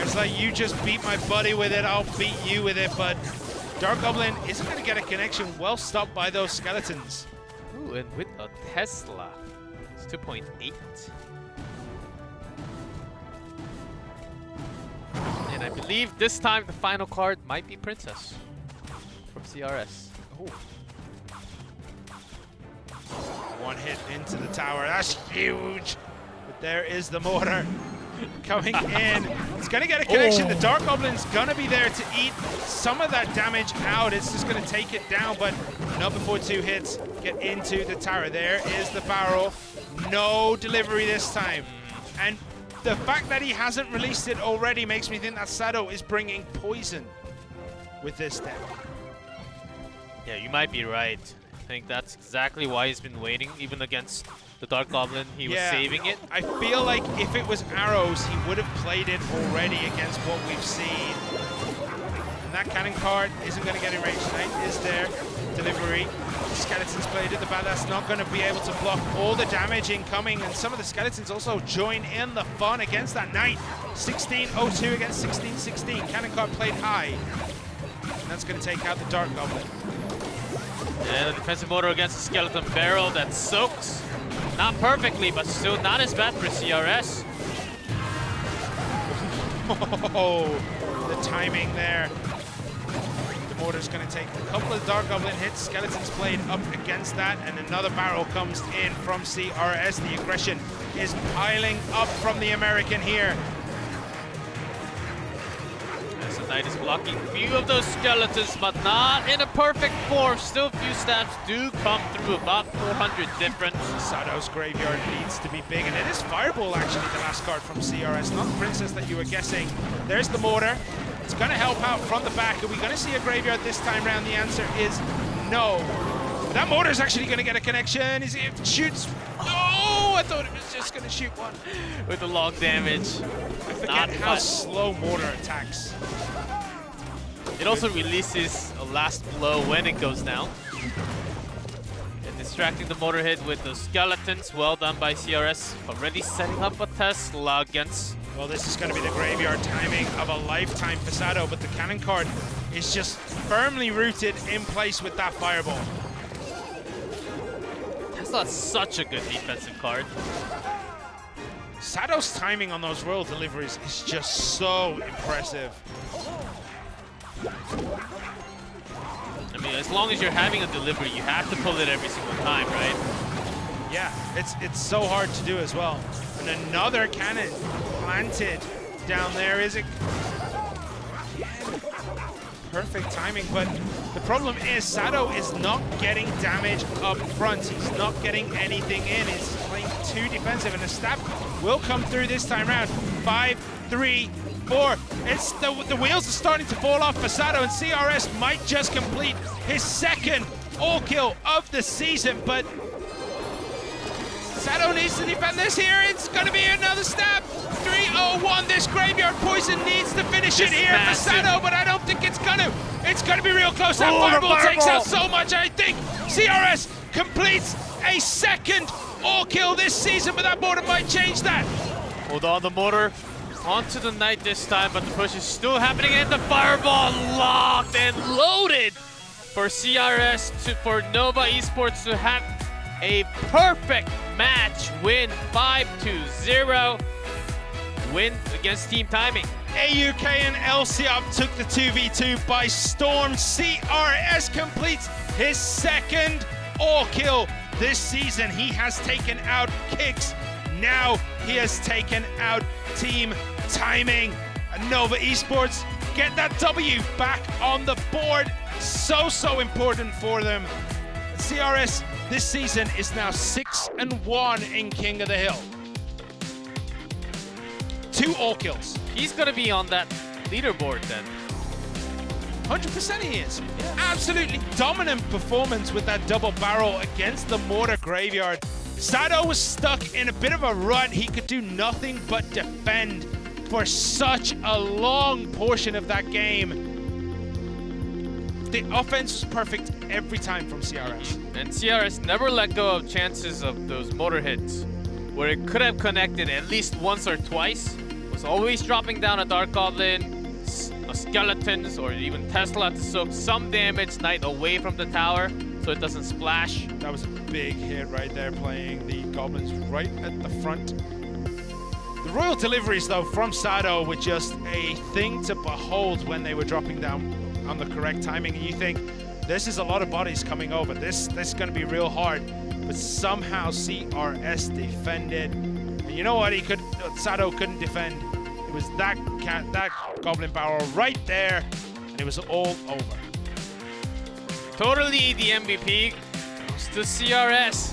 It's like, you just beat my buddy with it, I'll beat you with it, but Dark Goblin isn't going to get a connection. Well stopped by those skeletons. Ooh, and with a Tesla. It's 2.8. And I believe this time the final card might be Princess from CRS. Oh. One hit into the tower. That's huge. But there is the mortar coming in. It's going to get a connection. The Dark Goblin's going to be there to eat some of that damage out. It's just going to take it down, but not before 2 hits get into the tower. There is the barrel. No delivery this time. And the fact that he hasn't released it already makes me think that Sado is bringing poison with this deck. Yeah, you might be right. I think that's exactly why he's been waiting, even against the Dark Goblin. He was saving it. I feel like if it was arrows, he would have played it already against what we've seen. And that cannon card isn't going to get in range tonight, is there? Delivery. Skeletons played at the back. That's not going to be able to block all the damage incoming. And some of the skeletons also join in the fun against that knight. 16-02 against 16-16. Cannon card played high. And that's going to take out the Dark Goblin. And a defensive mortar against the skeleton barrel that soaks. Not perfectly, but still not as bad for CRS. Oh, the timing there. The mortar's going to take a couple of Dark Goblin hits. Skeletons played up against that, and another barrel comes in from CRS. The aggression is piling up from the American here. As the knight is blocking a few of those skeletons, but not in a perfect form. Still, few stabs do come through, about 400 difference. Sado's graveyard needs to be big, and it is Fireball actually the last card from CRS, not the Princess that you were guessing. There's the mortar. It's going to help out from the back. Are we going to see a graveyard this time round? The answer is no. That mortar is actually going to get a connection. It shoots. Oh, I thought it was just going to shoot one. With the long damage. I forget how slow mortar attacks. It also releases a last blow when it goes down. And distracting the mortar hit with the skeletons. Well done by CRS. Already setting up a Tesla against... Well, this is going to be the graveyard timing of a lifetime for Sado, but the cannon card is just firmly rooted in place with that fireball. That's not such a good defensive card. Sado's timing on those royal deliveries is just so impressive. I mean, as long as you're having a delivery, you have to pull it every single time, right? Yeah, it's so hard to do as well. And another cannon planted down there. Is it? Perfect timing, but the problem is Sado is not getting damage up front. He's not getting anything in. He's playing too defensive, and the stab will come through this time round. 5, 3, 4. It's the wheels are starting to fall off for Sado, and CRS might just complete his second all kill of the season, but Sado needs to defend this here. It's going to be another stab. 3-0-1. This graveyard poison needs to finish it here for Sado, but I don't think it's going to. It's going to be real close. That fireball takes out so much. I think CRS completes a second all kill this season, but that mortar might change that. Hold on, the mortar onto the knight this time, but the push is still happening, and the fireball locked and loaded for CRS for Nova Esports to have a perfect match win. 5-0 win against Team Timing. AUK and LCOP took the 2v2 by storm. CRS completes his second all kill this season. He has taken out Kicks. Now he has taken out Team Timing. And Nova Esports get that W back on the board. So important for them. CRS this season is now 6-1 in King of the Hill. 2 all kills. He's gonna be on that leaderboard then. 100% he is. Yeah. Absolutely dominant performance with that double barrel against the mortar graveyard. Sado was stuck in a bit of a rut. He could do nothing but defend. for such a long portion of that game. The offense was perfect every time from CRS. And CRS never let go of chances of those motor hits, where it could have connected at least once or twice. It was always dropping down a Dark Goblin, a Skeletons, or even Tesla to soak some damage Knight away from the tower so it doesn't splash. That was a big hit right there, playing the Goblins right at the front. The Royal deliveries, though, from Sado were just a thing to behold when they were dropping down on the correct timing, and you think, this is a lot of bodies coming over. This is going to be real hard, but somehow CRS defended. And you know what? Sado couldn't defend. It was that Goblin barrel right there, and it was all over. Totally the MVP goes to CRS.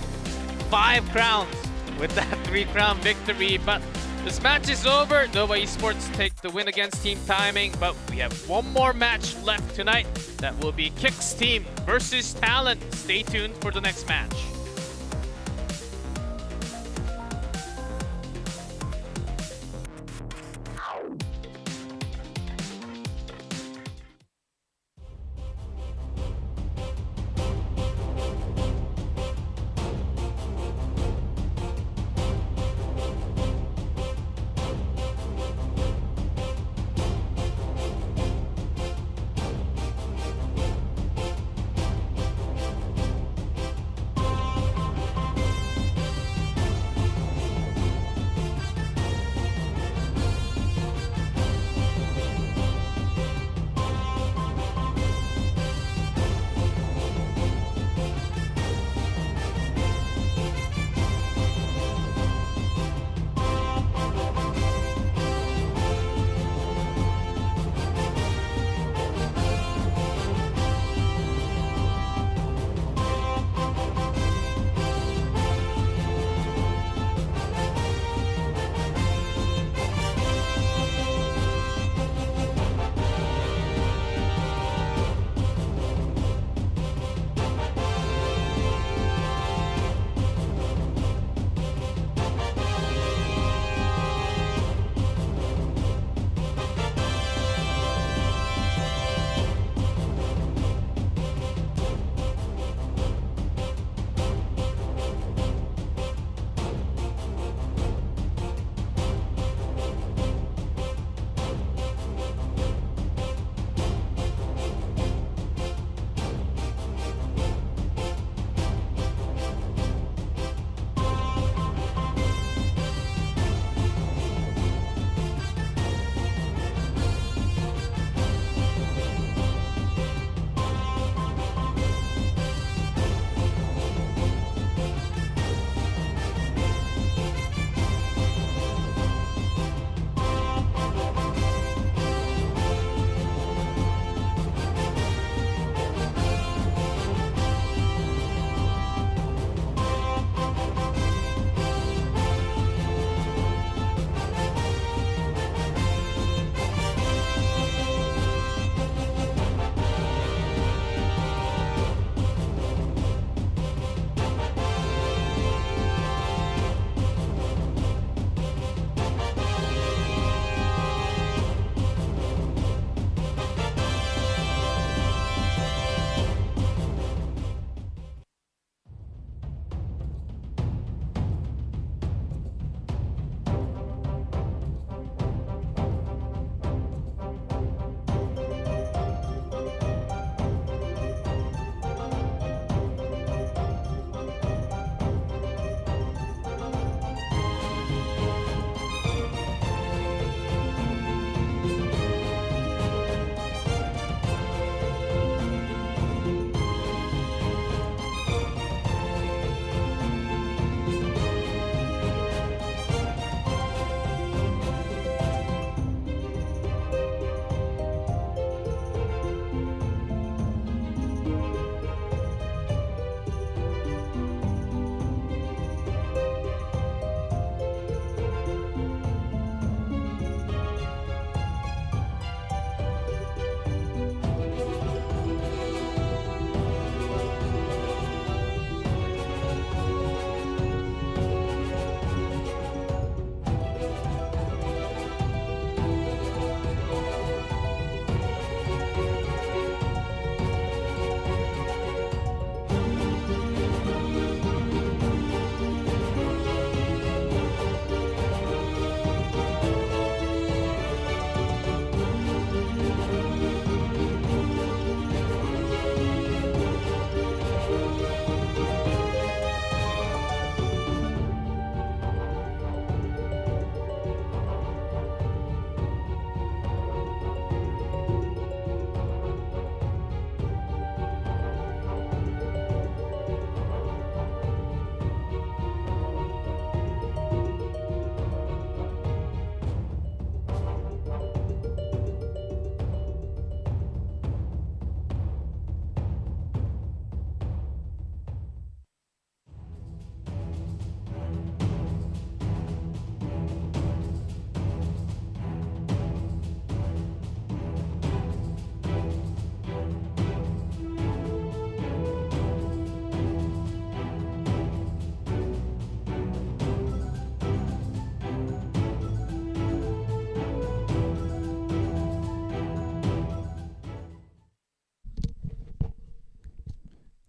5 crowns with that 3-crown victory, but this match is over. Nova Esports take the win against Team Timing, but we have one more match left tonight. That will be Kick's team versus Talon. Stay tuned for the next match.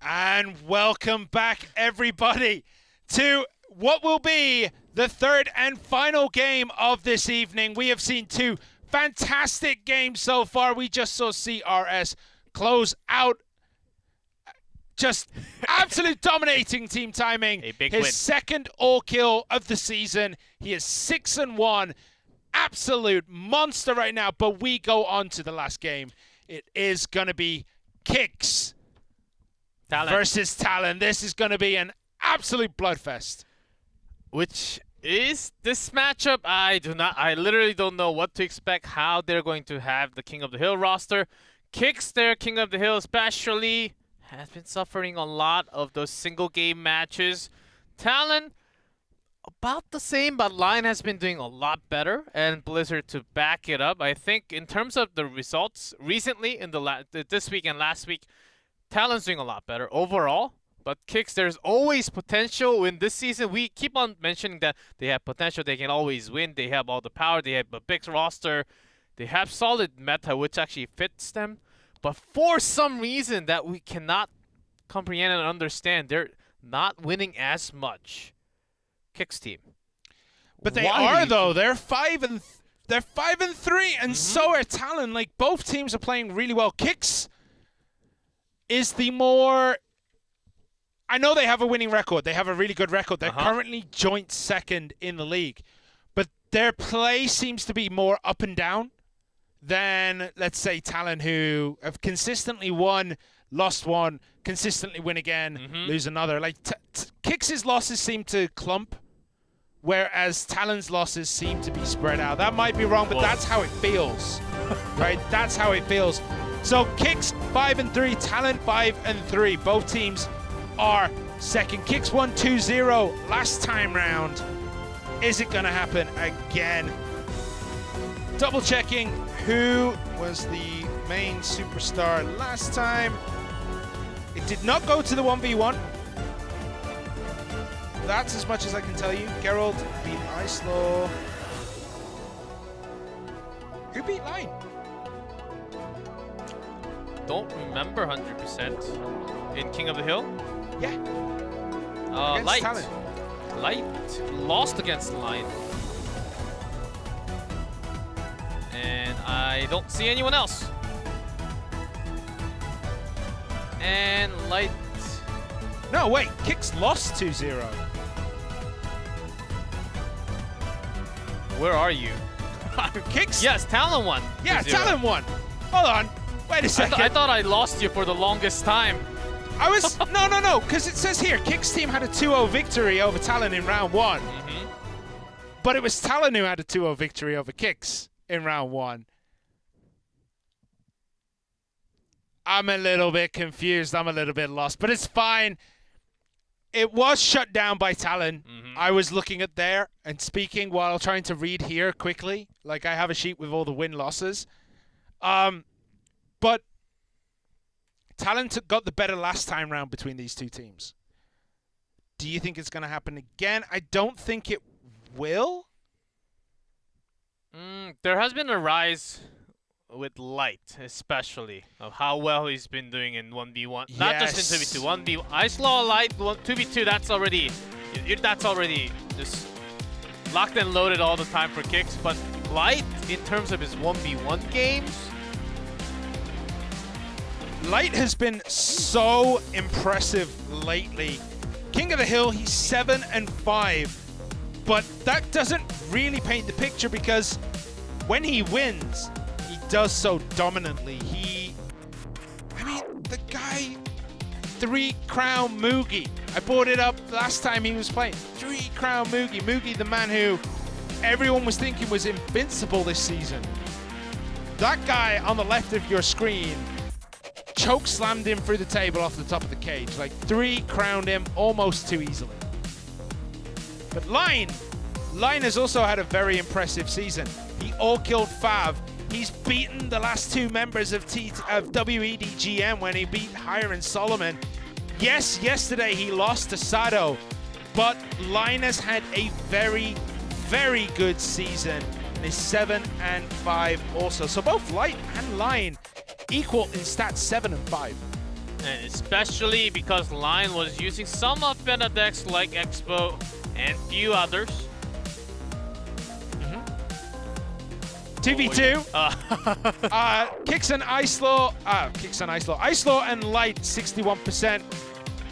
And welcome back, everybody, to what will be the third and final game of this evening. We have seen two fantastic games so far. We just saw CRS close out, just absolute dominating team timing. A big His win. second all-kill of the season. He is 6-1. Absolute monster right now. But we go on to the last game. It is going to be Kicks Talon versus Talon. This is going to be an absolute bloodfest. Which is this matchup? I literally don't know what to expect, how they're going to have the King of the Hill roster. Kicks, their King of the Hill especially, has been suffering a lot of those single game matches. Talon, about the same, but Lion has been doing a lot better, and Blizzard to back it up. I think in terms of the results recently, in this week and last week, Talon's doing a lot better overall. But Kicks, there's always potential in this season. We keep on mentioning that they have potential, they can always win, they have all the power, they have a big roster, they have solid meta which actually fits them. But for some reason that we cannot comprehend and understand, they're not winning as much. Kicks team. But they Why are do you though. They're 5-3, and so are Talon. Like, both teams are playing really well. Kicks is the more. I know they have a winning record. They have a really good record. They're currently joint second in the league, but their play seems to be more up and down than, let's say, Talon, who have consistently won, lost one, consistently win again, lose another. Like, Kicks' losses seem to clump, whereas Talon's losses seem to be spread out. That might be wrong, but that's how it feels, right? That's how it feels. So Kicks 5-3, Talon 5-3. Both teams are second. Kicks won 2-0 last time round. Is it going to happen again? Double checking who was the main superstar last time. It did not go to the 1v1. That's as much as I can tell you. Geralt beat Icelaw. Who beat Line? Don't remember 100%. In King of the Hill? Yeah. Light. Talon. Light lost against Lion. And I don't see anyone else. And Light. No, wait. Kicks lost 2-0. Where are you? Kicks? Yes, Talon won. Yeah, 2-0. Talon won. Hold on. Wait a second. I thought I lost you for the longest time. I was no, because it says here Kicks team had a 2-0 victory over Talon in round 1. But it was Talon who had a 2-0 victory over Kicks in round 1. I'm a little bit confused. I'm a little bit lost, but it's fine. It was shut down by Talon. I was looking at there and speaking while trying to read here quickly. Like, I have a sheet with all the win-losses. But Talon got the better last time round between these two teams. Do you think it's going to happen again? I don't think it will. There has been a rise with Light, especially, of how well he's been doing in 1v1. Not just in 2v2. 1v1. I saw Light 2v2. That's already just locked and loaded all the time for Kicks. But Light, in terms of his 1v1 games, Light has been so impressive lately. King of the Hill, he's 7-5, but that doesn't really paint the picture because when he wins, he does so dominantly. The guy, 3-crown Mugi. I brought it up last time he was playing. 3-crown Mugi. Mugi, the man who everyone was thinking was invincible this season. That guy on the left of your screen choke slammed him through the table off the top of the cage. Like, 3-crowned him almost too easily. But Line has also had a very impressive season. He all-killed FAV. He's beaten the last two members of WEDGM when he beat Hire and Solomon. Yes, yesterday he lost to Sado, but Line has had a very, very good season and is 7-5 also. So both Light and Line equal in stats 7-5. And especially because Lion was using some of Beta decks like Expo and few others. 2v2. Kicks and Ice Law. Ice Law and Light 61%.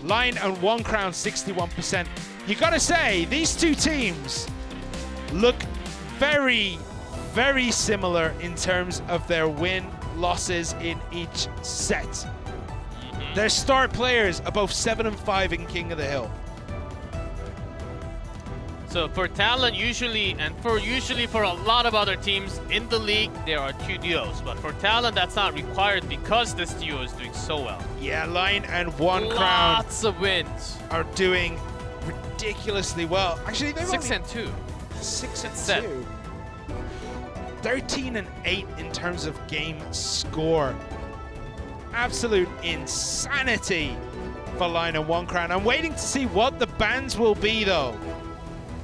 Lion and One Crown 61%. You gotta say, these two teams look very, very similar in terms of their win-losses in each set. Their star players are both 7 and 5 in King of the Hill. So for Talon, usually for a lot of other teams in the league, there are 2 duos. But for Talon, that's not required because this duo is doing so well. Yeah, Lion and One Crown Lots of wins. are doing ridiculously well. Actually, they're 6 and 2. 6 and Set. 2. 13 and 8 in terms of game score. Absolute insanity for Lion and One Crown. I'm waiting to see what the bans will be, though.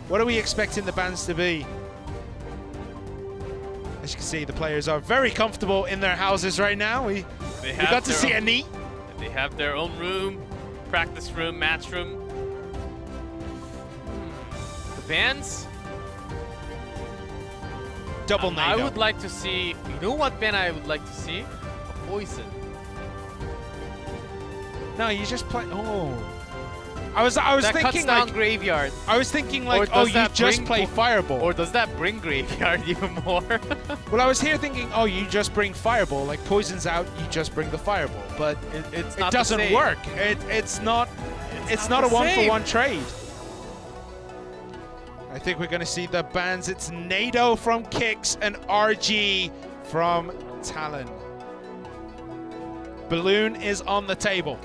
What are we expecting the bans to be? As you can see, the players are very comfortable in their houses right now. We got to see a knee. They have their own room, practice room, match room. The bans? Double I Nado. would like to see, you know what ban I would like to see? A poison. No, you just play. Oh. I was that thinking cuts down like Graveyard. I was thinking Or like, does oh, you that just bring play Fireball. Or does that bring Graveyard even more? Well, I was here thinking, oh, you just bring Fireball. Like Poison's out, you just bring the Fireball. But it's it not the doesn't same. work. It's not a the same. 1-for-1 trade. I think we're going to see the bans. It's Nado from Kicks and RG from Talon. Balloon is on the table.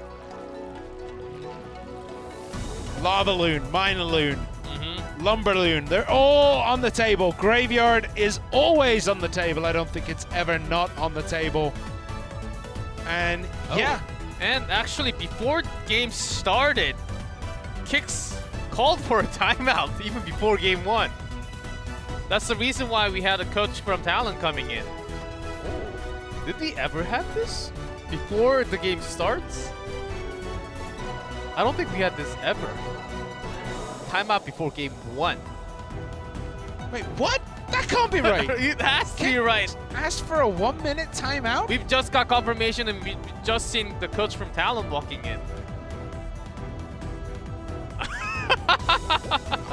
Lava Loon, Miner Loon, Lumber Loon, they're all on the table. Graveyard is always on the table. I don't think it's ever not on the table. And yeah. And actually, before game started, Kicks called for a timeout even before game 1. That's the reason why we had a coach from Talon coming in. Oh. Did we ever have this before the game starts? I don't think we had this ever. Timeout before game 1. Wait, what? That can't be right. It has to be right. Asked for a 1-minute timeout? We've just got confirmation and we've just seen the coach from Talon walking in.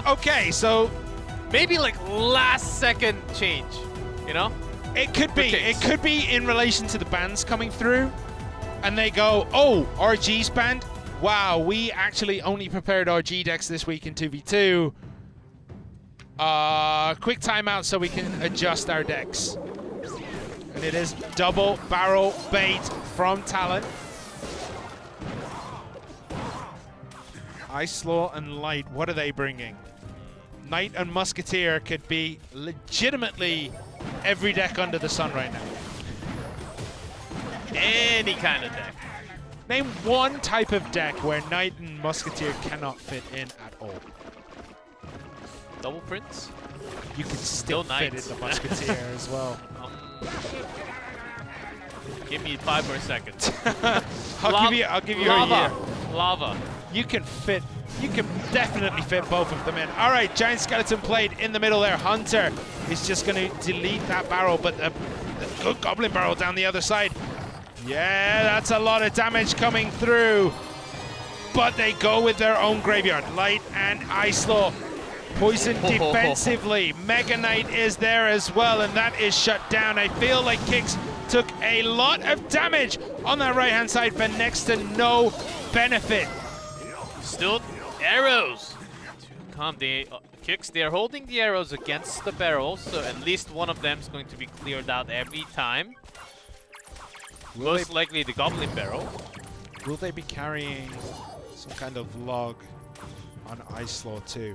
Okay, so maybe like last second change, you know? It could be. It could be in relation to the bans coming through. And they go, oh, RG's banned? Wow, we actually only prepared RG decks this week in 2v2. Quick timeout so we can adjust our decks. And it is double barrel bait from Talon. Ice Law and Light, what are they bringing? Knight and Musketeer could be legitimately every deck under the sun right now. Any kind of deck. Name one type of deck where Knight and Musketeer cannot fit in at all. Double Prince? You can still fit in the Musketeer as well. Give me 5 more seconds. I'll give you a year. Lava. You can definitely fit both of them in. All right, Giant Skeleton Blade in the middle there. Hunter is just going to delete that barrel, but the good Goblin barrel down the other side. Yeah, that's a lot of damage coming through. But they go with their own Graveyard. Light and Ice Law. Poison defensively. Mega Knight is there as well, and that is shut down. I feel like Kicks took a lot of damage on that right-hand side for next to no benefit. Still arrows. Kicks, they're holding the arrows against the barrels, so at least one of them is going to be cleared out every time. Most likely the Goblin barrel. Will they be carrying some kind of log on Ice Law too?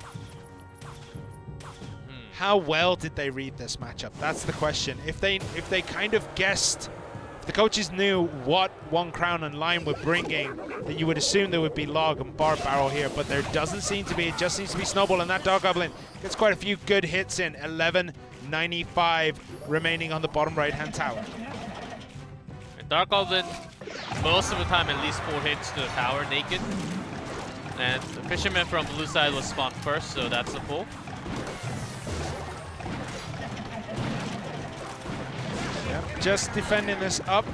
How well did they read this matchup? That's the question. If they kind of guessed, if the coaches knew what One Crown and Lion were bringing, then you would assume there would be log and bar barrel here, but there doesn't seem to be. It just seems to be Snowball, and that Dog Goblin gets quite a few good hits in. 11.95 remaining on the bottom right-hand tower. Dark Goblin most of the time at least 4 hits to the tower naked. And the fisherman from blue side was spawned first, so that's a pull. Yep, just defending this up.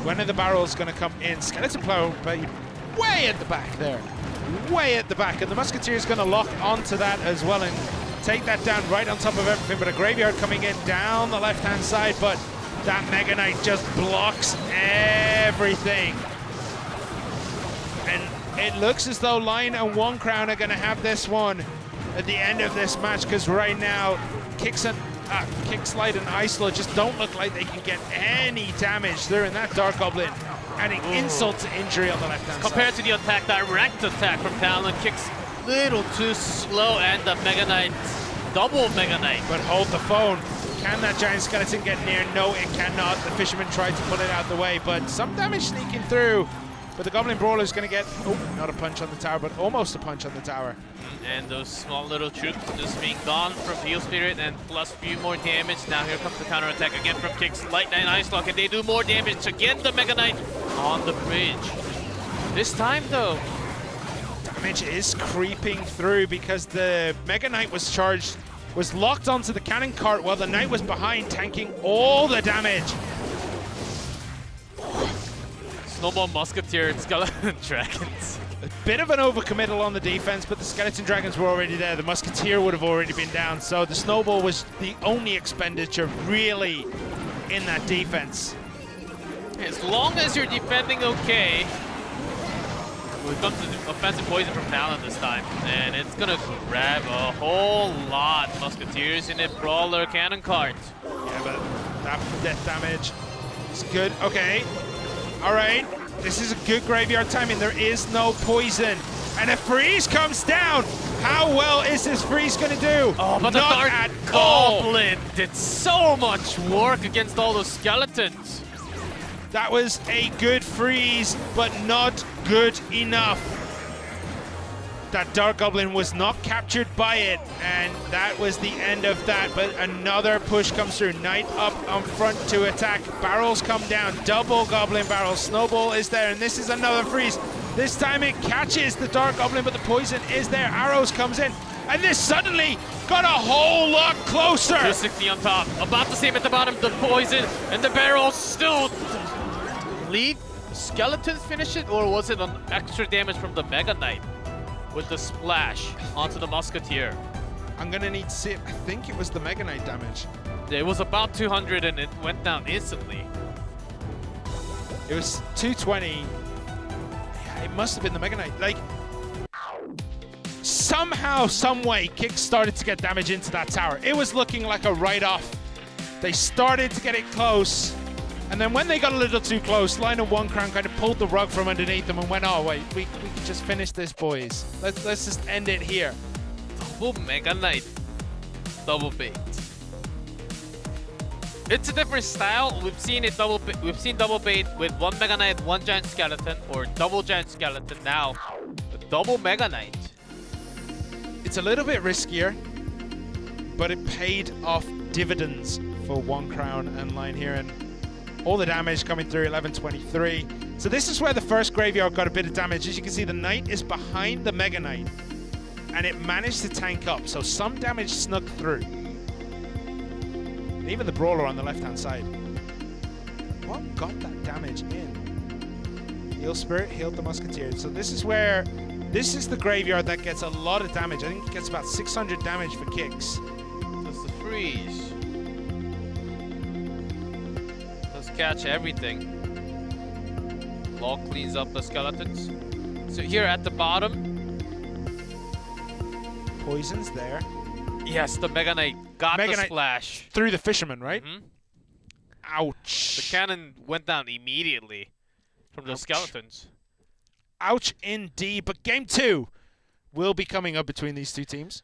When are the barrels going to come in? Skeleton Plow way at the back there. Way at the back. And the Musketeer is going to lock onto that as well and take that down right on top of everything. But a Graveyard coming in down the left-hand side. But that Mega Knight just blocks everything. And it looks as though Lion and One Crown are going to have this one at the end of this match, because right now Kickslide and Icelord just don't look like they can get any damage. They're in that Dark Goblin, adding insult to injury on the left-hand side. Compared to the attack, direct attack from Talon, Kick's little too slow, and the Mega Knight, double Mega Knight. But hold the phone. Can that Giant Skeleton get near? No, it cannot. The Fisherman tried to pull it out the way, but some damage sneaking through. But the Goblin Brawler is going to get, not a punch on the tower, but almost a punch on the tower. And those small little troops just being gone from Heal Spirit and plus a few more damage. Now here comes the counterattack again from Kick's Light Knight Ice Lock, and they do more damage again. The Mega Knight on the bridge. This time though, damage is creeping through because the Mega Knight was charged, was locked onto the cannon cart while the Knight was behind, tanking all the damage. Snowball Musketeer and Skeleton Dragons. A bit of an overcommittal on the defense, but the Skeleton Dragons were already there. The Musketeer would have already been down, so the Snowball was the only expenditure really in that defense. As long as you're defending okay, we come to the offensive poison from Talon this time, and it's gonna grab a whole lot. Musketeers in a Brawler Cannon Cart. Yeah, but that death damage is good. Okay. All right, this is a good graveyard timing. There is no poison. And a freeze comes down. How well is this freeze going to do? Oh, but the Dark Goblin did so much work against all those skeletons. That was a good freeze, but not good enough. That Dark Goblin was not captured by it, and that was the end of that. But another push comes through. Knight up on front to attack. Barrels come down. Double Goblin barrels. Snowball is there, and this is another freeze. This time it catches the Dark Goblin, but the poison is there. Arrows comes in, and this suddenly got a whole lot closer. 260 on top. About the same at the bottom. The poison and the barrels still lead. Skeletons finish it, or was it an extra damage from the Mega Knight? With the splash onto the Musketeer. I'm gonna need to see it. I think it was the Mega Knight damage. Yeah, it was about 200 and it went down instantly. It was 220. Yeah, it must have been the Mega Knight. Like, somehow, some way, Kick started to get damage into that tower. It was looking like a write-off. They started to get it close. And then when they got a little too close, Lion of One Crown kind of pulled the rug from underneath them and went, oh, wait, we can just finish this, boys. Let's just end it here. Double Mega Knight. Double bait. It's a different style. We've seen double bait with one Mega Knight, one Giant Skeleton, or double Giant Skeleton. Now, a double Mega Knight. It's a little bit riskier, but it paid off dividends for One Crown and Lion here. And all the damage coming through, 1123. So this is where the first graveyard got a bit of damage. As you can see, the Knight is behind the Mega Knight, and it managed to tank up. So some damage snuck through. And even the Brawler on the left-hand side. What got that damage in? Heal Spirit healed the Musketeer. So this is where, this is the graveyard that gets a lot of damage. I think it gets about 600 damage for Kicks. That's the freeze. Catch everything. Law cleans up the skeletons. So here at the bottom, poison's there. Yes, the Mega Knight got the splash through the Fisherman, right? Mm-hmm. Ouch. The cannon went down immediately from the skeletons. Ouch indeed. But game 2 will be coming up between these two teams.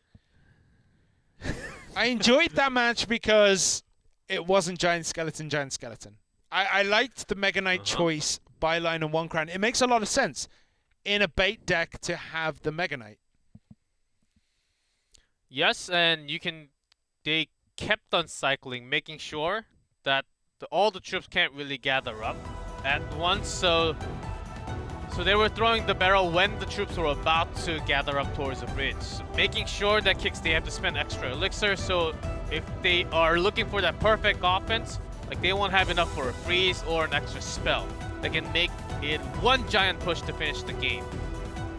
I enjoyed that match because it wasn't Giant Skeleton, Giant Skeleton. I liked the Mega Knight choice by Lion and One Crown. It makes a lot of sense in a bait deck to have the Mega Knight. Yes, and they kept on cycling, making sure that all the troops can't really gather up. at once, so they were throwing the barrel when the troops were about to gather up towards the bridge, making sure that Kicks, they have to spend extra elixir, so if they are looking for that perfect offense, like they won't have enough for a freeze or an extra spell. They can make it one giant push to finish the game.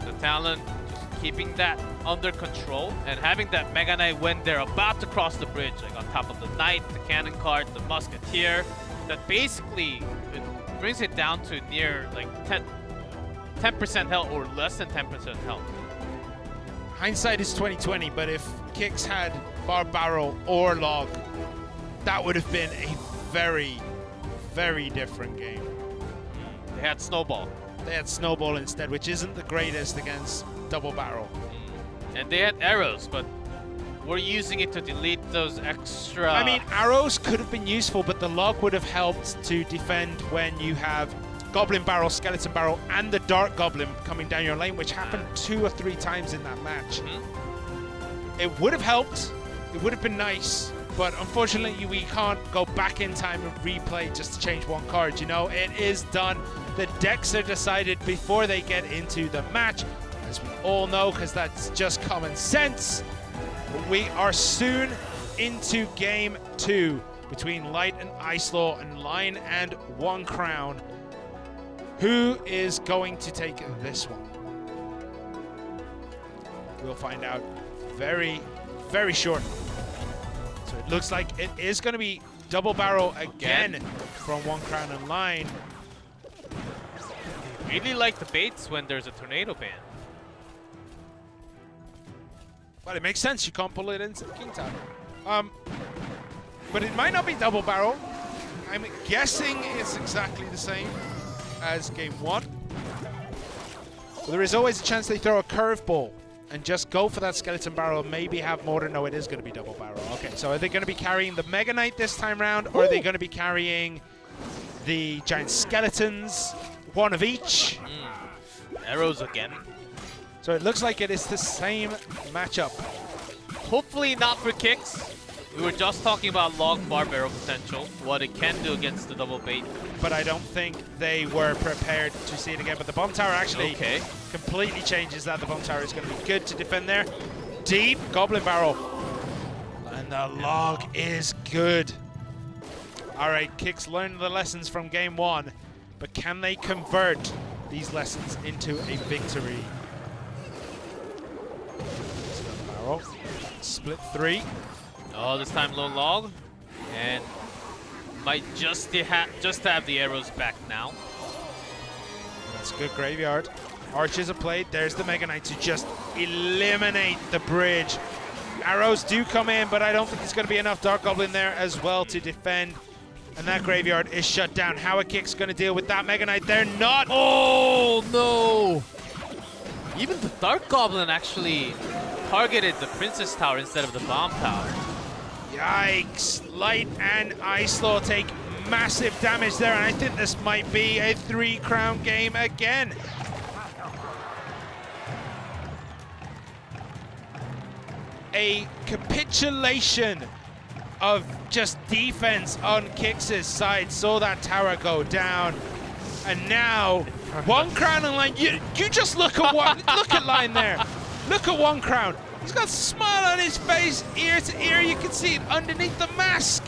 So Talon just keeping that under control and having that Mega Knight when they're about to cross the bridge, like on top of the Knight, the Cannon Cart, the Musketeer, that basically it brings it down to near like 10% health or less than 10% health. Hindsight is 20/20, but if Kicks had Barb Barrel or Log, that would have been a very, very different game. They had Snowball. They had Snowball instead, which isn't the greatest against Double Barrel. And they had arrows, but we're using it to delete those extra... I mean, arrows could have been useful, but the Log would have helped to defend when you have Goblin Barrel, Skeleton Barrel, and the Dark Goblin coming down your lane, which happened 2 or 3 times in that match. It would have helped. It would have been nice. But unfortunately, we can't go back in time and replay just to change one card. You know, it is done. The decks are decided before they get into the match, as we all know, because that's just common sense. But we are soon into Game 2 between Light and Ice Law and Lion and One Crown. Who is going to take this one? We'll find out very, very shortly. So it looks like it is going to be Double Barrel again from One Crown and Line. Really like the baits when there's a tornado ban. Well, it makes sense. You can't pull it into the King Tower. But it might not be Double Barrel. I'm guessing it's exactly the same as Game 1. But there is always a chance they throw a curveball and just go for that Skeleton Barrel, maybe have more to know it is going to be Double Barrel. Okay, so are they going to be carrying the Mega Knight this time round, or are they going to be carrying the Giant Skeletons, one of each? Arrows again. So it looks like it is the same matchup. Hopefully not for Kicks. We were just talking about Log Barb Arrow potential, what it can do against the double bait. But I don't think they were prepared to see it again. But the Bomb Tower actually completely changes that. The Bomb Tower is going to be good to defend there. Deep Goblin Barrel. And the Log is good. All right, Kicks learned the lessons from Game 1. But can they convert these lessons into a victory? Barrel. Split 3. Oh, this time low Log. And might just have the arrows back now. That's a good graveyard. Archers are played. There's the Mega Knight to just eliminate the bridge. Arrows do come in, but I don't think it's going to be enough Dark Goblin there as well to defend. And that graveyard is shut down. How are Kicks going to deal with that Mega Knight? They're not. Oh, no. Even the Dark Goblin actually targeted the Princess Tower instead of the Bomb Tower. Yikes. Light and Ice Law take massive damage there, and I think this might be a 3-crown game again. A capitulation of just defense on Kicks' side. Saw that tower go down, and now One Crown and Line. You just look at look at Line there. Look at One Crown. He's got a smile on his face, ear to ear. You can see it underneath the mask.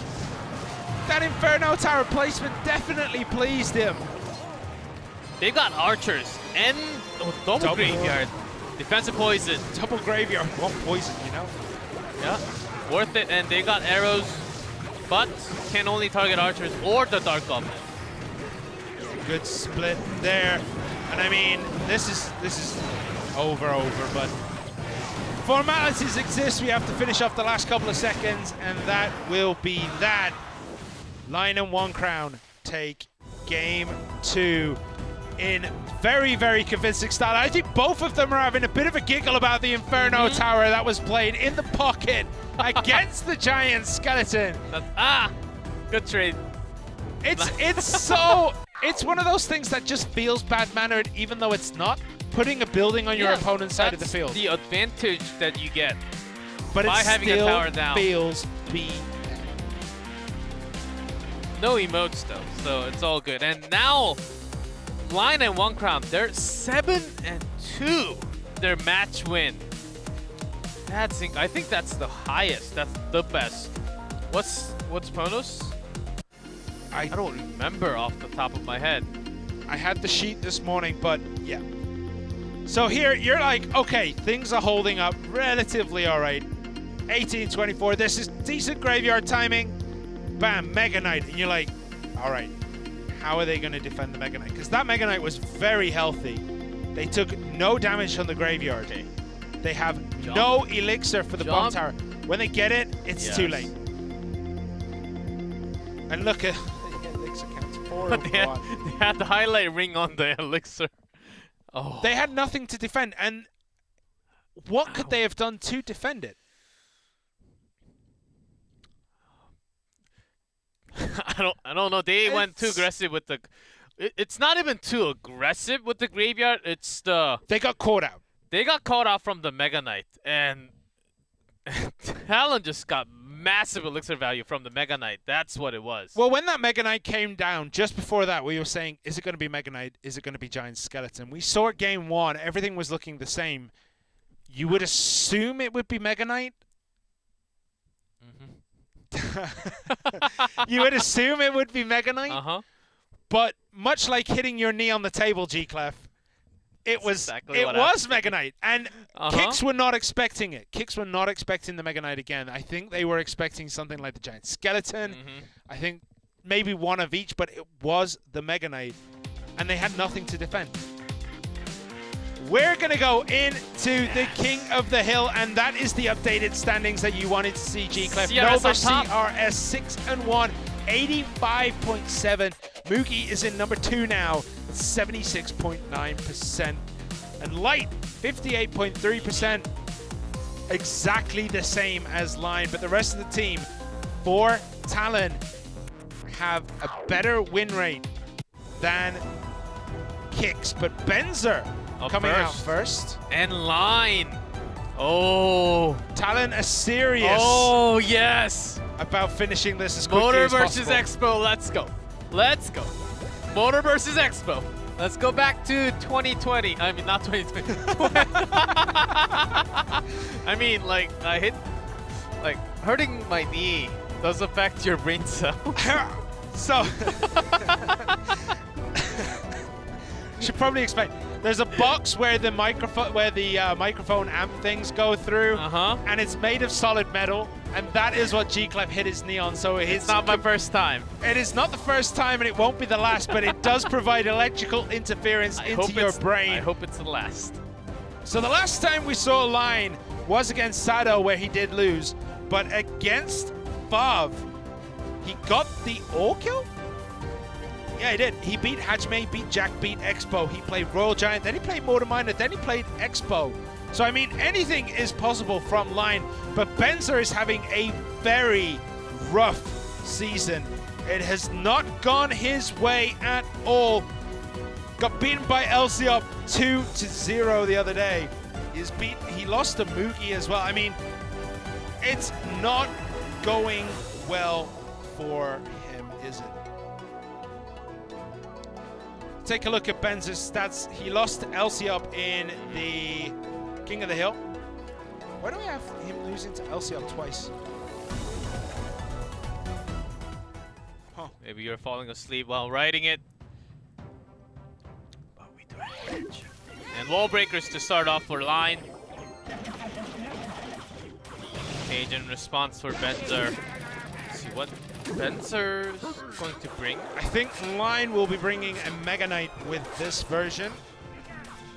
That Inferno Tower placement definitely pleased him. They got archers and double graveyard. Defensive poison. Double graveyard, one poison, you know? Yeah, worth it. And they got arrows, but can only target archers or the Dark Goblin. Good split there. And I mean, this is over, but formalities exist. We have to finish off the last couple of seconds, and that will be that. Lion and One Crown take Game 2 in very, very convincing style. I think both of them are having a bit of a giggle about the Inferno Tower that was played in the pocket against the Giant Skeleton. Good trade. It's one of those things that just feels bad-mannered, even though it's not. Putting a building on your opponent's side of the field. The advantage that you get but by having a tower down. Feels No emotes though, so it's all good. And now, Line and One Crown, they're 7-2. Their match win. I think that's the highest. That's the best. What's Pronos? I don't remember off the top of my head. I had the sheet this morning, but yeah. So here you're like, okay, things are holding up relatively all right. 18-24. This is decent graveyard timing. Bam, Mega Knight, and you're like, all right, how are they going to defend the Mega Knight? Because that Mega Knight was very healthy. They took no damage from the graveyard. They have no elixir for the bomb tower. When they get it, it's too late. And look at elixir counts 4. They had the highlight ring on the elixir. Oh. They had nothing to defend, and what could they have done to defend it? I don't know. They went too aggressive with the. It's not even too aggressive with the graveyard. It's the. They got caught out. They got caught out from the Mega Knight, and Talon just got massive elixir value from the Mega Knight. That's what it was. Well, when that Mega Knight came down, just before that, we were saying, is it going to be Mega Knight? Is it going to be Giant Skeleton? We saw game 1. Everything was looking the same. You would assume it would be Mega Knight. You would assume it would be Mega Knight. But much like hitting your knee on the table, G-Clef, it was Mega Knight, and Kicks were not expecting it. Kicks were not expecting the Mega Knight again. I think they were expecting something like the Giant Skeleton. I think maybe one of each, but it was the Mega Knight, and they had nothing to defend. We're going to go into the King of the Hill, and that is the updated standings that you wanted to see, G-Clef. Nova CRS 6-1, 85.7. Moogie is in number 2 now, 76.9%. And Light, 58.3%. Exactly the same as Line, but the rest of the team, for Talon, have a better win rate than Kicks. But Benzer coming out first. And Line. Oh. Talon are serious. Oh, yes. About finishing this as quickly Motor as versus possible. Expo. Let's go. Let's go. Motor versus Expo. Let's go back to 2020. I mean, not 2020. I mean, like, I hit, like, hurting my knee does affect your brain cells. So, should probably explain. There's a box where the microphone amp things go through, and it's made of solid metal, and that is what G-Clef hit his knee on. So it's not my first time. It is not the first time, and it won't be the last, but it does provide electrical interference into your brain. I hope it's the last. So the last time we saw Line was against Sado, where he did lose, but against FAV, he got the all kill? Yeah, he did. He beat Hajime, beat Jack, beat Expo. He played Royal Giant, then he played Motor Miner, then he played Expo. So, I mean, anything is possible from Line, but Benzer is having a very rough season. It has not gone his way at all. Got beaten by Elsiop 2-0 the other day. He lost to Moogie as well. I mean, it's not going well for him, is it? Take a look at Benzer's stats. He lost to Elsiop in the King of the Hill. Why do we have him losing to Elsiop twice? Huh. Maybe you're falling asleep while writing it. But we do have damage. And wall breakers to start off for Line. Cage in response for Benzer. Let's see what Benzer's going to bring. I think Line will be bringing a Mega Knight with this version.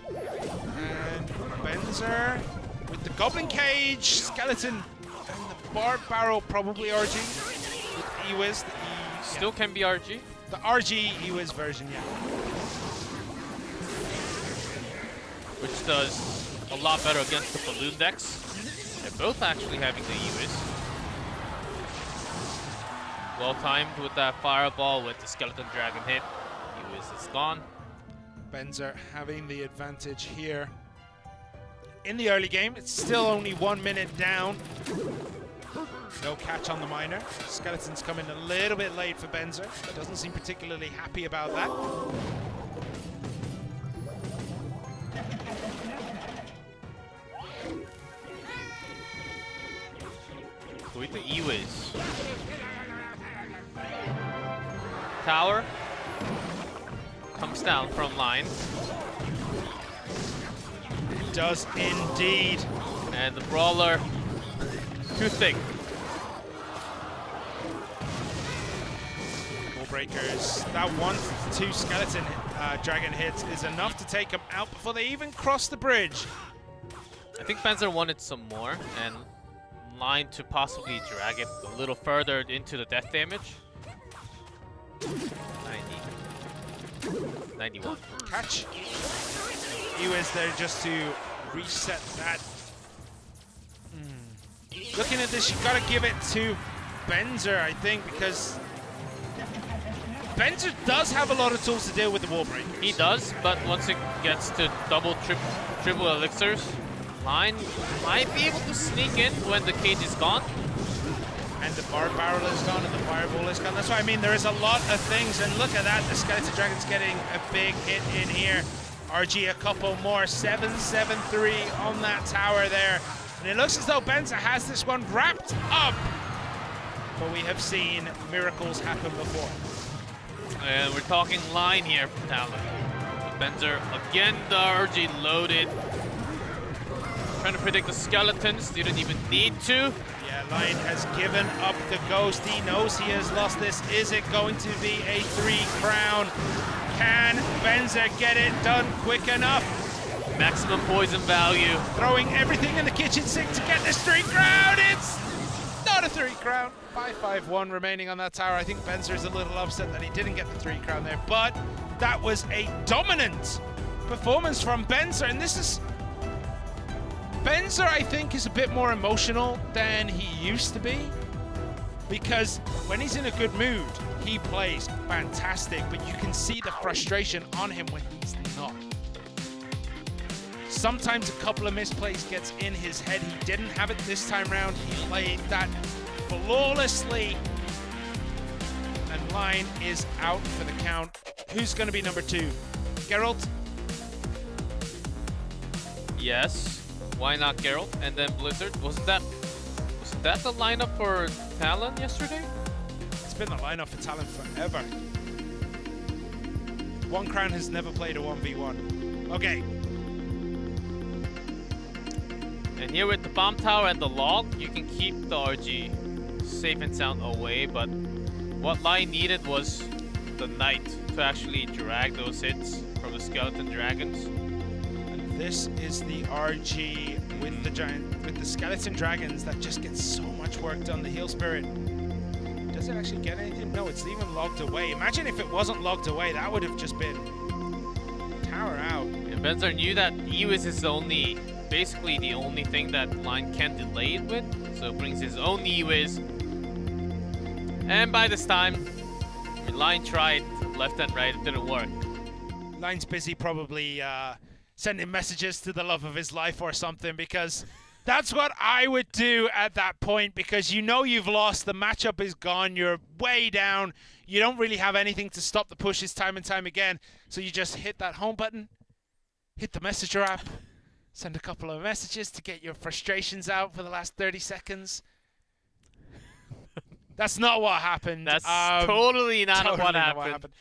And Benzer with the Goblin Cage, Skeleton, and the Barb Barrel, probably RG. With Ewiz. Still can be RG. The RG Ewiz version, yeah. Which does a lot better against the balloon decks. They're both actually having the Ewiz. Well timed with that fireball with the Skeleton Dragon hit. Ewiz is gone. Benzer having the advantage here. In the early game, it's still only 1 minute down. No catch on the miner. Skeleton's coming a little bit late for Benzer. Doesn't seem particularly happy about that. With the E-Wiz. Tower comes down from line. It does indeed. And the brawler, too thick. Wall breakers. That 1-2 skeleton dragon hits is enough to take them out before they even cross the bridge. I think Benzer wanted some more and line to possibly drag it a little further into the death damage. 90. 91. Catch. E-Wiz there just to reset that. Looking at this, you gotta give it to Benzer, I think, because Benzer does have a lot of tools to deal with the wall breakers. He does, but once it gets to double, triple elixirs, line might be able to sneak in when the cage is gone. And the bar barrel is gone and the fireball is gone. That's why I mean there is a lot of things. And look at that, the Skeleton Dragon's getting a big hit in here. RG a couple more, 7-7-3 on that tower there. And it looks as though Benzer has this one wrapped up. But we have seen miracles happen before. And we're talking line here from Talon. Benzer, again, the RG loaded. Trying to predict the skeletons, didn't even need to. Yeah, Line has given up the ghost. He knows he has lost this. Is it going to be a 3 crown? Can Benzer get it done quick enough? Maximum poison value. Throwing everything in the kitchen sink to get this 3 crown. It's not a 3 crown. 5-5-1 remaining on that tower. I think Benzer is a little upset that he didn't get the 3 crown there, but that was a dominant performance from Benzer, and this is... Benzer, I think, is a bit more emotional than he used to be, because when he's in a good mood, he plays fantastic, but you can see the frustration on him when he's not. Sometimes a couple of misplays gets in his head. He didn't have it this time round. He played that flawlessly. And Line is out for the count. Who's going to be number 2? Geralt? Yes. Why not Geralt? And then Blizzard. Wasn't that the lineup for Talon yesterday? It's been the lineup for Talon forever. 1 crown has never played a 1v1. Okay. And here with the bomb tower and the log, you can keep the RG safe and sound away, but what Line needed was the knight to actually drag those hits from the skeleton dragons. And this is the RG with the skeleton dragons that just gets so much work done. The heal spirit. Does it actually get anything? No, it's even logged away. Imagine if it wasn't logged away, that would have just been tower out. And Benzer knew that E-Wiz is basically the only thing that Line can delay it with, so brings his own E-Wiz. And by this time, Line tried left and right, it didn't work. Line's busy probably sending messages to the love of his life or something, because that's what I would do at that point, because you know you've lost, the matchup is gone, you're way down, you don't really have anything to stop the pushes time and time again, so you just hit that home button, hit the messenger app, send a couple of messages to get your frustrations out for the last 30 seconds. That's not what happened. That's totally not what happened.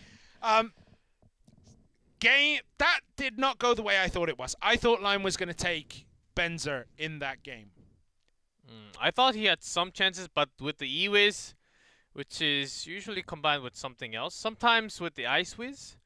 Game, that did not go the way I thought it was. I thought Line was going to take Benzer in that game. I thought he had some chances, but with the E-Wiz, which is usually combined with something else, sometimes with the Ice Wiz,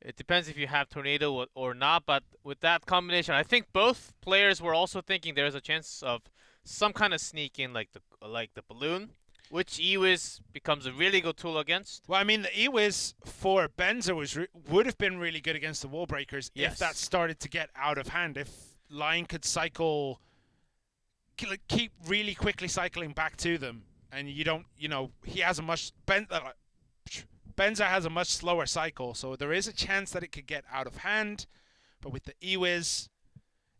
it depends if you have Tornado or not, but with that combination, I think both players were also thinking there's a chance of some kind of sneak in like the balloon, which E-Wiz becomes a really good tool against. Well, I mean, the E-Wiz for Benzer would have been really good against the wall breakers if that started to get out of hand. If Line could cycle, keep really quickly cycling back to them, and you don't, he has a much... Benzer has a much slower cycle, so there is a chance that it could get out of hand. But with the E-Wiz,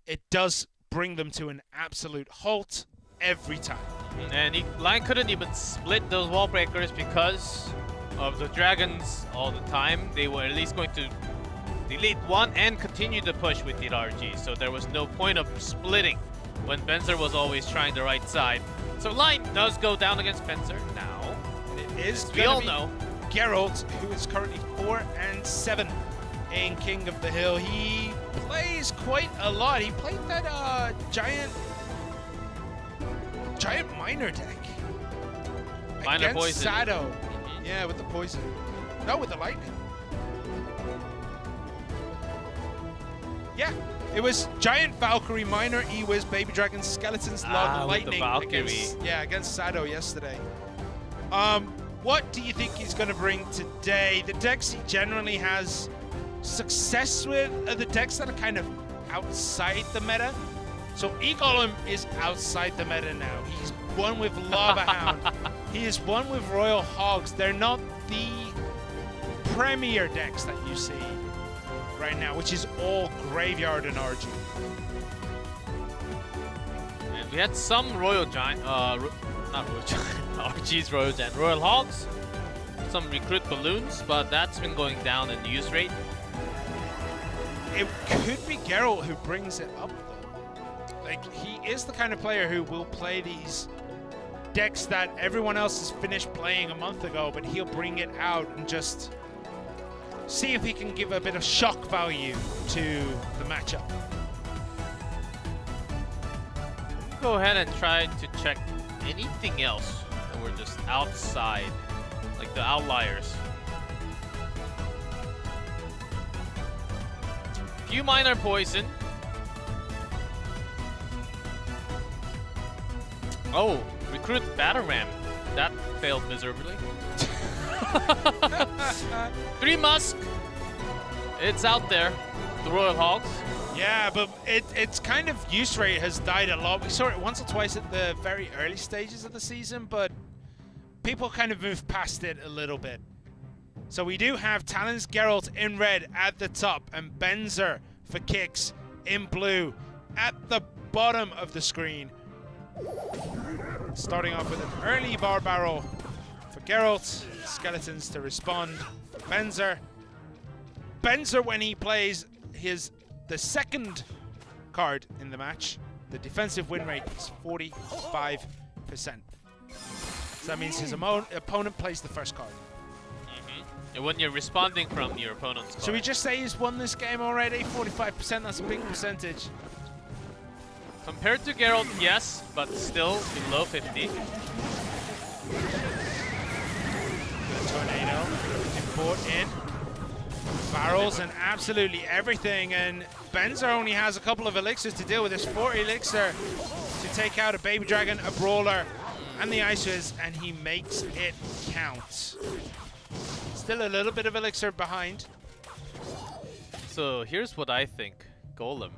it does bring them to an absolute halt every time. And Lion couldn't even split those wall breakers because of the dragons all the time. They were at least going to delete one and continue the push with the RG. So there was no point of splitting when Benzer was always trying the right side. So Lion does go down against Benzer now. It is we all know. Geralt, who is currently 4-7 in King of the Hill. He plays quite a lot. He played that giant miner deck. Miner against poison. Sado. Yeah, with the poison. No, with the lightning. Yeah, it was giant Valkyrie miner. He was baby dragon skeletons log lightning against Sado yesterday. What do you think he's going to bring today? The decks he generally has success with are the decks that are kind of outside the meta. So E-Golem is outside the meta now. He's won with Lava Hound. He is one with Royal Hogs. They're not the premier decks that you see right now, which is all Graveyard and RG. And we had some Royal Giant, not Royal Giant, RG's Royal Giant, Royal Hogs, some Recruit Balloons, but that's been going down in use rate. It could be Geralt who brings it up, though. Like, he is the kind of player who will play these decks that everyone else has finished playing a month ago, but he'll bring it out and just see if he can give a bit of shock value to the matchup. Go ahead and try to check anything else that were just outside, like the outliers. Few minor poison. Oh, recruit Battle Ram. That failed miserably. 3 Musk. It's out there. The Royal Hogs. Yeah, but its kind of use rate has died a lot. We saw it once or twice at the very early stages of the season, but people kind of moved past it a little bit. So we do have Talon's Geralt in red at the top and Benzer for kicks in blue at the bottom of the screen. Starting off with an early bar barrel for Geralt. Skeletons to respond for Benzer. Benzer, when he plays the second card in the match, the defensive win rate is 45%. So that means his opponent plays the first card. And when you're responding from your opponent's card. Should we just say he's won this game already? 45%, that's a big percentage. Compared to Geralt, yes, but still below 50. Good tornado, import in. Barrels and absolutely everything, and Benzer only has a couple of elixirs to deal with. There's 4 elixir to take out a baby dragon, a brawler, and the Ices, and he makes it count. Still a little bit of elixir behind. So here's what I think. Golem.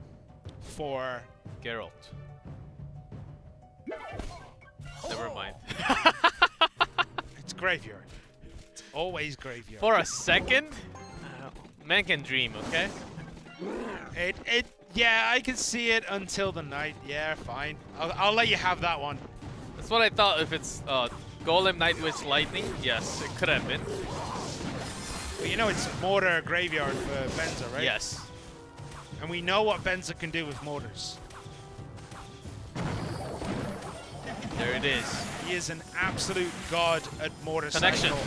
For Geralt. Never mind. It's graveyard. It's always graveyard. For a second? Man can dream, okay? Yeah, I can see it until the night. Yeah, fine. I'll let you have that one. That's what I thought. If it's Golem Night Witch Lightning, yes, it could have been. Well, you know it's mortar graveyard for Benzer, right? Yes. And we know what Benzer can do with mortars. There it is. He is an absolute god at mortar Connection. cycle.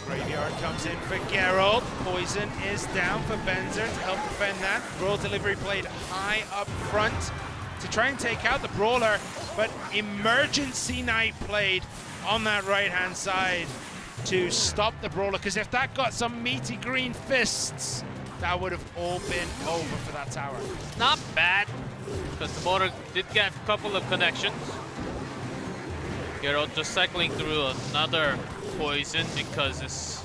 Graveyard comes in for Geralt. Poison is down for Benzer to help defend that. Royal Delivery played high up front to try and take out the brawler, but Emergency Knight played on that right-hand side to stop the brawler, because if that got some meaty green fists, that would have all been over for that tower. Not bad, because the mortar did get a couple of connections. Geralt just cycling through another poison because it's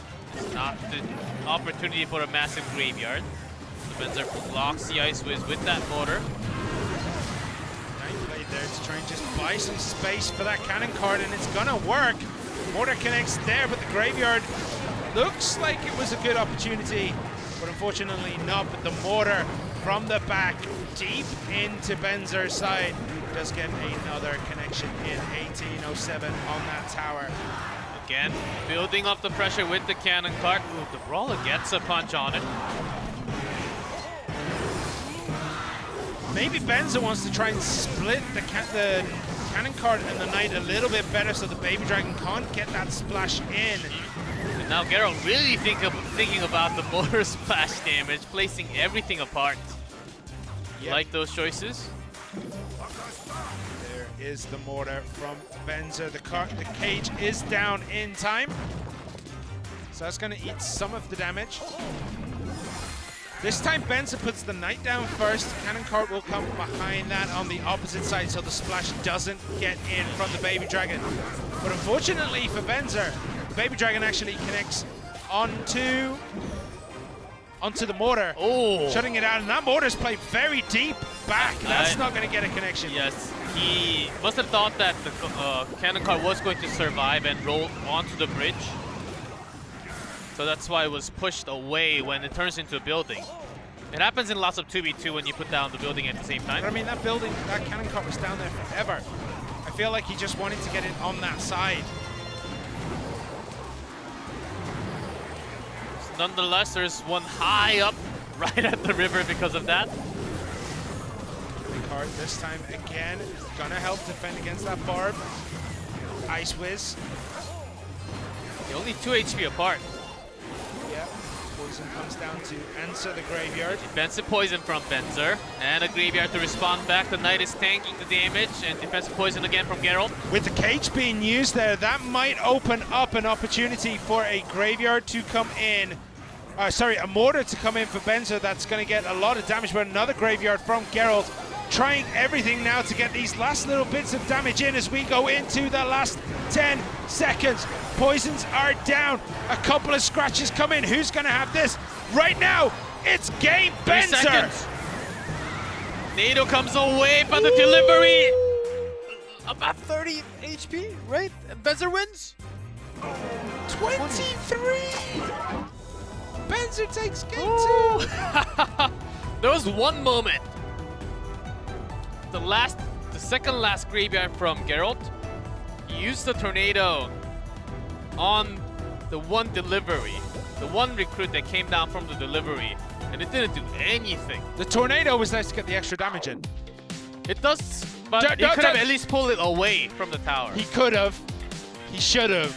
not the opportunity for a massive graveyard. So Benzer blocks the Ice Wiz with that mortar. Knight played there to try and just buy some space for that cannon card, and it's gonna work. Mortar connects there, but the graveyard looks like it was a good opportunity, but unfortunately not. But the mortar from the back, deep into Benzer's side. does get another connection in 1807 on that tower. Again, building up the pressure with the cannon cart. Ooh, the brawler gets a punch on it. Maybe Benzer wants to try and split the cannon cart and the knight a little bit better so the baby dragon can't get that splash in. And now Geralt really thinking about the mortar splash damage, placing everything apart. Yep. Like those choices? There is the mortar from Benzer. The cage is down in time. So that's going to eat some of the damage. This time Benzer puts the knight down first. Cannon cart will come behind that on the opposite side so the splash doesn't get in from the baby dragon. But unfortunately for Benzer, the baby dragon actually connects onto the mortar, shutting it out, and that mortar's played very deep back. That's not going to get a connection. Yes, he must have thought that the cannon cart was going to survive and roll onto the bridge. So that's why it was pushed away when it turns into a building. It happens in lots of 2v2 when you put down the building at the same time. But I mean, that cannon cart was down there forever. I feel like he just wanted to get it on that side. Nonetheless, there's one high up right at the river because of that. The cart this time again is gonna help defend against that barb. Ice Whiz. They're only 2 HP apart. Yeah, poison comes down to answer the graveyard. Defensive poison from Benzer, and a graveyard to respond back. The knight is tanking the damage, and defensive poison again from Geralt. With the cage being used there, that might open up an opportunity for a graveyard to come in. Sorry, a mortar to come in for Benzer. That's going to get a lot of damage, but another graveyard from Geralt. Trying everything now to get these last little bits of damage in as we go into the last 10 seconds. Poisons are down. A couple of scratches come in. Who's going to have this? Right now, it's game Benzer. Nado comes away, but the delivery about 30 HP, right? And Benzer wins. 23. Benzer takes game 2. There was one moment. The second last graveyard from Geralt. He used the tornado on the one delivery, the one recruit that came down from the delivery, and it didn't do anything. The tornado was nice to get the extra damage in. It does, but he could have at least pulled it away from the tower. He could have. He should have,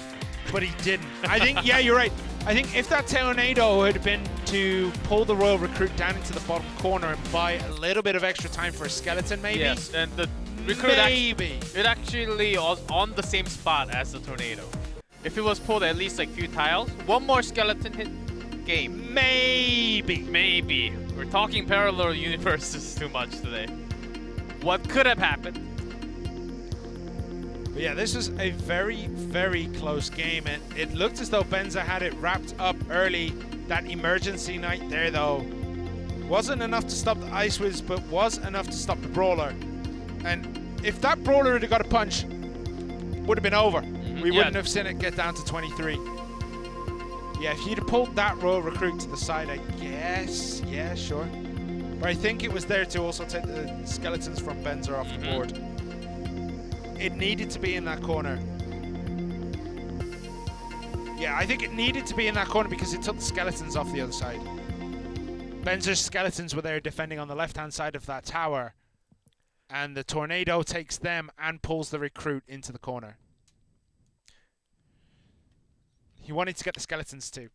but he didn't. I think, yeah, you're right. I think if that tornado had been to pull the Royal Recruit down into the bottom corner and buy a little bit of extra time for a skeleton, maybe. Yes, and the recruit it actually was on the same spot as the tornado. If it was pulled at least like few tiles, one more skeleton hit, game. Maybe. We're talking parallel universes too much today. What could have happened? But yeah, this was a very, very close game, and it looked as though Benzer had it wrapped up early. That emergency knight there, though, wasn't enough to stop the Ice Whiz, but was enough to stop the Brawler. And if that Brawler had got a punch, would have been over. We wouldn't have seen it get down to 23. Yeah, if he'd have pulled that Royal Recruit to the side, I guess, yeah, sure. But I think it was there to also take the skeletons from Benzer off the board. It needed to be in that corner. Yeah, I think it needed to be in that corner because it took the skeletons off the other side. Benzer's skeletons were there defending on the left-hand side of that tower. And the tornado takes them and pulls the recruit into the corner. He wanted to get the skeletons too.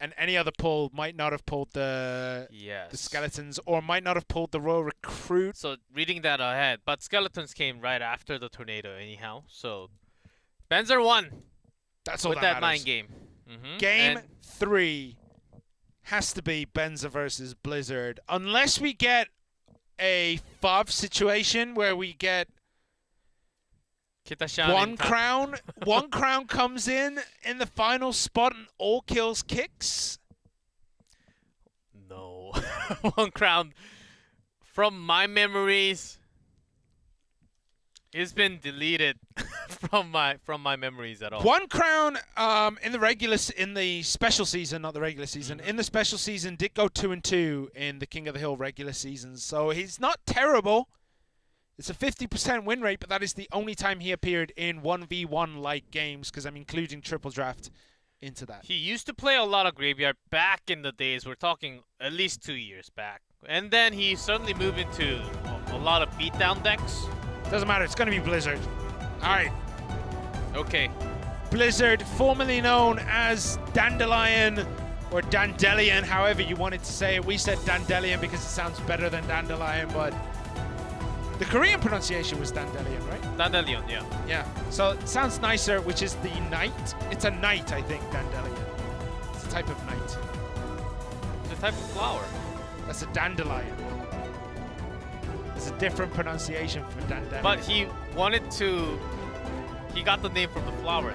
And any other pull might not have pulled the skeletons, or might not have pulled the Royal Recruit. So reading that ahead, but skeletons came right after the tornado anyhow. So Benzer won. That's all with that that matters. 9 game. Game 3 has to be Benzer versus Blizzard, unless we get a FAV situation where we get Katashian one crown comes in the final spot and all kills kicks. No. One crown from my memories has been deleted from my memories at all. One crown in the special season, not the regular season. In the special season did go 2-2 in the King of the Hill regular season. So he's not terrible. It's a 50% win rate, but that is the only time he appeared in 1v1-like games, because I'm including triple draft into that. He used to play a lot of Graveyard back in the days. We're talking at least 2 years back. And then he suddenly moved into a lot of beatdown decks. Doesn't matter, it's going to be Blizzard. All right. Okay. Blizzard, formerly known as Dandelion or Dandelion, however you wanted to say it. We said Dandelion because it sounds better than Dandelion, but the Korean pronunciation was Dandelion, right? Dandelion, yeah. Yeah, so it sounds nicer, which is the knight. It's a knight, I think, Dandelion. It's a type of knight. It's a type of flower. That's a dandelion. It's a different pronunciation for dandelion. But he wanted to... He got the name from the flower.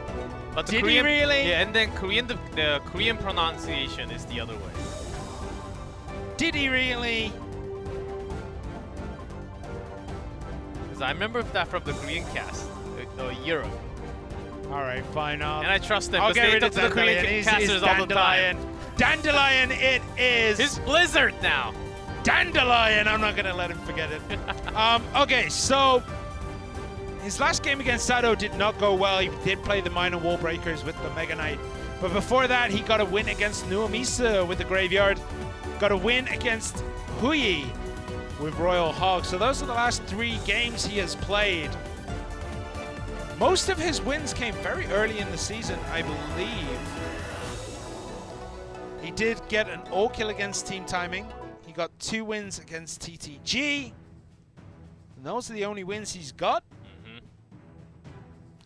But the Did Korean, he really? Yeah, and then the Korean pronunciation is the other way. Did he really? Because I remember that from the Korean cast a year ago. All right, fine. And I trust them I'll because get they rid talk of to the Korean Dandelion. casters all the time. Dandelion it is. It's Blizzard now. Dandelion. I'm not going to let him forget it. Okay, so his last game against Sado did not go well. He did play the minor wall breakers with the Mega Knight. But before that, he got a win against Amisa with the Graveyard. Got a win against Hui with Royal Hog. So those are the last 3 games he has played. Most of his wins came very early in the season, I believe. He did get an all-kill against Team Timing. He got 2 wins against TTG. And those are the only wins he's got.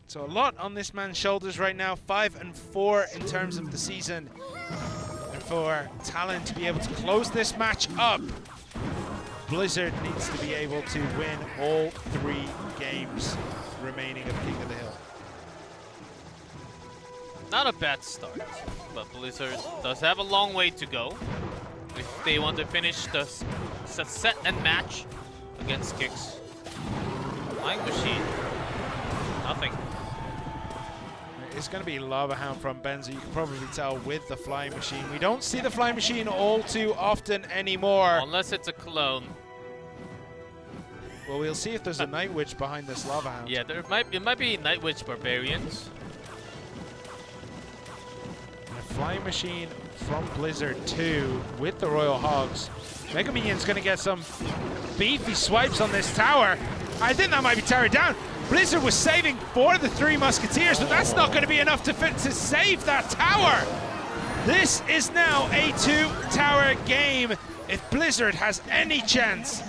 So a lot on this man's shoulders right now. 5-4 in terms of the season. And for Talon to be able to close this match up, Blizzard needs to be able to win all 3 games remaining of King of the Hill. Not a bad start, but Blizzard does have a long way to go if they want to finish the set and match against Kicks. Flying Machine, nothing. It's going to be Lava Hound from Benzer. You can probably tell with the Flying Machine. We don't see the Flying Machine all too often anymore. Unless it's a clone. Well, we'll see if there's a Night Witch behind this Lava Hound. Yeah, it might be Night Witch Barbarians. A Flying Machine from Blizzard 2 with the Royal Hogs. Mega Minion's going to get some beefy swipes on this tower. I think that might be tower down. Blizzard was saving for the 3 Musketeers, but that's not going to be enough to save that tower. This is now a 2-tower game. If Blizzard has any chance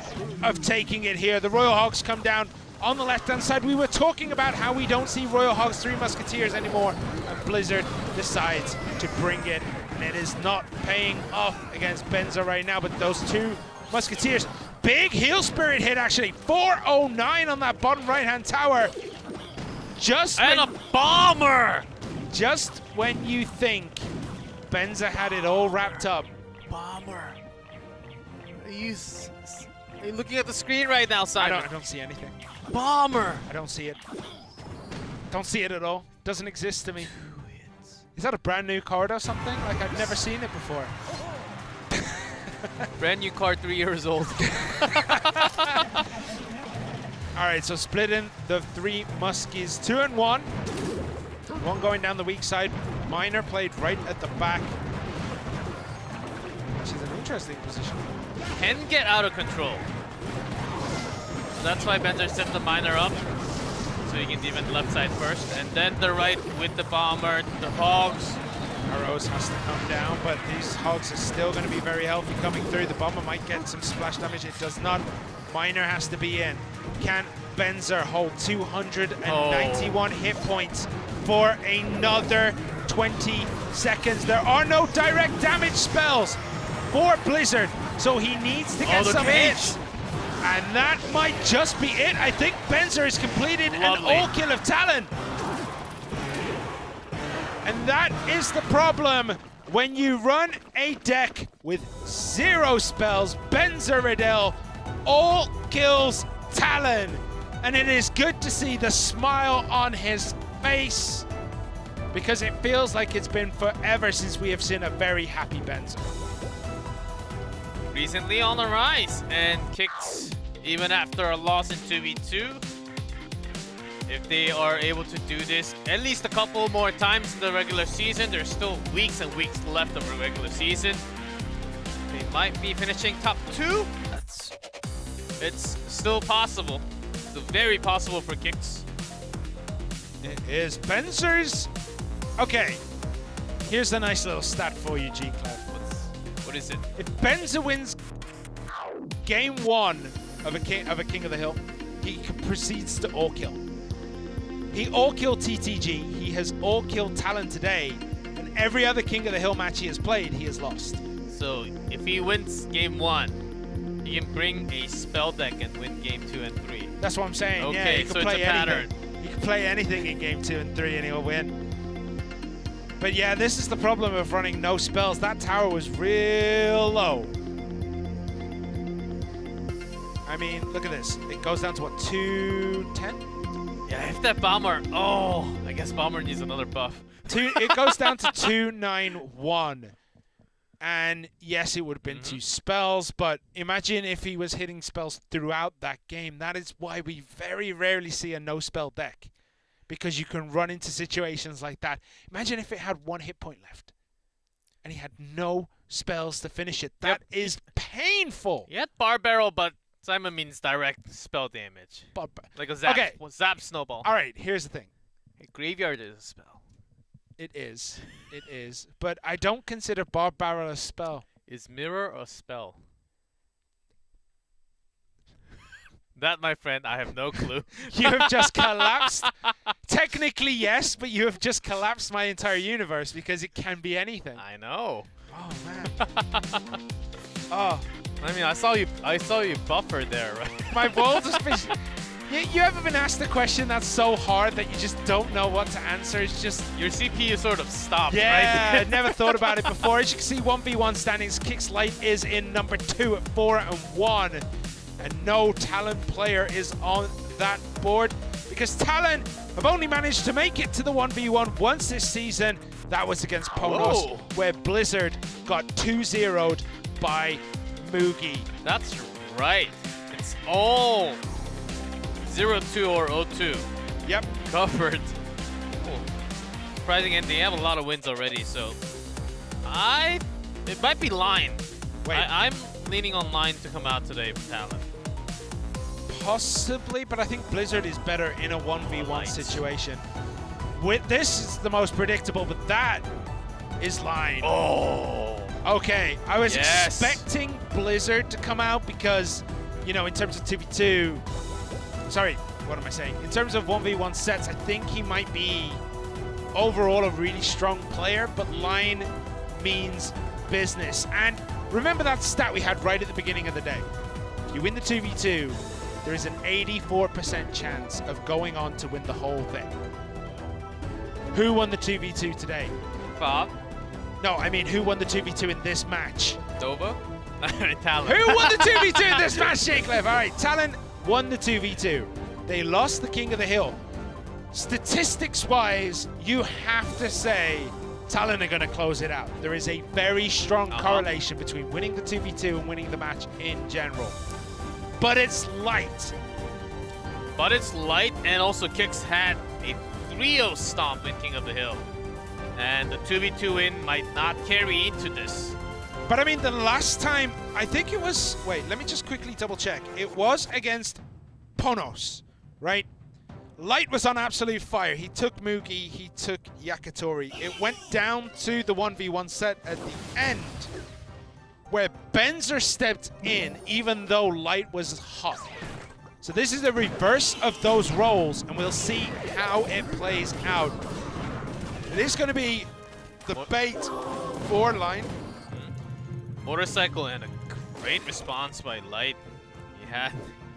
of taking it here, the Royal Hogs come down on the left-hand side. We were talking about how we don't see Royal Hogs 3 Musketeers anymore, and Blizzard decides to bring it, and it is not paying off against Benzer right now, but those 2 Musketeers, big heal spirit hit actually, 409 on that bottom right-hand tower. And a bomber! Just when you think Benzer had it all wrapped up. Bomber. Are you looking at the screen right now, Simon? I don't see anything. Bomber! I don't see it. Don't see it at all. Doesn't exist to me. Is that a brand new card or something? Like I've never seen it before. Brand new card, 3 years old. All right, so splitting the 3 Muskies, 2 and 1. One going down the weak side. Miner played right at the back, which is an interesting position. Can get out of control. So that's why Benzer set the Miner up, so he can defend the left side first, and then the right with the bomber, the Hogs. Arrows has to come down, but these Hogs are still going to be very healthy coming through. The bomber might get some splash damage. It does not. Miner has to be in. Can Benzer hold 291 hit points for another 20 seconds? There are no direct damage spells for Blizzard, so he needs to get some hits. And that might just be it. I think Benzer has completed an all-kill of Talon. And that is the problem when you run a deck with 0 spells. Benzer Riddell all kills Talon. And it is good to see the smile on his face, because it feels like it's been forever since we have seen a very happy Benzer. Recently on the rise, and kicked even after a loss in 2v2. If they are able to do this at least a couple more times in the regular season, there's still weeks and weeks left of the regular season. They might be finishing top 2. It's still possible. It's very possible for Kicks. It is Benzer's. Okay, here's a nice little stat for you, G-Clef. What is it? If Benzer wins game 1 of a King of the Hill, he proceeds to all-kill. He all-killed TTG, he has all-killed Talon today, and every other King of the Hill match he has played, he has lost. So if he wins game 1, he can bring a spell deck and win game 2 and 3. That's what I'm saying. Okay, yeah, he so can play it's a pattern. anything. He can play anything in game 2 and 3 and he'll win. But yeah, this is the problem of running no spells. That tower was real low. I mean, look at this. It goes down to what, 210? Yeah, if that bomber, I guess bomber needs another buff. It goes down to 291. And yes, it would have been 2 spells, but imagine if he was hitting spells throughout that game. That is why we very rarely see a no spell deck, because you can run into situations like that. Imagine if it had 1 hit point left and he had no spells to finish it. That is painful. He had bar barrel, but Simon means direct spell damage. Like a zap, zap snowball. All right, here's the thing. A graveyard is a spell. It is. It is. But I don't consider Bar Barrel a spell. Is mirror a spell? That, my friend, I have no clue. You have just collapsed. Technically, yes, but you have just collapsed my entire universe because it can be anything. I know. Oh, man. Oh. I mean, I saw you buffer there, right? My world has been... You ever been asked a question that's so hard that you just don't know what to answer? It's just... Your CPU sort of stopped, yeah, right? I never thought about it before. As you can see, 1v1 standings. Kicks Light is in number 2 at 4-1. And no Talon player is on that board, because Talon have only managed to make it to the 1v1 once this season. That was against Ponos, where Blizzard got 2-0'd by Mugi. That's right. It's all 0-2 or 0-2. Yep. Covered. Cool. Surprising ending. They have a lot of wins already, so it might be Line. Wait. I'm leaning on Line to come out today for Talon. Possibly, but I think Blizzard is better in a 1v1 situation. With this is the most predictable, but that is Line. Oh. Okay, I was expecting Blizzard to come out because, you know, in terms of 2v2, sorry, what am I saying? In terms of 1v1 sets, I think he might be overall a really strong player, but Line means business. And remember that stat we had right at the beginning of the day. You win the 2v2, there is an 84% chance of going on to win the whole thing. Who won the 2v2 today? FAV. No, I mean, who won the 2v2 in this match? Nova? Talon. Who won the 2v2 in this match, Jake Lev? All right, Talon won the 2v2. They lost the King of the Hill. Statistics-wise, you have to say Talon are going to close it out. There is a very strong correlation between winning the 2v2 and winning the match in general. But it's Light. But it's Light, and also Kicks had a 3-0 stomp in King of the Hill. And the 2v2 win might not carry into this. But I mean, the last time, I think it was, wait, let me just quickly double check. It was against Ponos, right? Light was on absolute fire. He took Mugi, he took Yakitori. It went down to the 1v1 set at the end, where Benzer stepped in even though Light was hot. So this is the reverse of those roles, and we'll see how it plays out. It is going to be the bait for Line. Motorcycle and a great response by Light.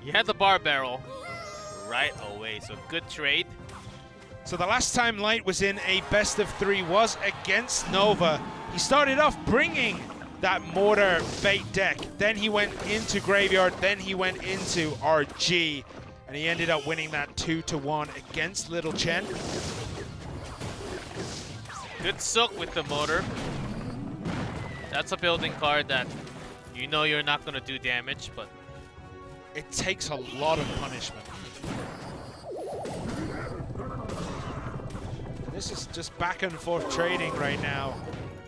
He had the bar barrel right away, so good trade. So the last time Light was in a best of 3 was against Nova. He started off bringing that mortar bait deck, then he went into Graveyard, then he went into RG, and he ended up winning that 2-1 against Little Chen. Good soak with the motor. That's a building card that you know you're not going to do damage, but it takes a lot of punishment. This is just back and forth trading right now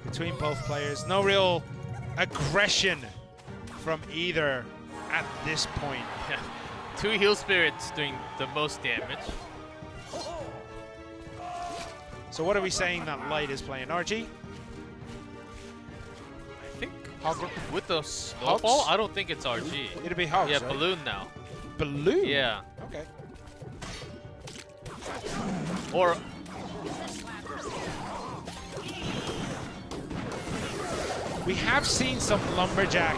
between both players. No real aggression from either at this point. Yeah. 2 heal spirits doing the most damage. So what are we saying that Light is playing? RG? I think with the snowball, Hogs? I don't think it's RG. It'll be Hogs, Yeah, right? balloon now. Balloon? Yeah. Okay. Or we have seen some Lumberjack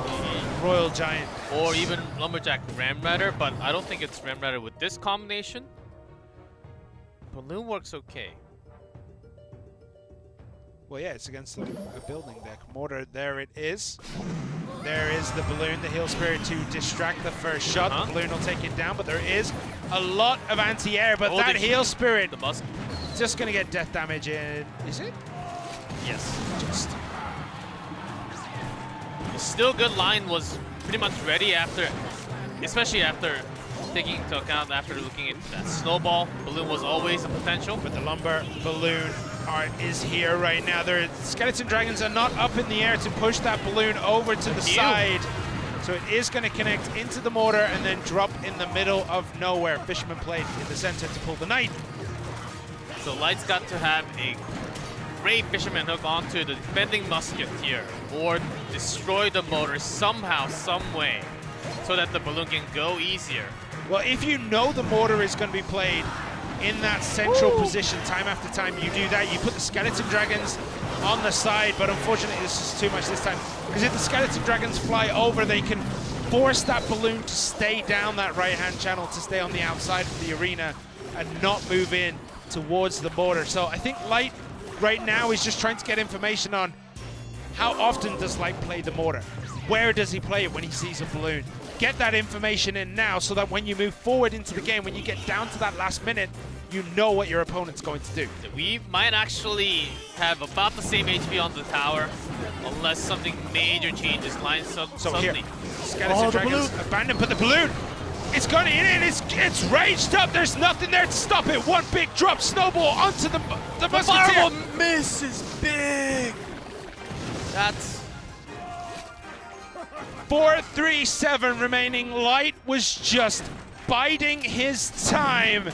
Royal Giant. or even Lumberjack Ram Rider, but I don't think it's Ram Rider with this combination. Balloon works okay. Well, yeah, it's against the building deck. Mortar, there it is. There is the balloon, the heal spirit to distract the first shot. The balloon will take it down, but there is a lot of anti-air. But that heal spirit, the bus, just gonna get death damage in. Is it? yes. Just. The still good line was pretty much ready after, especially after taking into account after looking at that snowball. Balloon was always a potential. But the lumber balloon is here right now. Their skeleton dragons are not up in the air to push that balloon over to the side. So it is going to connect into the mortar and then drop in the middle of nowhere. Fisherman played in the center to pull the knight. So Light's got to have a great fisherman hook onto the defending musketeer or destroy the motor somehow, some way, so that the balloon can go easier. Well, if you know the mortar is going to be played in that central position time after time, you do that. You put the skeleton dragons on the side, but unfortunately this is too much this time, because if the skeleton dragons fly over, they can force that balloon to stay down that right-hand channel, to stay on the outside of the arena and not move in towards the mortar. So I think Light right now is just trying to get information on how often does Light play the mortar? Where does he play it when he sees a balloon? Get that information in now so that when you move forward into the game, when you get down to that last minute, you know what your opponent's going to do. We might actually have about the same HP on the tower, unless something major changes. Line suddenly. Here, skeleton dragons abandoned, but the balloon, it's gone in and it's raged up. There's nothing there to stop it. One big drop, snowball onto the musketeer. Fireball miss is big. That's 4:37 remaining. Light was just biding his time.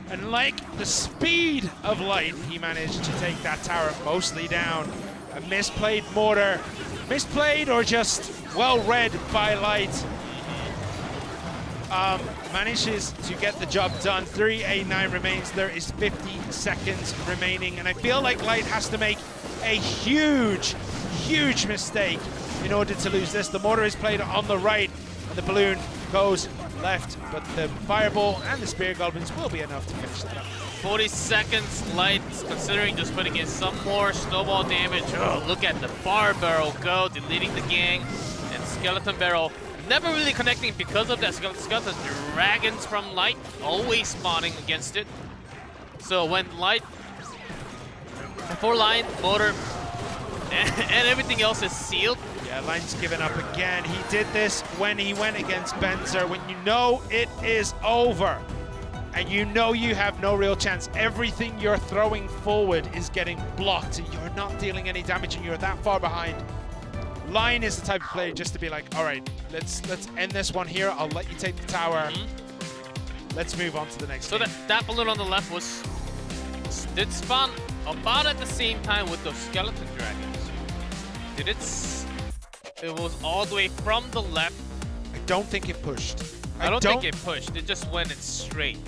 And like the speed of Light, he managed to take that tower mostly down. A misplayed mortar. Misplayed or just well read by Light. Manages to get the job done. 3:89 remains. There is 50 seconds remaining. And I feel like Light has to make a huge mistake in order to lose this. The mortar is played on the right and the balloon goes left, but the fireball and the spear goblins will be enough to finish that up. 40 seconds. Light's considering just putting in some more snowball damage. Oh, look at the bar barrel go, deleting the gang, and skeleton barrel never really connecting because of that. Skeleton dragons from Light always spawning against it. So when Light, before line, mortar, and everything else is sealed. Yeah, Line's given up again. He did this when he went against Benzer, when you know it is over and you know you have no real chance. Everything you're throwing forward is getting blocked. You're not dealing any damage and you're that far behind. Line is the type of player just to be like, all right, let's end this one here. I'll let you take the tower. Let's move on to the next game. That balloon on the left did spawn about at the same time with those skeleton dragons. It was all the way from the left. I don't think it pushed. I don't think it pushed. It just went straight.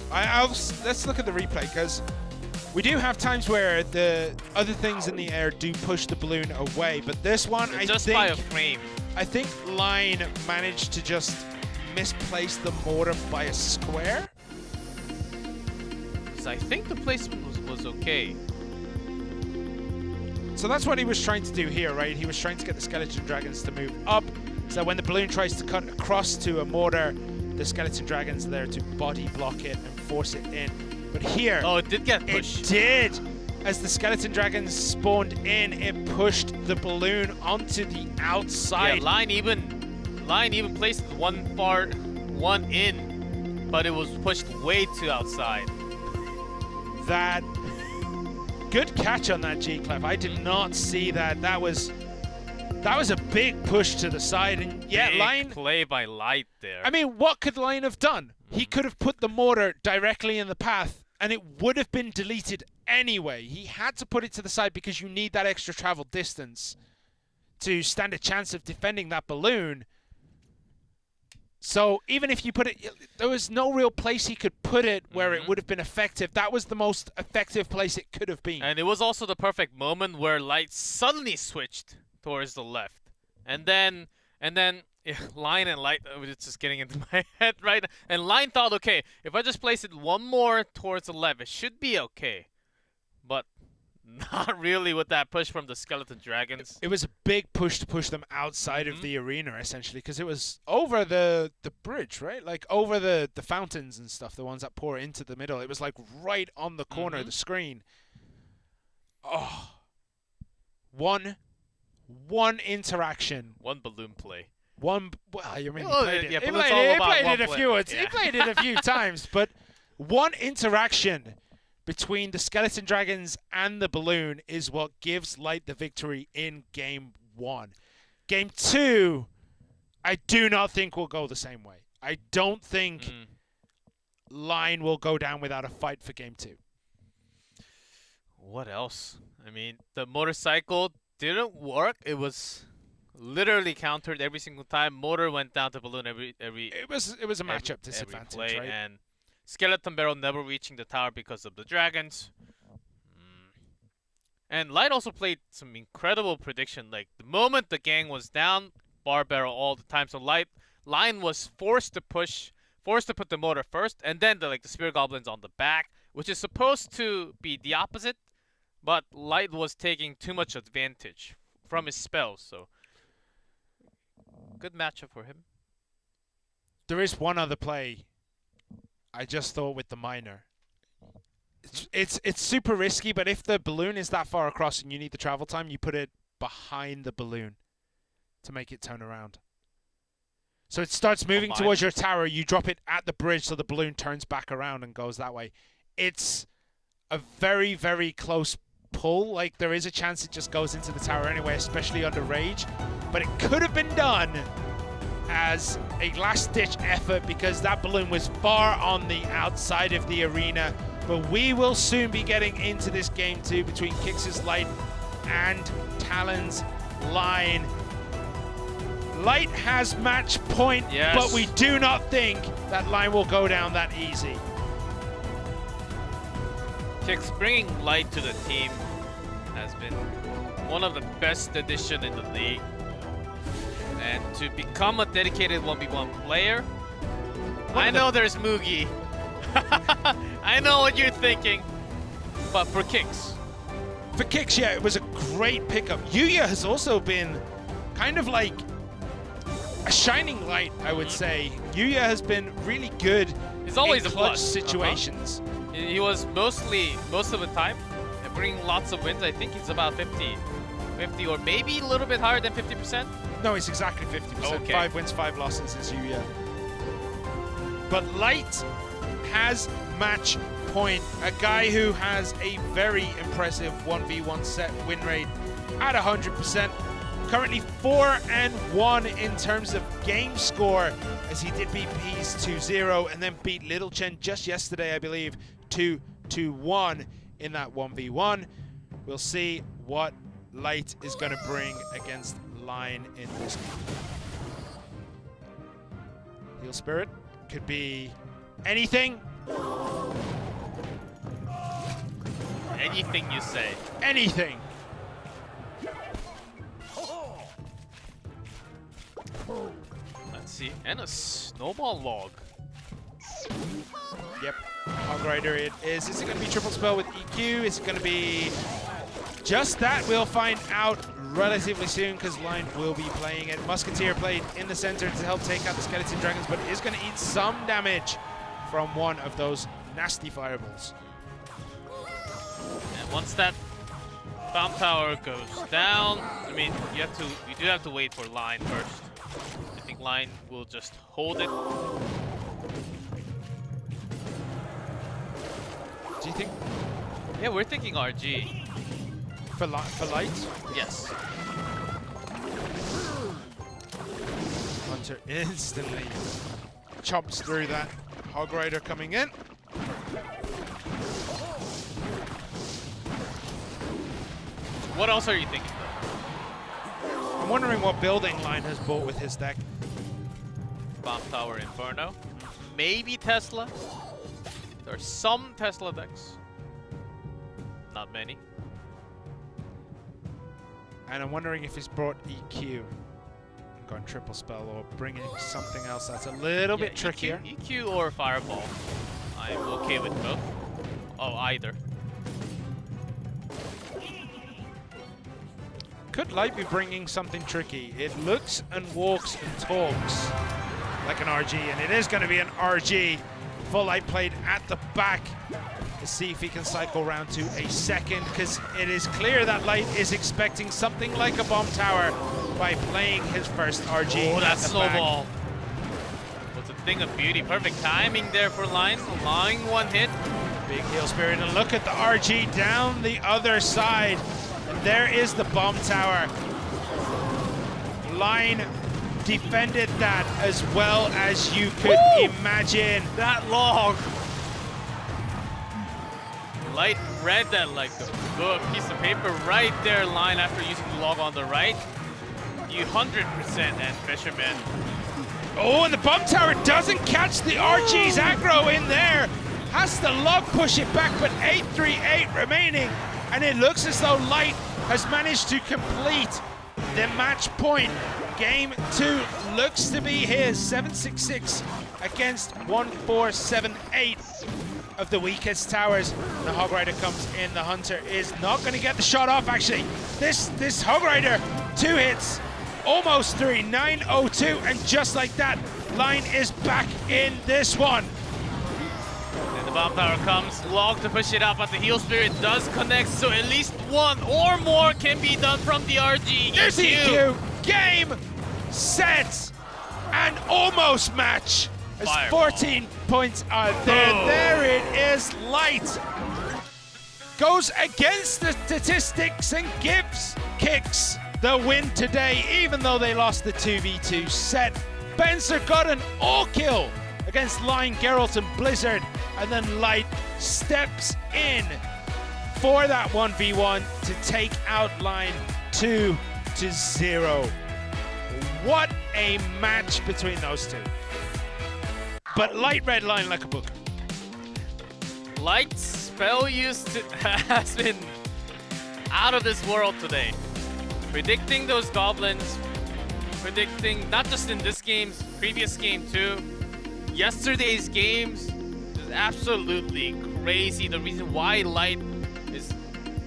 Let's look at the replay, because we do have times where the other things in the air do push the balloon away, but this one, just by a frame. I think Line managed to just misplace the mortar by a square. I think the placement was okay. So that's what he was trying to do here, right? He was trying to get the skeleton dragons to move up, so that when the balloon tries to cut across to a mortar, the skeleton dragon's there to body block it and force it in. But here, oh, it did get pushed. It did. as the skeleton dragons spawned in, it pushed the balloon onto the outside. Yeah, Line even placed one in, but it was pushed way too outside. That good catch on that G-Clef. I did not see that. That was a big push to the side, and yeah, Big Line play by Light there. I mean, what could Line have done? He could have put the mortar directly in the path, and it would have been deleted anyway. He had to put it to the side because you need that extra travel distance to stand a chance of defending that balloon. So even if you put it, there was no real place he could put it where it would have been effective. That was the most effective place it could have been. And it was also the perfect moment where Light suddenly switched towards the left. And then yeah, Line and Light, it's just getting into my head right now. And Line thought, okay, if I just place it one more towards the left, it should be okay. But not really with that push from the skeleton dragons. It was a big push to push them outside of the arena, essentially, because it was over the bridge, right? Like over the fountains and stuff, the ones that pour into the middle. It was like right on the corner of the screen. Oh, one interaction. One balloon play. Well, you mean Oh, he played it. yeah, He but it's played all it, he about played one it a play. few. Yeah. He played it a few times, but one interaction between the skeleton dragons and the balloon is what gives Light the victory in game 1. Game 2, I do not think will go the same way. I don't think Line will go down without a fight for game 2. What else? I mean, the motorcycle didn't work. It was literally countered every single time. Motor went down to balloon every. It was a matchup disadvantage, play, right? And Skeleton Barrel never reaching the tower because of the dragons. And Light also played some incredible prediction. Like the moment the gang was down, bar barrel all the time. So Line was forced to put the motor first, and then the spear goblins on the back, which is supposed to be the opposite. But Light was taking too much advantage from his spells, so good matchup for him. There is one other play I just thought with the miner. It's super risky, but if the balloon is that far across and you need the travel time, you put it behind the balloon to make it turn around. So it starts moving towards your tower, you drop it at the bridge so the balloon turns back around and goes that way. It's a very, very close pull. Like, there is a chance it just goes into the tower anyway, especially under rage. But it could have been done as a last-ditch effort because that balloon was far on the outside of the arena. But we will soon be getting into this game 2 between Kix's Light and Talon's Line. Light has match point, yes, but we do not think that Line will go down that easy. Kix bringing Light to the team has been one of the best additions in the league. And to become a dedicated 1v1 player, I know there's Mugi. I know what you're thinking, but for Kix. For Kix, yeah, it was a great pickup. Yuya has also been kind of like a shining light, I would say. Yuya has been really good. He's always in a clutch plus situations. He was most of the time bringing lots of wins. I think he's about 50 or maybe a little bit higher than 50%. No, it's exactly 50%. Okay. 5 wins, 5 losses is Yuya. But Light has match point. A guy who has a very impressive 1v1 set win rate at 100%. Currently 4-1 in terms of game score, as he did beat Peas 2-0 and then beat Little Chen just yesterday, I believe, 2-1 in that 1v1. We'll see what Light is going to bring against Line in this game. Heal Spirit could be anything. Anything you say. Anything. Let's see. And a snowball log. Yep. Hog Rider it is. Is it going to be triple spell with EQ? Is it going to be just that? We'll find out relatively soon because Line will be playing it. Musketeer played in the center to help take out the Skeleton Dragons, but is going to eat some damage from one of those nasty fireballs. And once that bomb tower goes down, I mean, you do have to wait for line first. I think line will just hold it. Do you think? Yeah, we're thinking RG. For light? Yes. Hunter instantly chops through that Hog Rider coming in. What else are you thinking? I'm wondering what building line has bought with his deck. Bomb Tower Inferno. Maybe Tesla. There are some Tesla decks. Not many. And I'm wondering if he's brought EQ and gone triple spell or bringing something else that's a little bit trickier. EQ or Fireball. I'm okay with both. Oh, either. Could Light be bringing something tricky? It looks and walks and talks like an RG, and it is going to be an RG. Full Light played at the back to see if he can cycle round to a second, because it is clear that Light is expecting something like a bomb tower by playing his first RG. Oh, that at the snowball was a thing of beauty. Perfect timing there for Line, allowing one hit. Big heal spirit, and look at the RG down the other side. And there is the bomb tower. Line defended that as well as you could imagine. That log. Light read that like a piece of paper right there, Line, after using the log on the right. You 100% and Fisherman. Oh, and the bomb tower doesn't catch the RG's aggro in there. Has the log push it back, but 8-3-8 remaining. And it looks as though Light has managed to complete the match point. Game 2 looks to be his. 7-6-6 against 1-4-7-8 of the weakest towers. The Hog Rider comes in. The Hunter is not going to get the shot off, actually. This Hog Rider, 2 hits, almost 3, 9-0-2, and just like that, Line is back in this one. And the bomb tower comes, log to push it up, but the heal spirit does connect, so at least one or more can be done from the RG. There's the EQ. Game, set, and almost match. As Fireball. 14 points are there. Oh. There it is. Light goes against the statistics and gives Kicks the win today, even though they lost the 2v2 set. Benzer got an all-kill against Line, Geralt, and Blizzard, and then Light steps in for that 1v1 to take out Line 2-0. What a match between those two. But Light read Line like a book. Light's spell use has been out of this world today. Predicting those goblins, predicting not just in this game, previous game too. Yesterday's games is absolutely crazy. The reason why Light is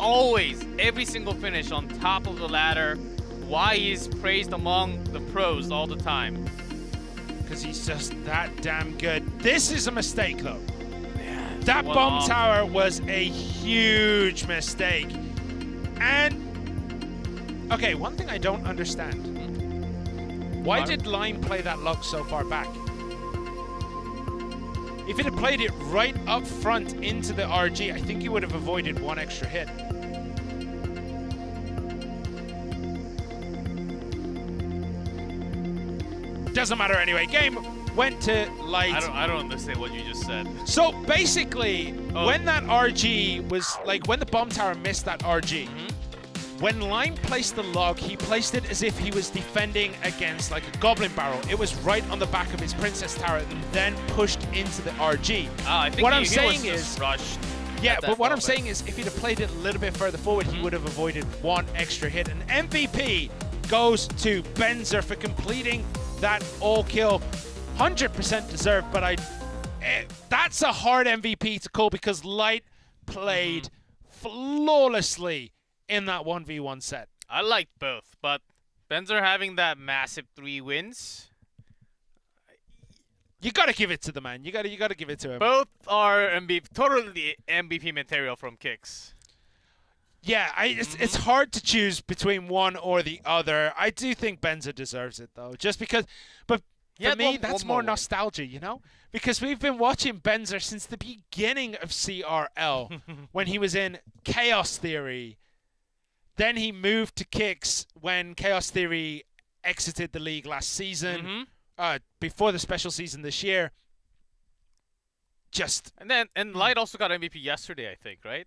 always, every single finish on top of the ladder, why he's praised among the pros all the time. Because he's just that damn good. This is a mistake, though. Yeah, that one bomb off. tower was a huge mistake. And, okay, one thing I don't understand. Why did Line play that log so far back? If it had played it right up front into the RG, I think he would have avoided one extra hit. Doesn't matter anyway. Game went to Light. I don't understand what you just said. So basically, when that RG was like, when the bomb tower missed that RG, when Line placed the log, he placed it as if he was defending against like a goblin barrel. It was right on the back of his princess tower and then pushed into the RG. I think what he I'm saying was is, just rushed. yeah, but what I'm saying is, if he'd have played it a little bit further forward, he would have avoided one extra hit. And MVP goes to Benzer for completing that all-kill. 100% deserved, but that's a hard MVP to call because Light played flawlessly in that 1v1 set. I liked both, but Benzer having that massive 3 wins. You gotta give it to the man. You gotta give it to him. Both are totally MVP material from Kicks. Yeah, it's hard to choose between one or the other. I do think Benzer deserves it though, just because. But for me, that's more nostalgia, you know, because we've been watching Benzer since the beginning of CRL when he was in Chaos Theory. Then he moved to Kicks when Chaos Theory exited the league last season, before the special season this year. And Light also got MVP yesterday, I think, right?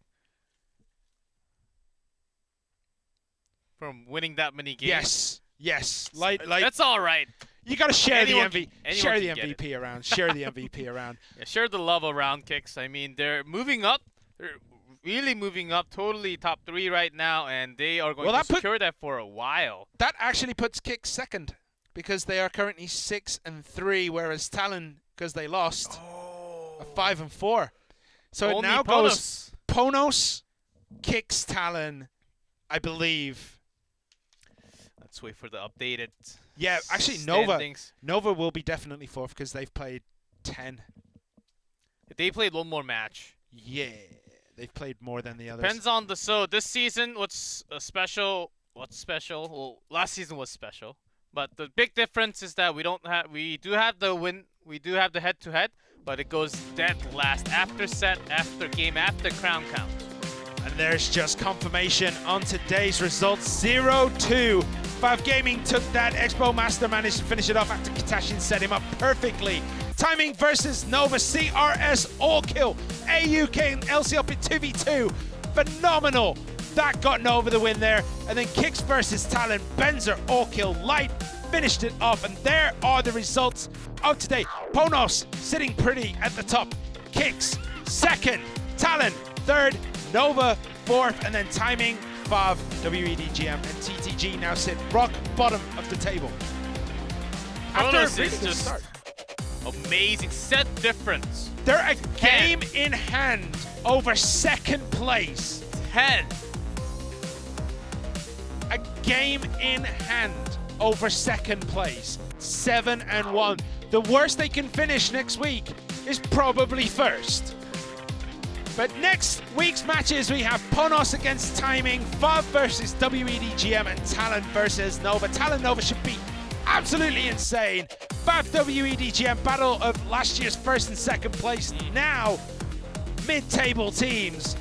From winning that many games. Yes. Light. That's all right. You got to share the MVP. Share the MVP around. Share the MVP around. Yeah, share the love around Kicks. I mean, they're moving up. They're really moving up. Totally top 3 right now, and they are going to secure that for a while. That actually puts Kicks second because they are currently 6-3, whereas Talon, because they lost, are 5-4. So Only it now goes Ponos, Kicks, Talon, I believe. Let's wait for the updated. Yeah, actually, Nova will be definitely 4th because they've played 10. They played one more match. Yeah, they've played more than the others. Depends on this season. What's special? Well, last season was special, but the big difference is that we do have the win. We do have the head-to-head, but it goes dead last after set, after game, after crown count. And there's just confirmation on today's results. 0-2. FAV Gaming took that. Expo Master managed to finish it off after Katashian set him up perfectly. Timing versus Nova. CRS all kill. AUK and LC up at 2v2. Phenomenal. That got Nova the win there. And then Kicks versus Talon. Benzer all kill. Light finished it off. And there are the results of today. Ponos sitting pretty at the top. Kicks second. Talon third. Nova 4th, and then Timing, FAV, WEDGM, and TTG now sit rock bottom of the table. After a really good start. Amazing set difference. They're a game in hand over second place. 10. A game in hand over second place. 7-1. The worst they can finish next week is probably first. But next week's matches, we have Ponos against Timing, FAV versus WEDGM, and Talon versus Nova. Talon Nova should be absolutely insane. FAV WEDGM, battle of last year's 1st and 2nd place. Now, mid-table teams.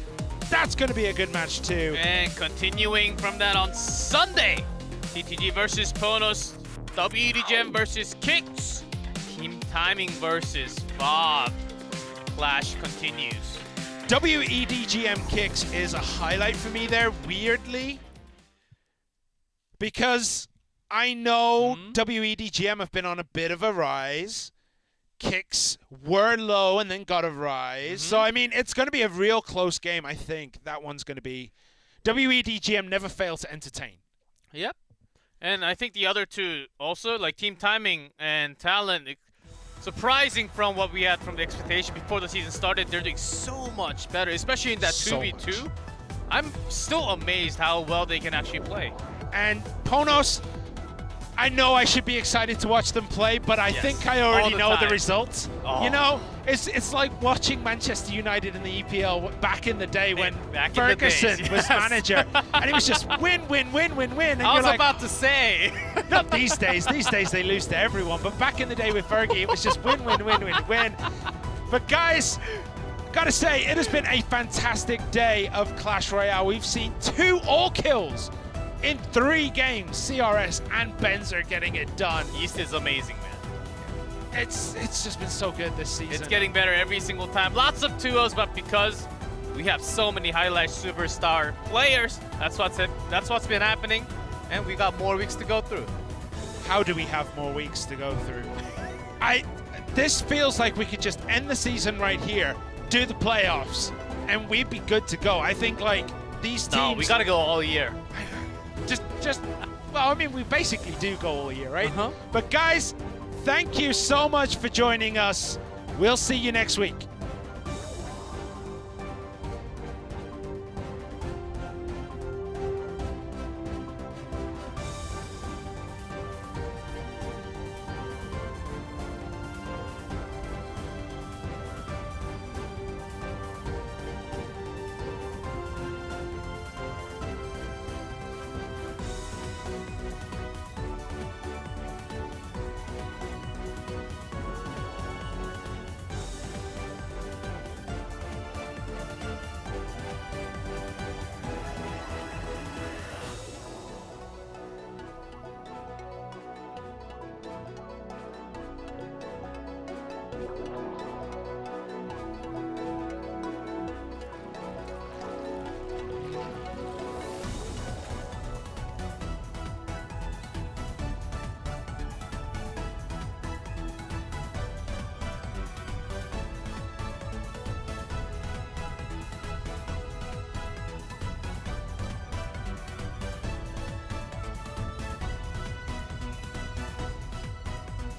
That's going to be a good match too. And continuing from that on Sunday, TTG versus Ponos, WEDGM versus Kicks, Team Timing versus FAV. Clash continues. WEDGM Kicks is a highlight for me there, weirdly, because I know WEDGM have been on a bit of a rise. Kicks were low and then got a rise. So, I mean, it's going to be a real close game, I think. That one's going to be... WEDGM never fail to entertain. Yep. And I think the other two also, like Team Timing and Talon, surprising from what we had from the expectation before the season started, they're doing so much better, especially in that 2v2. I'm still amazed how well they can actually play. And Ponos, I know I should be excited to watch them play, but I think I already know the results. You know, it's like watching Manchester United in the EPL back in the day when Ferguson was manager, and it was just win, win, win, win, win. And I was about to say. Not these days. These days they lose to everyone, but back in the day with Fergie, it was just win, win, win, win, win. But guys, gotta say, it has been a fantastic day of Clash Royale. We've seen 2 all kills in 3 games. CRS and Benzer getting it done. East is amazing, man. It's just been so good this season. It's getting better every single time. Lots of 2-0s, but because we have so many highlight superstar players, that's what's been happening, and we got more weeks to go through. How do we have more weeks to go through? This feels like we could just end the season right here, do the playoffs, and we'd be good to go. I think like these teams. No, we gotta go all year. Well, I mean, we basically do go all year, right? But guys, thank you so much for joining us. We'll see you next week.